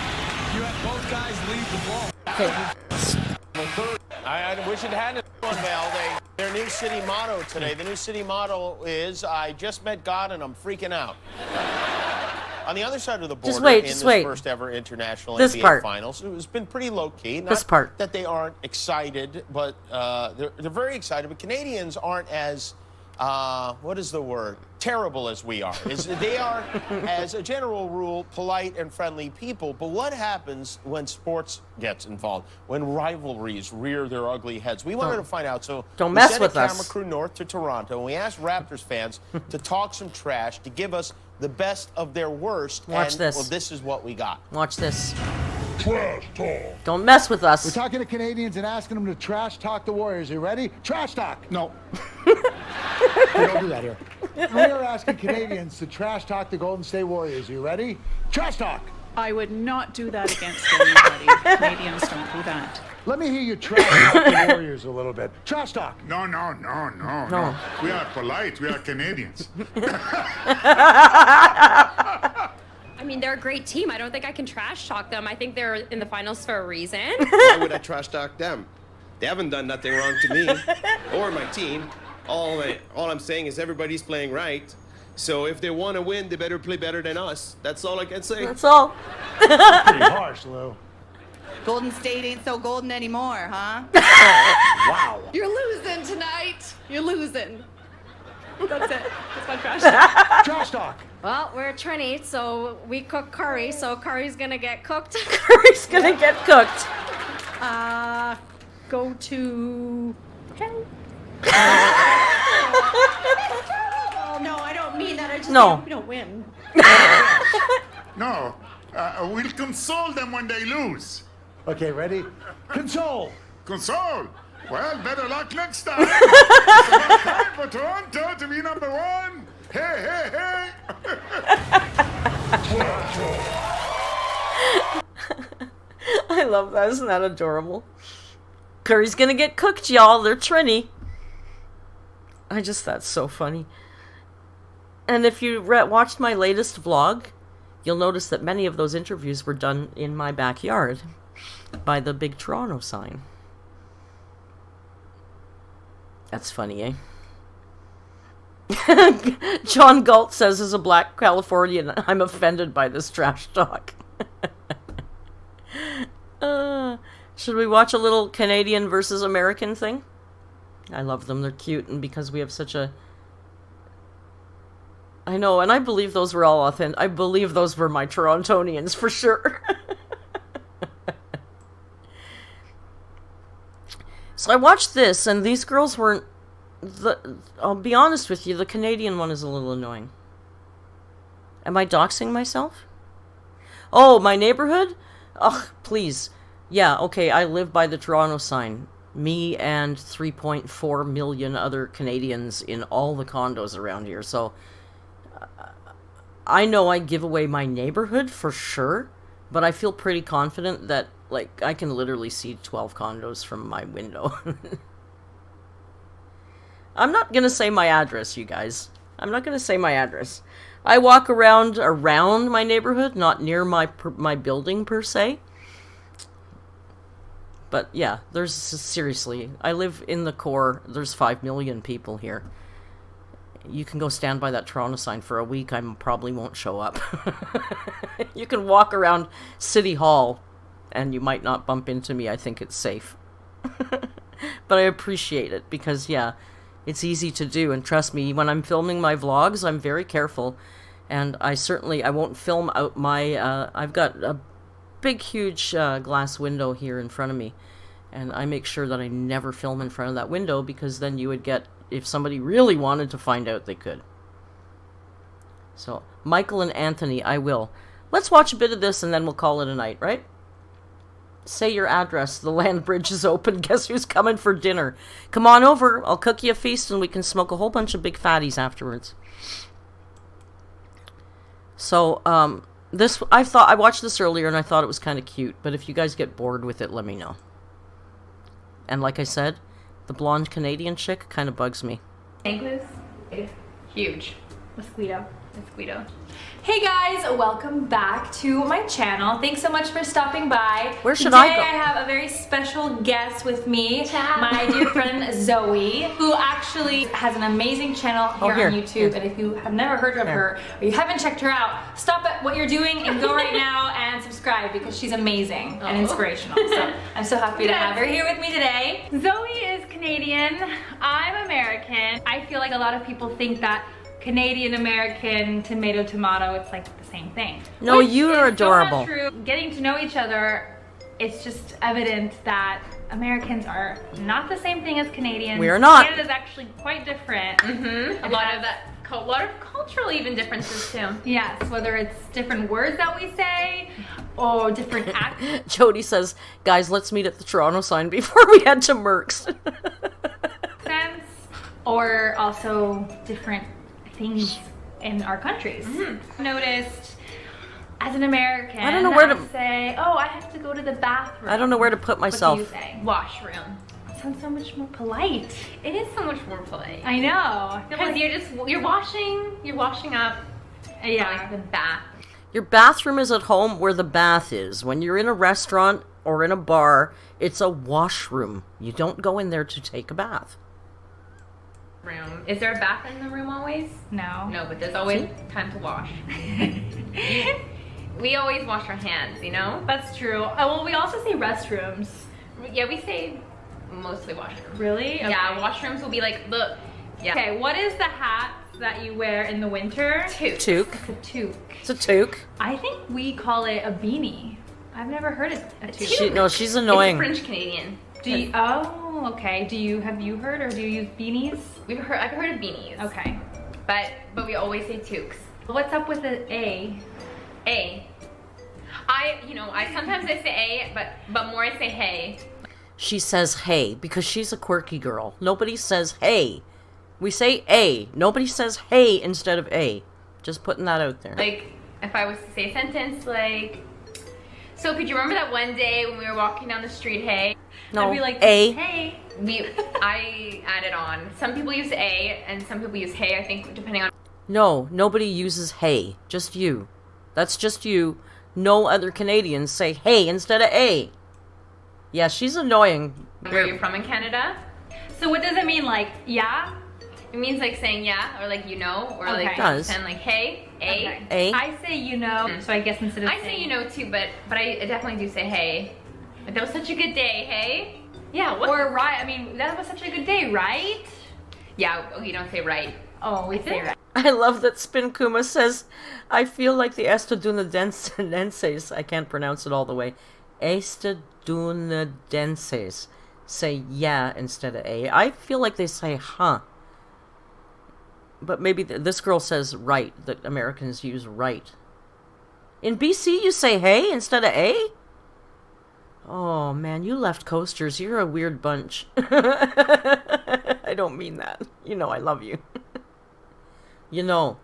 You had both guys leave the ball. I wish it hadn't gone well. Their new city motto today, the new city motto is, I just met God and I'm freaking out. On the other side of the border, in this first ever international NBA Finals, it's been pretty low-key. Not that they aren't excited, but they're very excited. But Canadians aren't as, what is the word, terrible as we are. They are, as a general rule, polite and friendly people. But what happens when sports gets involved, when rivalries rear their ugly heads? We wanted to find out, so don't mess with us. We sent a camera crew north to Toronto, and we asked Raptors fans to talk some trash, to give us the best of their worst. Watch this. Well, this is what we got. Watch this. Trash talk. Don't mess with us. We're talking to Canadians and asking them to trash talk the Warriors. Are you ready? Trash talk. No. We don't do that here. We are asking Canadians to trash talk the Golden State Warriors. Are you ready? Trash talk. I would not do that against anybody. Canadians don't do that. Let me hear you trash talk the Warriors a little bit. Trash talk. No. We are polite. We are Canadians. I mean, they're a great team. I don't think I can trash talk them. I think they're in the finals for a reason. Why would I trash talk them? They haven't done nothing wrong to me or my team. All I'm saying is everybody's playing right. So if they want to win, they better play better than us. That's all I can say. That's all. Pretty harsh, Lou. Golden State ain't so golden anymore, huh? Wow. You're losing tonight. You're losing. That's it. That's my trash talk. Trash talk. Well, we're Trini, so we cook curry, so curry's gonna get cooked. Curry's gonna get cooked. Go to... Oh, no, I don't mean that. I just No. we don't win. No. We'll console them when they lose. Okay, ready? Console. Console? Well, better luck next time. It's about time for Toronto to be number 1. Hey. I love that. Isn't that adorable? Curry's gonna get cooked, y'all. They're Trini. That's so funny. And if you watched my latest vlog, you'll notice that many of those interviews were done in my backyard by the big Toronto sign. That's funny, eh? John Galt says, as a black Californian, I'm offended by this trash talk. Should we watch a little Canadian versus American thing? I love them. They're cute, and because we have such a... I know, and I believe those were all authentic. I believe those were my Torontonians, for sure. So I watched this, and these girls weren't... I'll be honest with you, the Canadian one is a little annoying. Am I doxing myself? Oh, my neighborhood? Ugh, please. Yeah, okay, I live by the Toronto sign. Me and 3.4 million other Canadians in all the condos around here, so... I know I give away my neighborhood for sure, but I feel pretty confident that, like, I can literally see 12 condos from my window. I'm not gonna say my address, you guys. I'm not gonna say my address. I walk around my neighborhood, not near my building per se. But yeah, there's seriously, I live in the core. There's 5 million people here. You can go stand by that Toronto sign for a week. I probably won't show up. You can walk around City Hall, and you might not bump into me. I think it's safe. But I appreciate it because, yeah, it's easy to do. And trust me, when I'm filming my vlogs, I'm very careful. And I won't film out my... I've got a big, huge glass window here in front of me. And I make sure that I never film in front of that window because then you would get... If somebody really wanted to find out, they could. So, Michael and Anthony, I will. Let's watch a bit of this and then we'll call it a night, right? Say your address. The land bridge is open. Guess who's coming for dinner? Come on over. I'll cook you a feast and we can smoke a whole bunch of big fatties afterwards. So, I watched this earlier and I thought it was kind of cute. But if you guys get bored with it, let me know. And like I said, the blonde Canadian chick kind of bugs me. Angus, huge. Mosquito. Hey guys, welcome back to my channel. Thanks so much for stopping by. Where should I go? Today I have a very special guest with me, my dear friend Zoe, who actually has an amazing channel here on YouTube. And if you have never heard of her or you haven't checked her out, stop at what you're doing and go right now and subscribe because she's amazing and inspirational. So I'm so happy to have her here with me today. Zoe is Canadian. I'm American. I feel like a lot of people think that Canadian, American, tomato, it's like the same thing. No, you are adorable. So not true. Getting to know each other, it's just evident that Americans are not the same thing as Canadians. We are not. Canada's actually quite different. A lot of cultural even differences too. Yes, whether it's different words that we say or different accents. Jody says, guys, let's meet at the Toronto sign before we head to Merck's. Or also different things in our countries. Noticed as an American, I don't know where to say, oh, I have to go to the bathroom. I don't know where to put myself. What do you say? Washroom. It sounds so much more polite. It is so much more polite. I know. I feel like you're washing up. Yeah. Like the bath. Your bathroom is at home where the bath is. When you're in a restaurant or in a bar, it's a washroom. You don't go in there to take a bath. Room. Is there a bath in the room always? No. No, but there's always time to wash. We always wash our hands, you know? That's true. Oh, well, we also say restrooms. Yeah, we say mostly washrooms. Really? Okay. Yeah, washrooms will be like, look. Yeah. Okay, what is the hat that you wear in the winter? Toque. It's a toque. It's a toque. I think we call it a beanie. I've never heard of a toque. She's annoying. It's French Canadian. Oh, okay. Have you heard or do you use beanies? I've heard of beanies. Okay. But we always say toques. What's up with the A? A. I sometimes I say A, but more I say hey. She says hey because she's a quirky girl. Nobody says hey. We say A. Nobody says hey instead of A. Just putting that out there. Like, if I was to say a sentence like, so could you remember that one day when we were walking down the street, hey? No, I'd be like, A. Hey. I added on. Some people use A and some people use hey, I think, depending on... No, nobody uses hey. Just you. That's just you. No other Canadians say hey instead of a. Yeah, she's annoying. Where you're from in Canada? So what does it mean, like, yeah? It means like saying yeah, or like you know, or Okay. like Does. pretend like hey, a. Okay. A. I say you know, so I guess instead of I say you know too, but I definitely do say hey. Like, that was such a good day, hey? Yeah, what? Or right, I mean, that was such a good day, right? Yeah, oh, you don't say right. Oh, we say right. I love that Spin Kuma says, I feel like the estadounidenses, I can't pronounce it all the way, estadounidenses say yeah instead of a. I feel like they say huh. But maybe this girl says right, that Americans use right. In BC, you say hey instead of a? Oh, man, you left coasters. You're a weird bunch. I don't mean that. You know I love you. You know,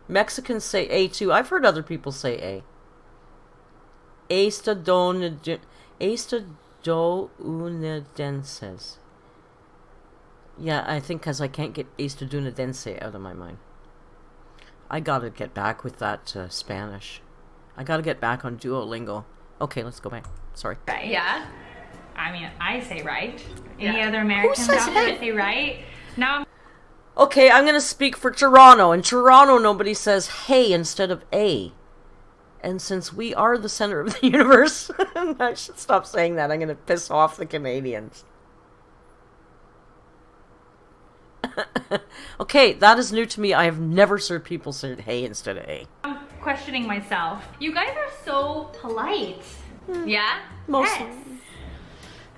Mexicans say a too. I've heard other people say a. Estadounidenses. Yeah, I think because I can't get estadounidense out of my mind. I gotta get back with that Spanish. I gotta get back on Duolingo. Okay, let's go back. Sorry. Right. Yeah. I mean, I say right. Yeah. Any other Americans says out there hey? say right? Now I'm Okay, I'm gonna speak for Toronto. In Toronto, nobody says hey instead of a. And since we are the center of the universe, I should stop saying that. I'm gonna piss off the Canadians. Okay, that is new to me. I have never heard people say hey instead of a. questioning myself. You guys are so polite. Yeah? Mostly.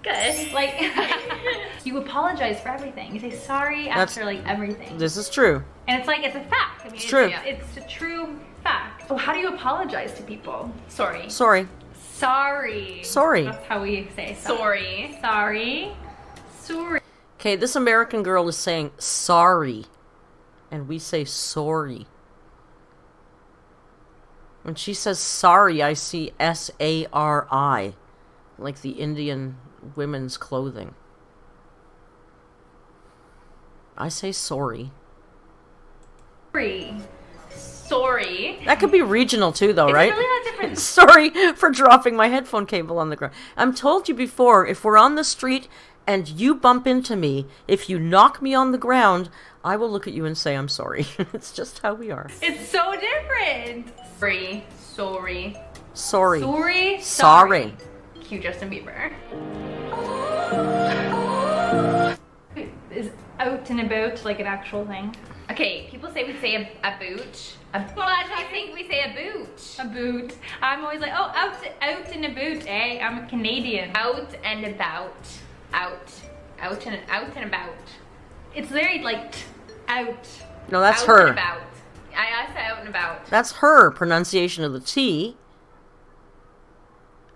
Yes. Good. Like, you apologize for everything. You say sorry after like everything. This is true. And it's like, it's a fact. I mean, It's true. It's a true fact. So how do you apologize to people? Sorry. Sorry. Sorry. Sorry. That's how we say Sorry. Sorry. Sorry. Okay, this American girl is saying sorry. And we say sorry. When she says sorry, I see S-A-R-I. Like the Indian women's clothing. I say sorry. Sorry. That could be regional too, though, It's right? really not different. Sorry for dropping my headphone cable on the ground. I'm told you before, if we're on the street and you bump into me, if you knock me on the ground, I will look at you and say I'm sorry. It's just how we are. It's so different. Sorry. Sorry. Sorry. Sorry. Sorry. Cue Justin Bieber. Is out and about like an actual thing? Okay, people say we say a boot. Well, I think we say a boot. A boot. I'm always like, oh, out and about, eh? I'm a Canadian. Out and about. Out and about. It's very like out. No, that's out her. And about. I say out and about. That's her pronunciation of the T.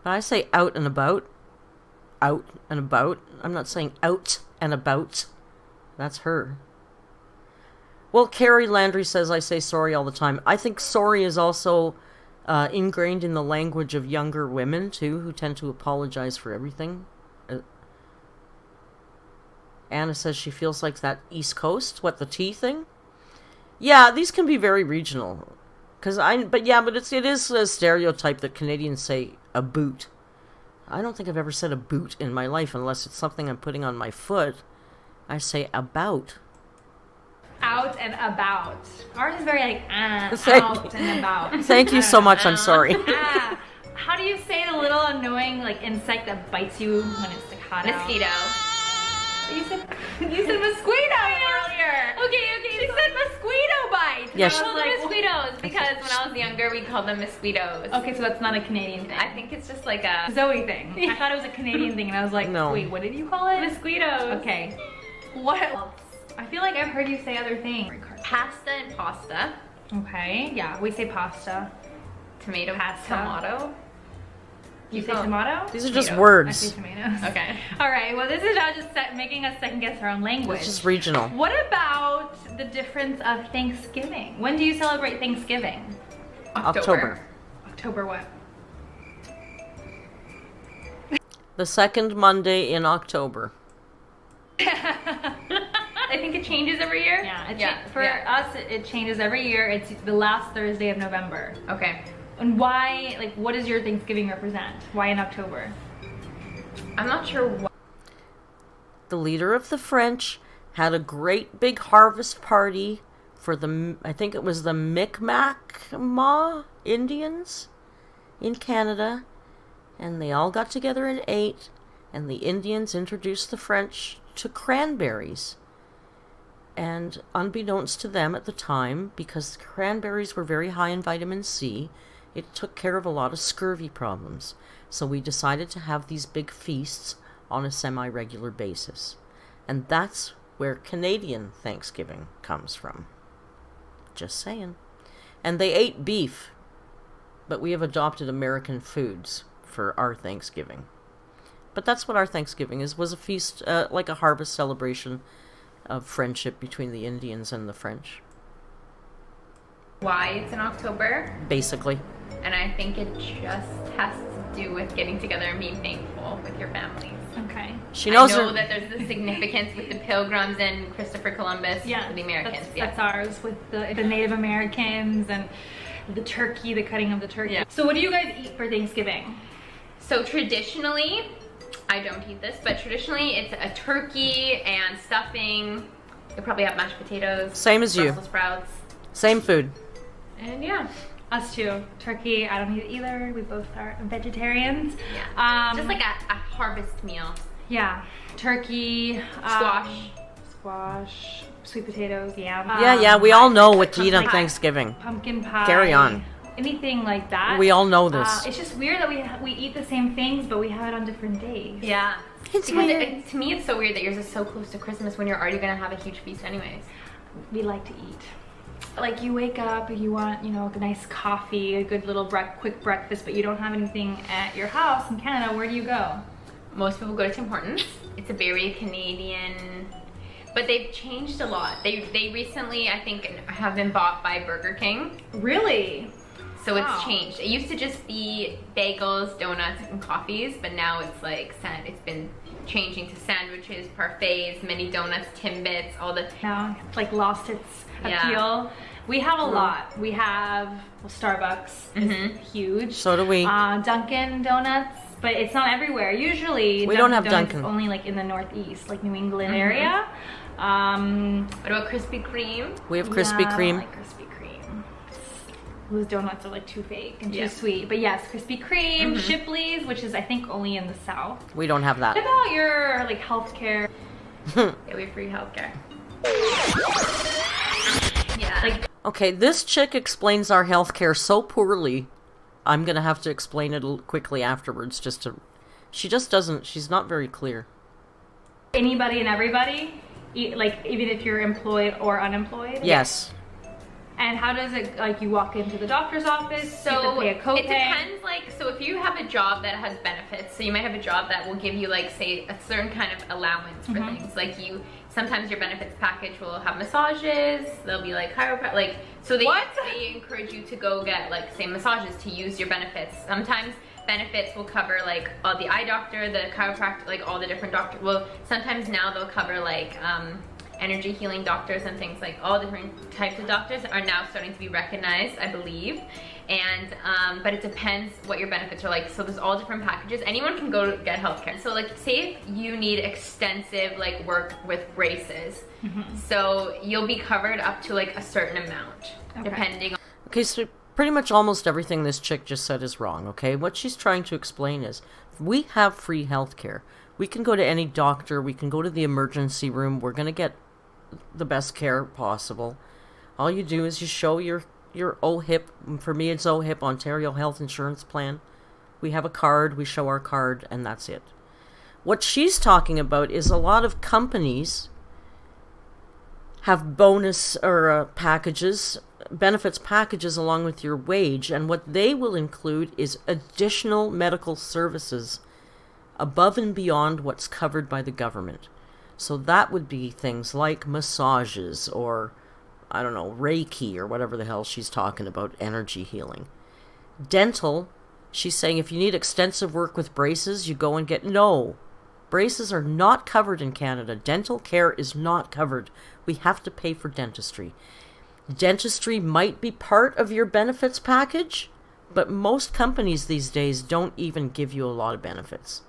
But I say out and about. Out and about. I'm not saying out and about. That's her. Well, Carrie Landry says I say sorry all the time. I think sorry is also ingrained in the language of younger women, too, who tend to apologize for everything. Anna says she feels like that East Coast, what, the T thing? Yeah, these can be very regional. But it is a stereotype that Canadians say a boot. I don't think I've ever said a boot in my life unless it's something I'm putting on my foot. I say about. Out and about. Ours is very like Thank out and about. Thank you so much. I'm sorry. How do you say the little annoying like insect that bites you when it's like hot out? Mosquito. You said mosquito earlier. Okay. She said mosquito bite. Yes. I call them mosquitoes because when I was younger we called them mosquitoes. Okay, so that's not a Canadian thing. I think it's just like a Zoe thing. I thought it was a Canadian thing, and I was like, No. wait, what did you call it? mosquitoes. Okay. What else? I feel like I've heard you say other things. Pasta and pasta. Okay, yeah, we say pasta. Tomato. Pasta. Tomato. You say tomato? These are just Tomato. I words. say tomatoes. Okay. All right, well, this is now just making us second guess our own language. It's just regional. What about the difference of Thanksgiving? When do you celebrate Thanksgiving? October. October what? The second Monday in October. I think it changes every year. For us, it changes every year. It's the last Thursday of November. Okay. And why, like, what does your Thanksgiving represent? Why in October? I'm not sure why. The leader of the French had a great big harvest party for the, I think it was the Mi'kmaq Indians in Canada, and they all got together and ate, and the Indians introduced the French to cranberries. And unbeknownst to them at the time, because cranberries were very high in vitamin C, it took care of a lot of scurvy problems. So we decided to have these big feasts on a semi-regular basis. And that's where Canadian Thanksgiving comes from. Just saying. And they ate beef, but we have adopted American foods for our Thanksgiving. But that's what our Thanksgiving is, was a feast, like a harvest celebration of friendship between the Indians and the French. Why it's in October. Basically. And I think it just has to do with getting together and being thankful with your families. Okay. She knows I know that there's the significance with the Pilgrims and Christopher Columbus for the Americans. That's ours with the Native Americans and the turkey, the cutting of the turkey. Yeah. So what do you guys eat for Thanksgiving? So traditionally, I don't eat this, but traditionally it's a turkey and stuffing. You'll probably have mashed potatoes. Same as you. Brussels sprouts. Same food. And yeah. Us too. Turkey, I don't eat it either. We both are vegetarians. Yeah. Just like a harvest meal. Yeah. Turkey. Squash. Sweet potatoes, yam. Yeah, we all know what to eat on Thanksgiving. Pumpkin pie. Carry on. Anything like that. We all know this. It's just weird that we eat the same things, but we have it on different days. Yeah. It's because weird. To me, it's so weird that yours is so close to Christmas when you're already going to have a huge feast anyways. We like to eat. Like you wake up and you want, you know, a nice coffee, a good little quick breakfast, but you don't have anything at your house in Canada. Where do you go? Most people go to Tim Hortons. It's a very Canadian, but they've changed a lot. They recently, I think, have been bought by Burger King. Really? So it's changed. It used to just be bagels, donuts, and coffees, but now it's like, it's been changing to sandwiches, parfaits, mini donuts, Timbits, all the... Now it's like lost its appeal. We have a lot. We have Starbucks is huge. So do we. Dunkin' Donuts, but it's not everywhere. Usually we don't have Donuts Dunkin'. is only like in the Northeast, like New England area. What about Krispy Kreme? We have Krispy Kreme. I like Krispy Kreme. Those donuts are like too fake and too sweet. But yes, Krispy Kreme, Shipley's, which is I think only in the South. We don't have that. What about your like healthcare? Yeah, we have free healthcare. Yeah. Like, okay, this chick explains our healthcare so poorly. I'm gonna have to explain it quickly afterwards. She just doesn't. She's not very clear. Anybody and everybody, like even if you're employed or unemployed. Yes. And how does it, like, you walk into the doctor's office, you have to pay a copay? It depends, like, so if you have a job that has benefits, so you might have a job that will give you, like, say, a certain kind of allowance for things. Like, sometimes your benefits package will have massages, they'll be, like, chiropractic, like, so they encourage you to go get, like, say, massages to use your benefits. Sometimes benefits will cover, like, the eye doctor, the chiropractor, like, all the different doctors. Well, sometimes now they'll cover, like, energy healing doctors and things, like all different types of doctors are now starting to be recognized, I believe. And but it depends what your benefits are like. So there's all different packages. Anyone can go to get healthcare. So like, say if you need extensive like work with braces, so you'll be covered up to like a certain amount, depending on. Okay, so pretty much almost everything this chick just said is wrong. Okay, what she's trying to explain is we have free healthcare. We can go to any doctor. We can go to the emergency room. We're gonna get the best care possible. All you do is you show your OHIP. For me, it's OHIP, Ontario Health Insurance Plan. We have a card. We show our card, and that's it. What she's talking about is a lot of companies have bonus or packages, benefits packages along with your wage, and what they will include is additional medical services above and beyond what's covered by the government. So that would be things like massages or, I don't know, Reiki or whatever the hell she's talking about, energy healing. Dental, she's saying if you need extensive work with braces, you go and get... No, braces are not covered in Canada. Dental care is not covered. We have to pay for dentistry. Dentistry might be part of your benefits package, But most companies these days don't even give you a lot of benefits.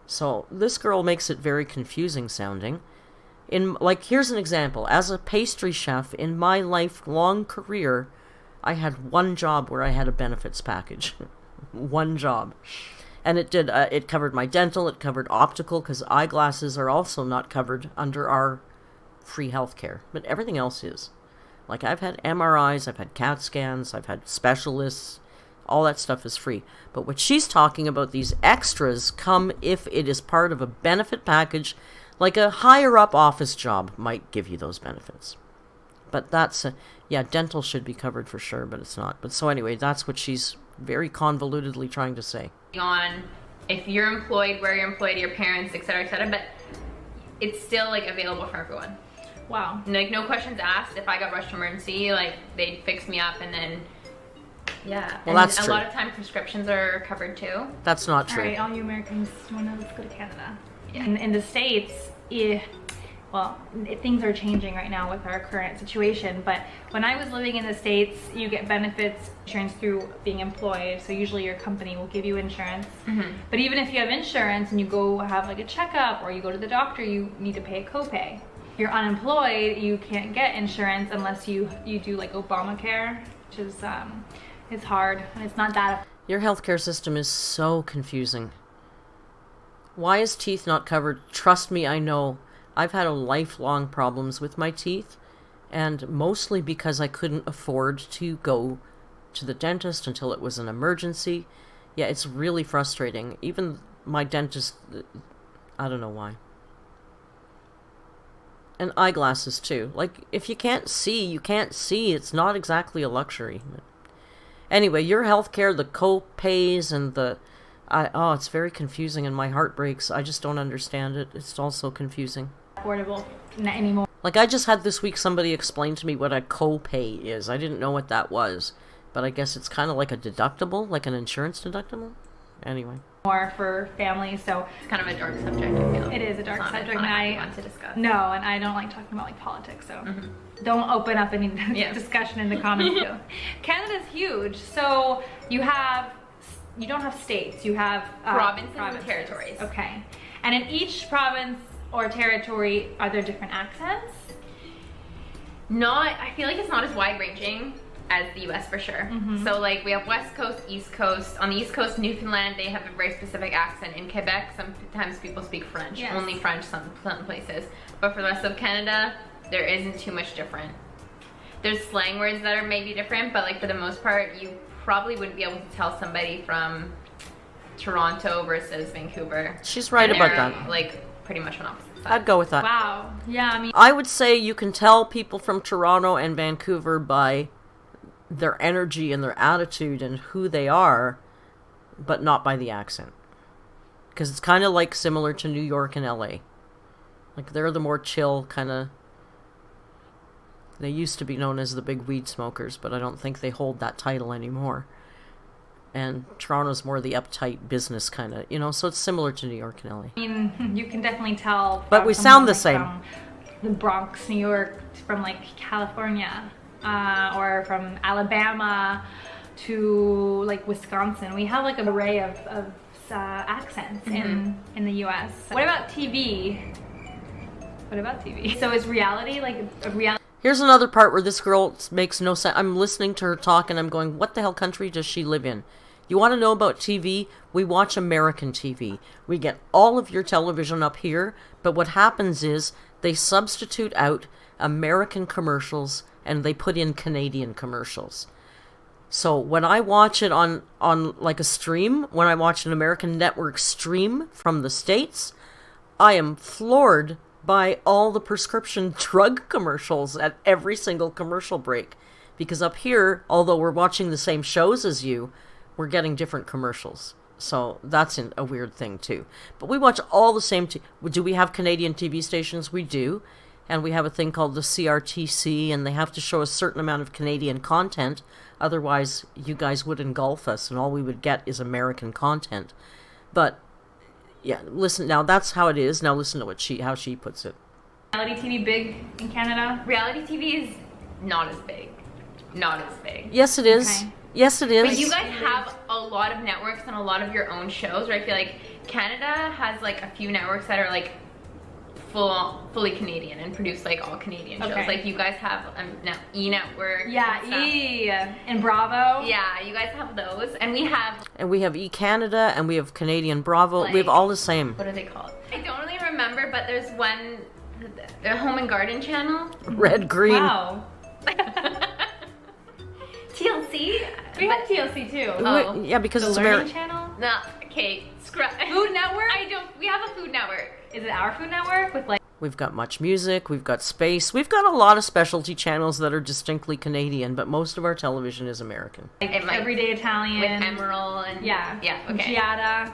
So this girl makes it very confusing sounding. Here's an example. As a pastry chef, in my lifelong career, I had one job where I had a benefits package. One job. And it covered my dental, it covered optical, because eyeglasses are also not covered under our free health care. But everything else is. Like, I've had MRIs, I've had CAT scans, I've had specialists. All that stuff is free. But what she's talking about, these extras, come if it is part of a benefit package, like a higher-up office job might give you those benefits. But that's, dental should be covered for sure, but it's not. But so anyway, that's what she's very convolutedly trying to say. On if you're employed, where you're employed, your parents, etc., but it's still, like, available for everyone. Wow. Like, no questions asked. If I got rushed to emergency, like, they'd fix me up and then... Yeah, well, and that's a true. lot of time prescriptions are covered too. That's not true. All right, all you Americans, let's go to Canada. Yeah. In the States, things are changing right now with our current situation, but when I was living in the States, you get benefits, insurance through being employed, so usually your company will give you insurance. Mm-hmm. But even if you have insurance and you go have like a checkup or you go to the doctor, you need to pay a copay. If you're unemployed, you can't get insurance unless you do like Obamacare, which is... it's hard, and it's not that... Your healthcare system is so confusing. Why is teeth not covered? Trust me, I know. I've had lifelong problems with my teeth, and mostly because I couldn't afford to go to the dentist until it was an emergency. Yeah, it's really frustrating. Even my dentist... I don't know why. And eyeglasses, too. Like, if you can't see, you can't see. It's not exactly a luxury. Anyway, your healthcare, the co-pays and it's very confusing and my heart breaks. I just don't understand it. It's all so confusing. Affordable anymore. Like, I just had this week somebody explain to me what a co-pay is. I didn't know what that was, but I guess it's kind of like a deductible, like an insurance deductible. Anyway. More for families, so it's kind of a dark subject, I feel. It is a dark subject, and I want to discuss. No, and I don't like talking about like politics, so don't open up any discussion in the comments. Canada's huge, so you don't have states, you have provinces and territories. Okay, and in each province or territory, are there different accents? I feel like it's not as wide ranging as the US for sure. So like we have West Coast, East Coast. On the East Coast, Newfoundland, they have a very specific accent. In Quebec, sometimes people speak French. Yes. Only French some places. But for the rest of Canada, there isn't too much different. There's slang words that are maybe different, but like for the most part, you probably wouldn't be able to tell somebody from Toronto versus Vancouver. She's right about that. Like pretty much on opposite sides. I'd go with that. Wow. Yeah, I would say you can tell people from Toronto and Vancouver by their energy and their attitude and who they are, but not by the accent. Because it's kind of like similar to New York and LA. Like, they're the more chill kind of... They used to be known as the big weed smokers, but I don't think they hold that title anymore. And Toronto's more the uptight business kind of, so it's similar to New York and LA. I mean, you can definitely tell. But we sound the same. From the Bronx, New York, from like California, or from Alabama to like Wisconsin. We have like an array of accents in the US. What about TV? So is reality like a reality? Here's another part where this girl makes no sense. I'm listening to her talk and I'm going, what the hell country does she live in? You want to know about TV? We watch American TV. We get all of your television up here, but what happens is they substitute out American commercials and they put in Canadian commercials. So when I watch it on like a stream, when I watch an American network stream from the States, I am floored by all the prescription drug commercials at every single commercial break. Because up here, although we're watching the same shows as you, we're getting different commercials. So that's a weird thing too. But we watch all the same... Do we have Canadian TV stations? We do. And we have a thing called the CRTC, and they have to show a certain amount of Canadian content. Otherwise, you guys would engulf us, and all we would get is American content. But... yeah, listen, now that's how it is. Now listen to how she puts it. Reality TV big in Canada? Reality TV is not as big. Not as big. Yes, it is. Okay. Yes, it is. But you guys have a lot of networks and a lot of your own shows, right? I feel like Canada has like a few networks that are like fully Canadian and produce like all Canadian shows. Like you guys have E Network. Yeah, E and Bravo. Yeah, you guys have those, and we have E Canada, and we have Canadian Bravo. Like, we have all the same. What are they called? I don't really remember, but there's one, the Home and Garden channel. Red, green. Wow. TLC. We have TLC too. Oh, yeah, because the it's Learning American. Channel. No, okay. Food Network. We have a Food Network. Is it our Food Network with like? We've got Much Music, we've got Space, we've got a lot of specialty channels that are distinctly Canadian, but most of our television is American. Like Everyday Italian. With Emerald and... Yeah. Okay. Giada,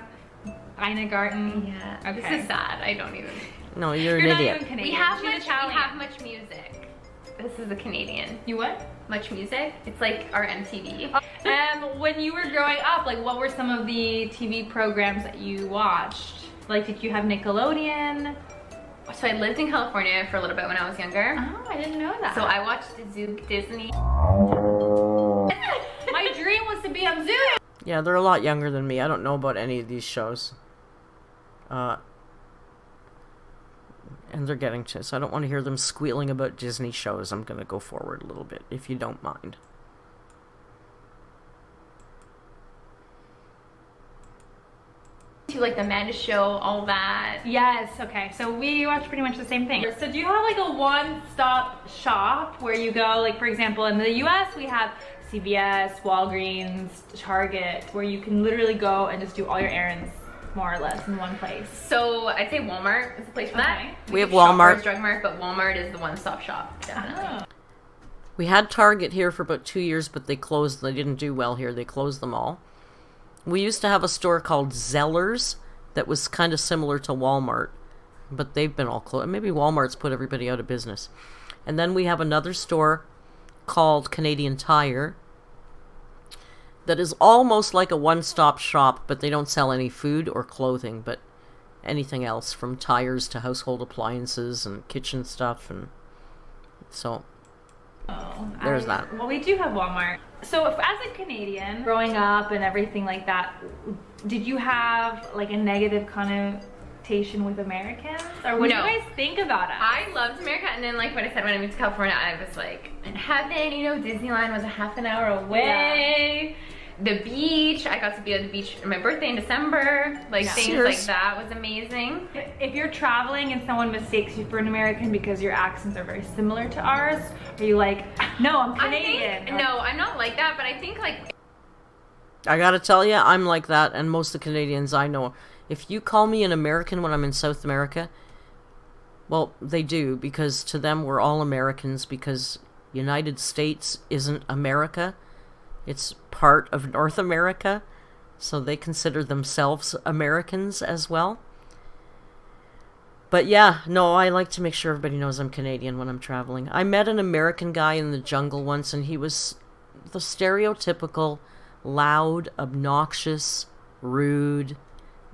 Ina Garten. Yeah. Okay. This is sad. I don't even... No, you're an not idiot. even Canadian. We have Italian. Much Music. This is a Canadian. You what? Much Music. It's like our MTV. When you were growing up, like what were some of the TV programs that you watched? Like, did you have Nickelodeon? So I lived in California for a little bit when I was younger. Oh, I didn't know that. So I watched Zoog Disney. My dream was to be on Zoog. Yeah, they're a lot younger than me. I don't know about any of these shows. And they're getting to, so I don't want to hear them squealing about Disney shows. I'm going to go forward a little bit, if you don't mind. To like the Amanda Show, all that. Yes, okay. So we watch pretty much the same thing. So do you have like a one-stop shop where you go, like for example, in the US we have CVS, Walgreens, Target, where you can literally go and just do all your errands more or less in one place? So I'd say Walmart is the place for that. We have Walmart. Shoppers Drug Mart, but Walmart is the one-stop shop, definitely. We had Target here for about 2 years, but they closed. They didn't do well here. They closed them all. We used to have a store called Zellers that was kind of similar to Walmart, but they've been all closed. Maybe Walmart's put everybody out of business. And then we have another store called Canadian Tire that is almost like a one-stop shop, but they don't sell any food or clothing, but anything else from tires to household appliances and kitchen stuff. And so there's that. Well, we do have Walmart. So if, as a Canadian, growing up and everything like that, did you have like a negative connotation with Americans? Or what do you guys think about us? I loved America, and then like what I said, when I moved to California, I was like in heaven, you know, Disneyland was a half an hour away. Yeah. The beach, I got to be at the beach on my birthday in December. Like things like that was amazing. If you're traveling and someone mistakes you for an American because your accents are very similar to ours, are you like, no, I'm Canadian? No, I'm not like that, but I think like... I gotta tell you, I'm like that, and most of the Canadians I know. If you call me an American when I'm in South America, well, they do, because to them we're all Americans, because United States isn't America. It's part of North America, so they consider themselves Americans as well. But yeah, no, I like to make sure everybody knows I'm Canadian when I'm traveling. I met an American guy in the jungle once, and he was the stereotypical loud, obnoxious, rude,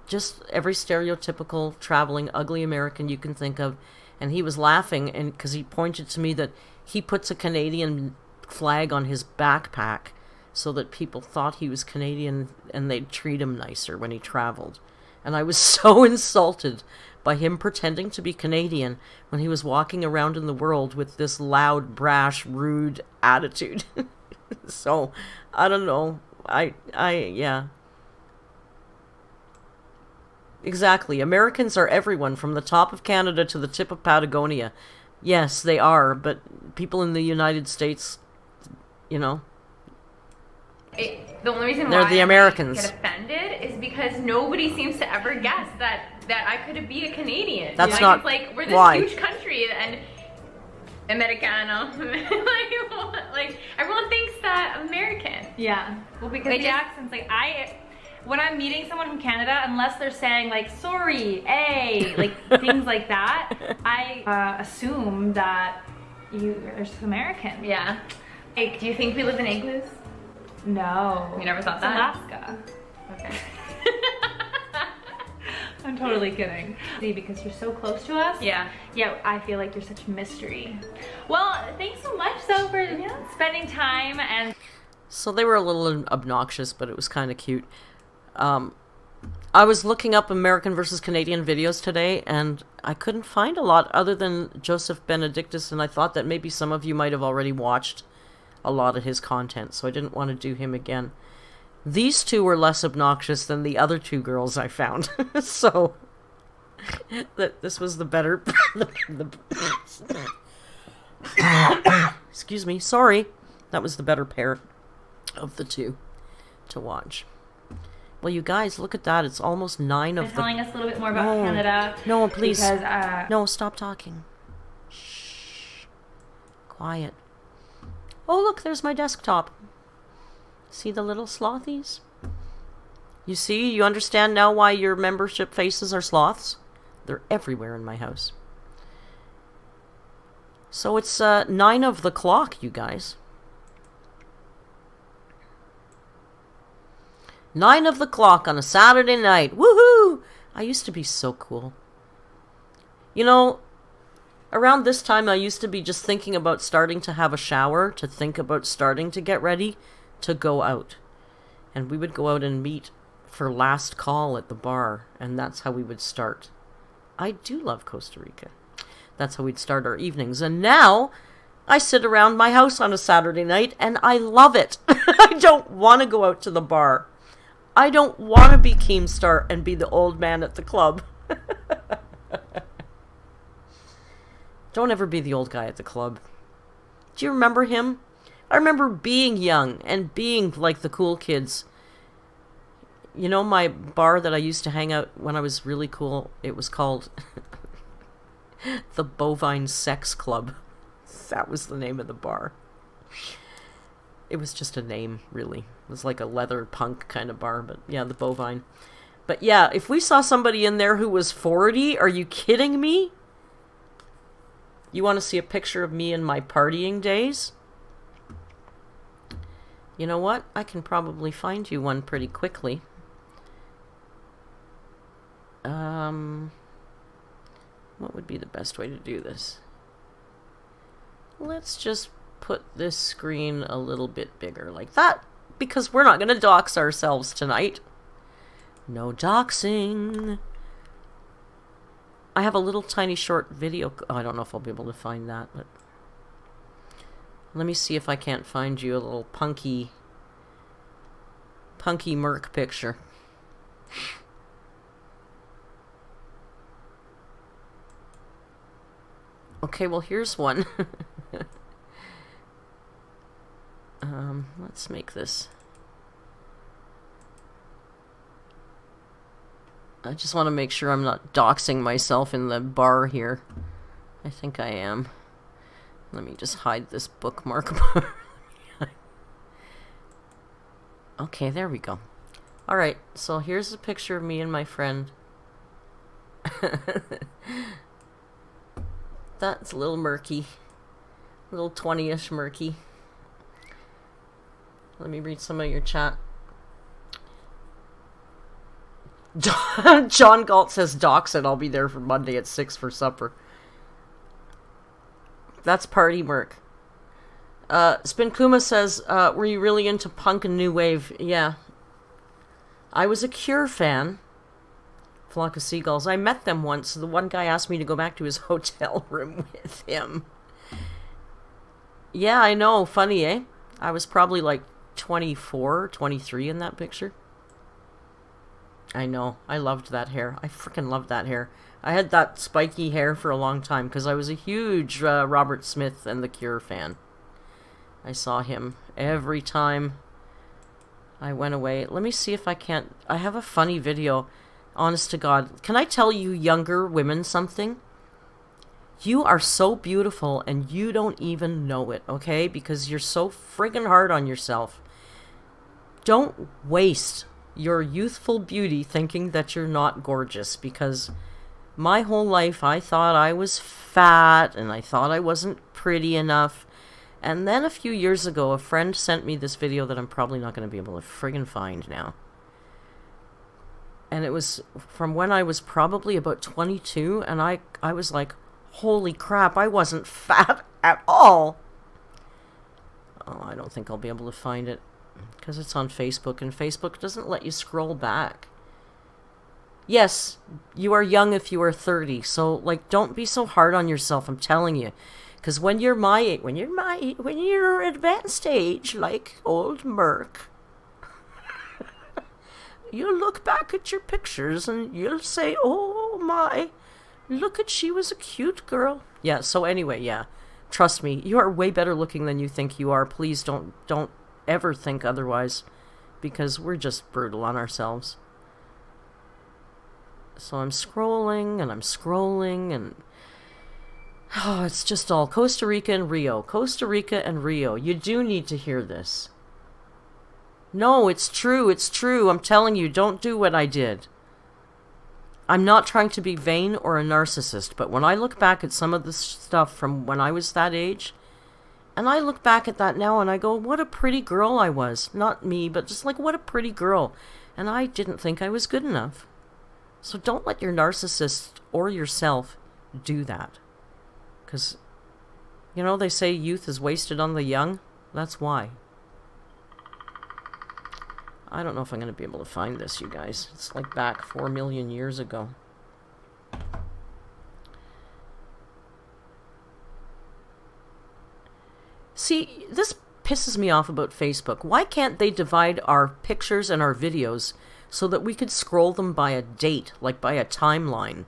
just every stereotypical traveling ugly American you can think of. And he was laughing, and because he pointed to me that he puts a Canadian flag on his backpack so that people thought he was Canadian and they'd treat him nicer when he traveled. And I was so insulted by him pretending to be Canadian when he was walking around in the world with this loud, brash, rude attitude. So, I don't know. Yeah. Exactly. Americans are everyone from the top of Canada to the tip of Patagonia. Yes, they are, but people in the United States, you know, the only reason they're why the Americans. I get offended is because nobody seems to ever guess that I could be a Canadian. That's like, not it's like we're this why. huge country and Americano. like everyone thinks that I'm American. Yeah. Well, because the accents, like when I'm meeting someone from Canada, unless they're saying like sorry, like things like that, I assume that they're just American. Yeah. Like, do you think we live in igloos? No. You never thought it's that? Alaska. Okay. I'm totally kidding. See, because you're so close to us. Yeah. Yeah, I feel like you're such a mystery. Well, thanks so much, though, for spending time and... So they were a little obnoxious, but it was kind of cute. I was looking up American versus Canadian videos today, and I couldn't find a lot other than Joseph Benedictus, and I thought that maybe some of you might have already watched a lot of his content, so I didn't want to do him again. These two were less obnoxious than the other two girls I found, so this was the better... Excuse me, sorry. That was the better pair of the two to watch. Well, you guys, look at that. It's almost 9 of the... telling us a little bit more about Canada. No, please. Because, no, stop talking. Shh. Quiet. Oh, look, there's my desktop. See the little slothies? You see? You understand now why your membership faces are sloths? They're everywhere in my house. So it's 9 of the clock, you guys. 9 of the clock on a Saturday night. Woohoo! I used to be so cool. You know, around this time I used to be just thinking about starting to have a shower, to think about starting to get ready to go out. And we would go out and meet for last call at the bar, and that's how we would start. I do love Costa Rica. That's how we'd start our evenings. And now I sit around my house on a Saturday night and I love it. I don't want to go out to the bar. I don't want to be Keemstar and be the old man at the club. Don't ever be the old guy at the club. Do you remember him? I remember being young and being like the cool kids. You know, my bar that I used to hang out when I was really cool, it was called the Bovine Sex Club. That was the name of the bar. It was just a name, really. It was like a leather punk kind of bar, but yeah, the Bovine. But yeah, if we saw somebody in there who was 40, are you kidding me? You want to see a picture of me in my partying days? You know what? I can probably find you one pretty quickly. What would be the best way to do this? Let's just put this screen a little bit bigger like that, because we're not going to dox ourselves tonight. No doxing. I have a little tiny short video. Oh, I don't know if I'll be able to find that, but let me see if I can't find you a little punky Merc picture. Okay, well, here's one. Let's make this. I just want to make sure I'm not doxing myself in the bar here. I think I am. Let me just hide this bookmark. Okay, there we go. Alright, so here's a picture of me and my friend. That's a little murky. A little 20-ish murky. Let me read some of your chat. John Galt says, dox it, I'll be there for Monday at 6 for supper. That's Party Merc. Spin Kuma says, were you really into punk and new wave? Yeah. I was a Cure fan. Flock of Seagulls. I met them once. The one guy asked me to go back to his hotel room with him. Yeah, I know. Funny, eh? I was probably like 24, 23 in that picture. I know. I loved that hair. I freaking loved that hair. I had that spiky hair for a long time because I was a huge Robert Smith and the Cure fan. I saw him every time I went away. Let me see if I can't... I have a funny video. Honest to God. Can I tell you younger women something? You are so beautiful and you don't even know it, okay? Because you're so friggin' hard on yourself. Don't waste your youthful beauty thinking that you're not gorgeous, because my whole life I thought I was fat and I thought I wasn't pretty enough. And then a few years ago, a friend sent me this video that I'm probably not going to be able to friggin' find now. And it was from when I was probably about 22, and I was like, holy crap, I wasn't fat at all. Oh, I don't think I'll be able to find it. Because it's on Facebook, and Facebook doesn't let you scroll back. Yes, you are young if you are 30, so, like, don't be so hard on yourself, I'm telling you. Because when you're advanced age, like old Merc, you'll look back at your pictures and you'll say, oh my, look at, she was a cute girl. Yeah, so anyway, yeah. Trust me, you are way better looking than you think you are. Please don't ever think otherwise, because we're just brutal on ourselves. So I'm scrolling and I'm scrolling, and oh, it's just all Costa Rica and Rio. Costa Rica and Rio. You do need to hear this. No, it's true, it's true. I'm telling you, don't do what I did. I'm not trying to be vain or a narcissist, but when I look back at some of the stuff from when I was that age, and I look back at that now and I go, what a pretty girl I was. Not me, but just like, what a pretty girl. And I didn't think I was good enough. So don't let your narcissist or yourself do that. Because, you know, they say youth is wasted on the young. That's why. I don't know if I'm going to be able to find this, you guys. It's like back 4 million years ago. See, this pisses me off about Facebook. Why can't they divide our pictures and our videos so that we could scroll them by a date, like by a timeline?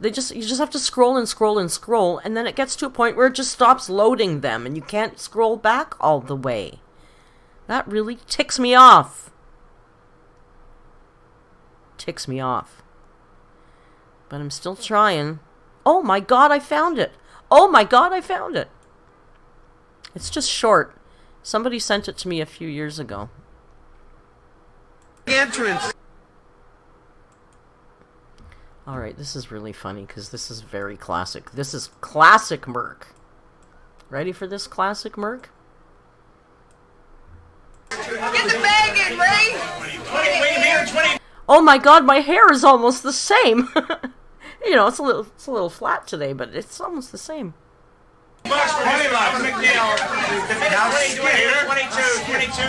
You just have to scroll and scroll and scroll, and then it gets to a point where it just stops loading them, and you can't scroll back all the way. That really ticks me off. Ticks me off. But I'm still trying. Oh my god, I found it! Oh my god, I found it! It's just short. Somebody sent it to me a few years ago. Entrance. Alright, this is really funny because this is very classic. This is classic Merc. Ready for this classic Merc? Get the bag in, Ray! Oh my god, my hair is almost the same! You know, it's a little flat today, but it's almost the same. 22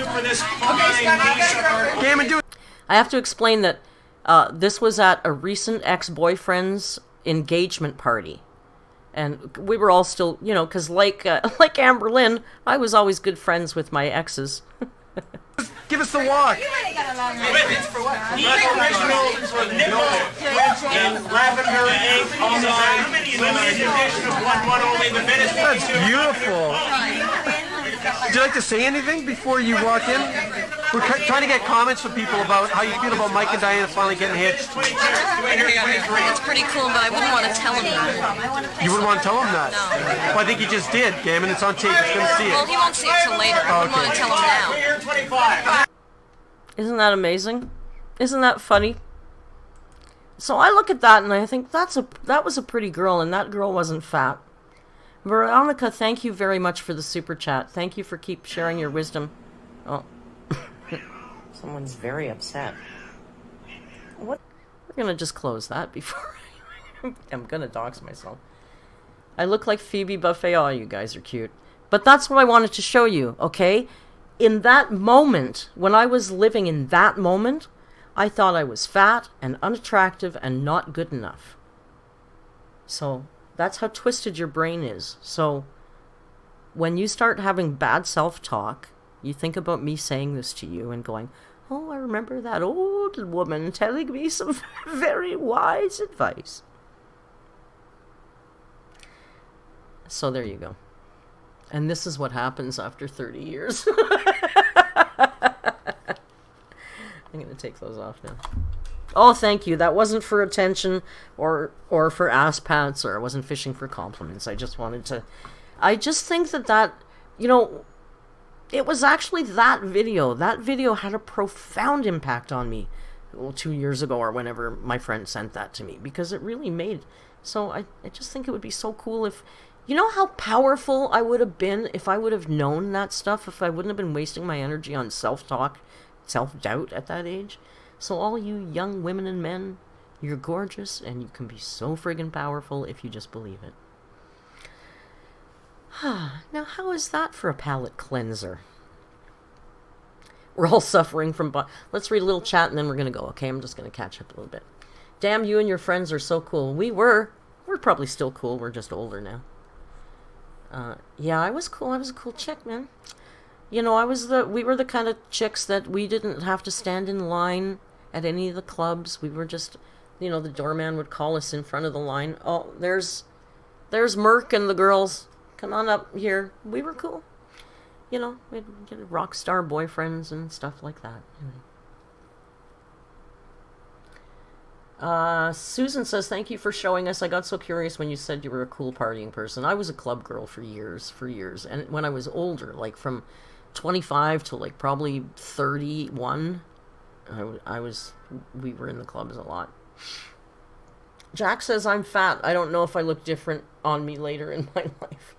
for this. I have to explain that this was at a recent ex-boyfriend's engagement party. And we were all still, you know, because like Amber Lynn, I was always good friends with my exes. Give us the walk. It's for what? That's beautiful. Would you like to say anything before you walk in? We're trying to get comments from people about how you feel about Mike and Diana finally getting hitched. It's pretty cool, but I wouldn't want to tell him that. You wouldn't want to tell him that? No. Well, I think you just did, Gammon. It's on tape. It's going to see it. Well, he won't see it till later. I wouldn't want to tell him now. Isn't that amazing? Isn't that funny? So I look at that and I think that was a pretty girl, and that girl wasn't fat. Veronica, thank you very much for the super chat. Thank you for keep sharing your wisdom. Oh. Someone's very upset. What? We're gonna just close that before I'm gonna dox myself. I look like Phoebe Buffet. Oh, you guys are cute. But that's what I wanted to show you, okay? In that moment, when I was living in that moment, I thought I was fat and unattractive and not good enough. So, that's how twisted your brain is. So, when you start having bad self-talk, you think about me saying this to you and going, oh, I remember that old woman telling me some very wise advice. So there you go. And this is what happens after 30 years. I'm going to take those off now. Oh, thank you. That wasn't for attention or for ass pats, or I wasn't fishing for compliments. I just wanted to... I just think that, you know... It was actually that video. That video had a profound impact on me. Well, 2 years ago or whenever my friend sent that to me. Because it really made... So I just think it would be so cool if... You know how powerful I would have been if I would have known that stuff? If I wouldn't have been wasting my energy on self-talk, self-doubt at that age? So all you young women and men, you're gorgeous and you can be so friggin' powerful if you just believe it. Now, how is that for a palate cleanser? We're all suffering from... Let's read a little chat and then we're going to go, okay? I'm just going to catch up a little bit. Damn, you and your friends are so cool. We were. We're probably still cool. We're just older now. Yeah, I was cool. I was a cool chick, man. You know, we were the kind of chicks that we didn't have to stand in line at any of the clubs. We were just, you know, the doorman would call us in front of the line. Oh, there's Merc and the girls. Come on up here. We were cool. You know, we'd get rock star boyfriends and stuff like that. Susan says, thank you for showing us. I got so curious when you said you were a cool partying person. I was a club girl for years. And when I was older, like from 25 to like probably 31, we were in the clubs a lot. Jack says, I'm fat. I don't know if I look different on me later in my life.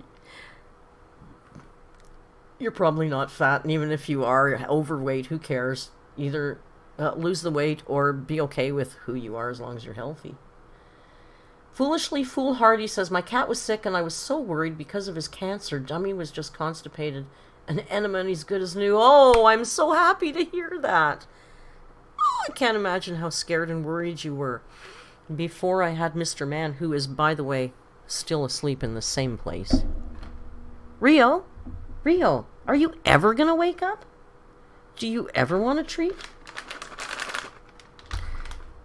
You're probably not fat, and even if you are overweight, who cares? Either lose the weight or be okay with who you are as long as you're healthy. Foolishly Foolhardy says, my cat was sick and I was so worried because of his cancer. Dummy was just constipated. An enema and he's good as new. Oh, I'm so happy to hear that. Oh, I can't imagine how scared and worried you were. Before I had Mr. Man, who is, by the way, still asleep in the same place. Rio, are you ever going to wake up? Do you ever want a treat?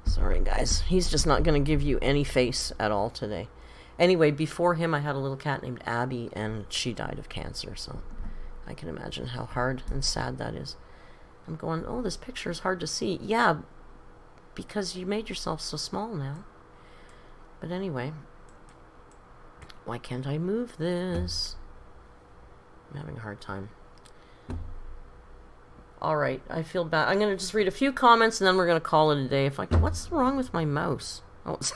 Sorry, guys. He's just not going to give you any face at all today. Anyway, before him, I had a little cat named Abby, and she died of cancer, so I can imagine how hard and sad that is. I'm going, oh, this picture is hard to see. Yeah, because you made yourself so small now. But anyway, why can't I move this? I'm having a hard time. Alright, I feel bad. I'm going to just read a few comments and then we're going to call it a day. What's wrong with my mouse? Oh, it's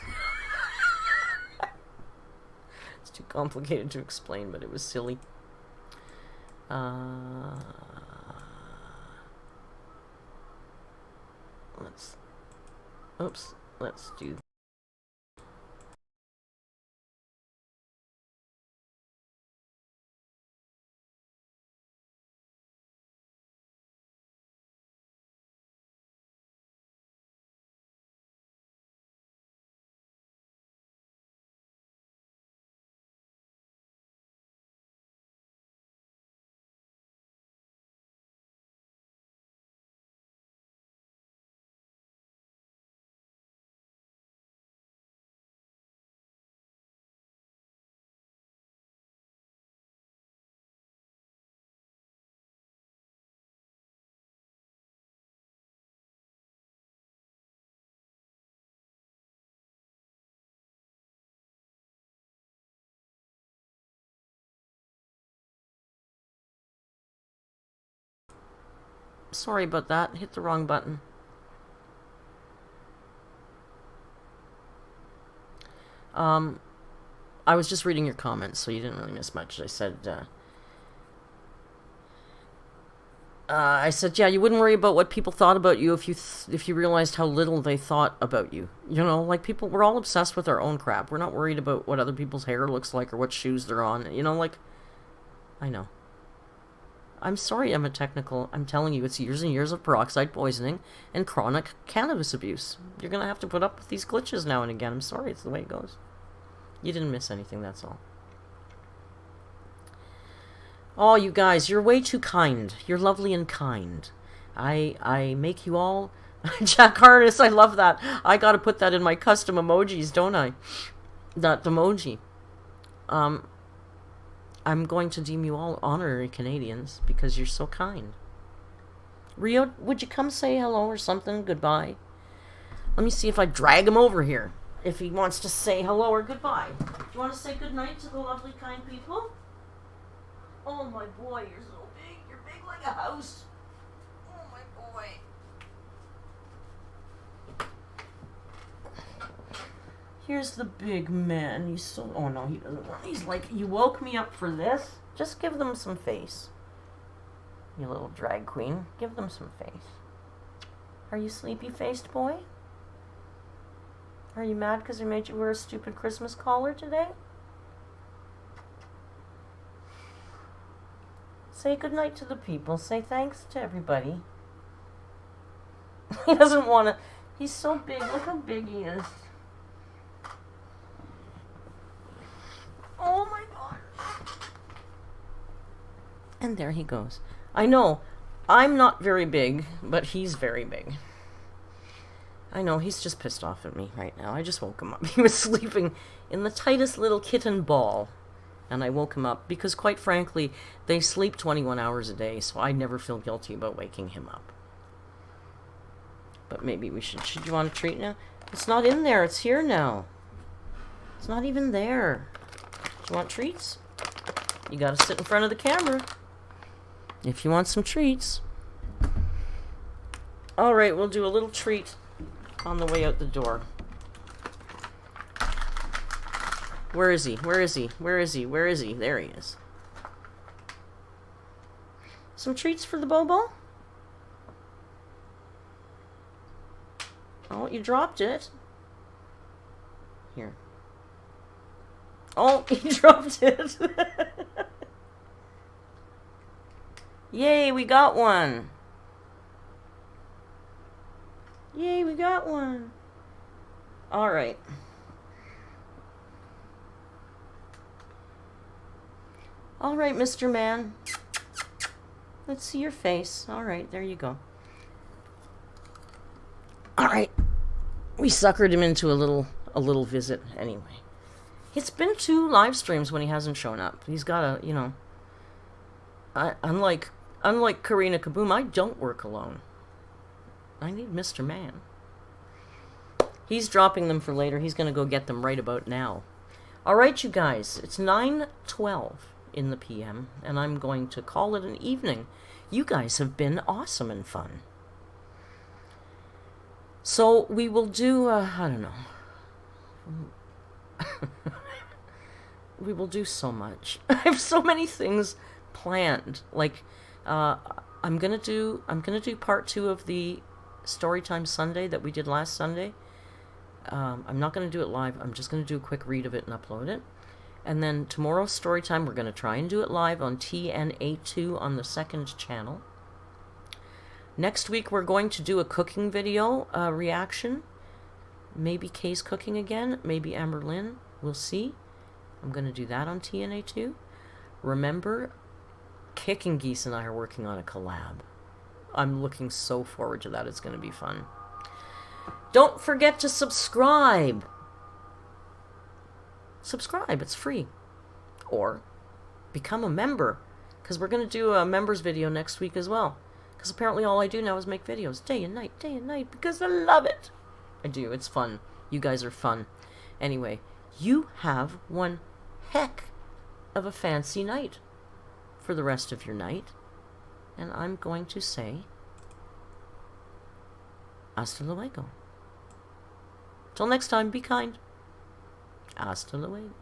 too complicated to explain, but it was silly. Let's do... Sorry about that. Hit the wrong button. I was just reading your comments, so you didn't really miss much. I said, yeah, you wouldn't worry about what people thought about you if you realized how little they thought about you. You know, like people, we're all obsessed with our own crap. We're not worried about what other people's hair looks like or what shoes they're on. You know, like, I know. I'm sorry I'm telling you, it's years and years of peroxide poisoning and chronic cannabis abuse. You're going to have to put up with these glitches now and again. I'm sorry, it's the way it goes. You didn't miss anything, that's all. Oh, you guys, you're way too kind. You're lovely and kind. I make you all... Jack Harness, I love that. I got to put that in my custom emojis, don't I? That emoji. I'm going to deem you all honorary Canadians because you're so kind. Rio, would you come say hello or something? Goodbye. Let me see if I drag him over here. If he wants to say hello or goodbye. Do you want to say goodnight to the lovely, kind people? Oh, my boy, you're so big. You're big like a house. Oh, my boy. Here's the big man. He's so... Oh, no, he doesn't want... He's like, you woke me up for this? Just give them some face. You little drag queen. Give them some face. Are you sleepy-faced, boy? Are you mad because I made you wear a stupid Christmas collar today? Say goodnight to the people. Say thanks to everybody. He doesn't want to. He's so big. Look how big he is. Oh my god. And there he goes. I know, I'm not very big, but he's very big. I know, he's just pissed off at me right now. I just woke him up. He was sleeping in the tightest little kitten ball. And I woke him up because, quite frankly, they sleep 21 hours a day, so I never feel guilty about waking him up. But maybe we should... Should you want a treat now? It's not in there. It's here now. It's not even there. Do you want treats? You gotta sit in front of the camera if you want some treats. Alright, we'll do a little treat on the way out the door. Where is he? Where is he? Where is he? Where is he? There he is. Some treats for the Bobo? Oh, you dropped it. Here. Oh, he dropped it. Yay, we got one. Yay, we got one. All right. All right, Mr. Man. Let's see your face. All right, there you go. All right. We suckered him into a little visit anyway. It's been 2 live streams when he hasn't shown up. He's got a, you know... Unlike Karina Kaboom, I don't work alone. I need Mr. Man. He's dropping them for later. He's going to go get them right about now. All right, you guys. It's 9:12 in the PM, and I'm going to call it an evening. You guys have been awesome and fun. So we will do, I don't know. We will do so much. I have so many things planned. Like, I'm gonna do part 2 of the Storytime Sunday that we did last Sunday. I'm not gonna do it live. I'm just gonna do a quick read of it and upload it. And then tomorrow's Storytime, we're gonna try and do it live on tnA2 on the 2nd channel. Next week, we're going to do a cooking video reaction. Maybe Kay's cooking again. Maybe Amberlynn. We'll see. I'm going to do that on tnA2. Remember, Kicking Geese and I are working on a collab. I'm looking so forward to that. It's going to be fun. Don't forget to subscribe. Subscribe. It's free. Or become a member. Because we're going to do a members video next week as well. Because apparently all I do now is make videos day and night, because I love it. I do. It's fun. You guys are fun. Anyway, you have one heck of a fancy night for the rest of your night. And I'm going to say, hasta luego. Till next time, be kind. Hasta luego.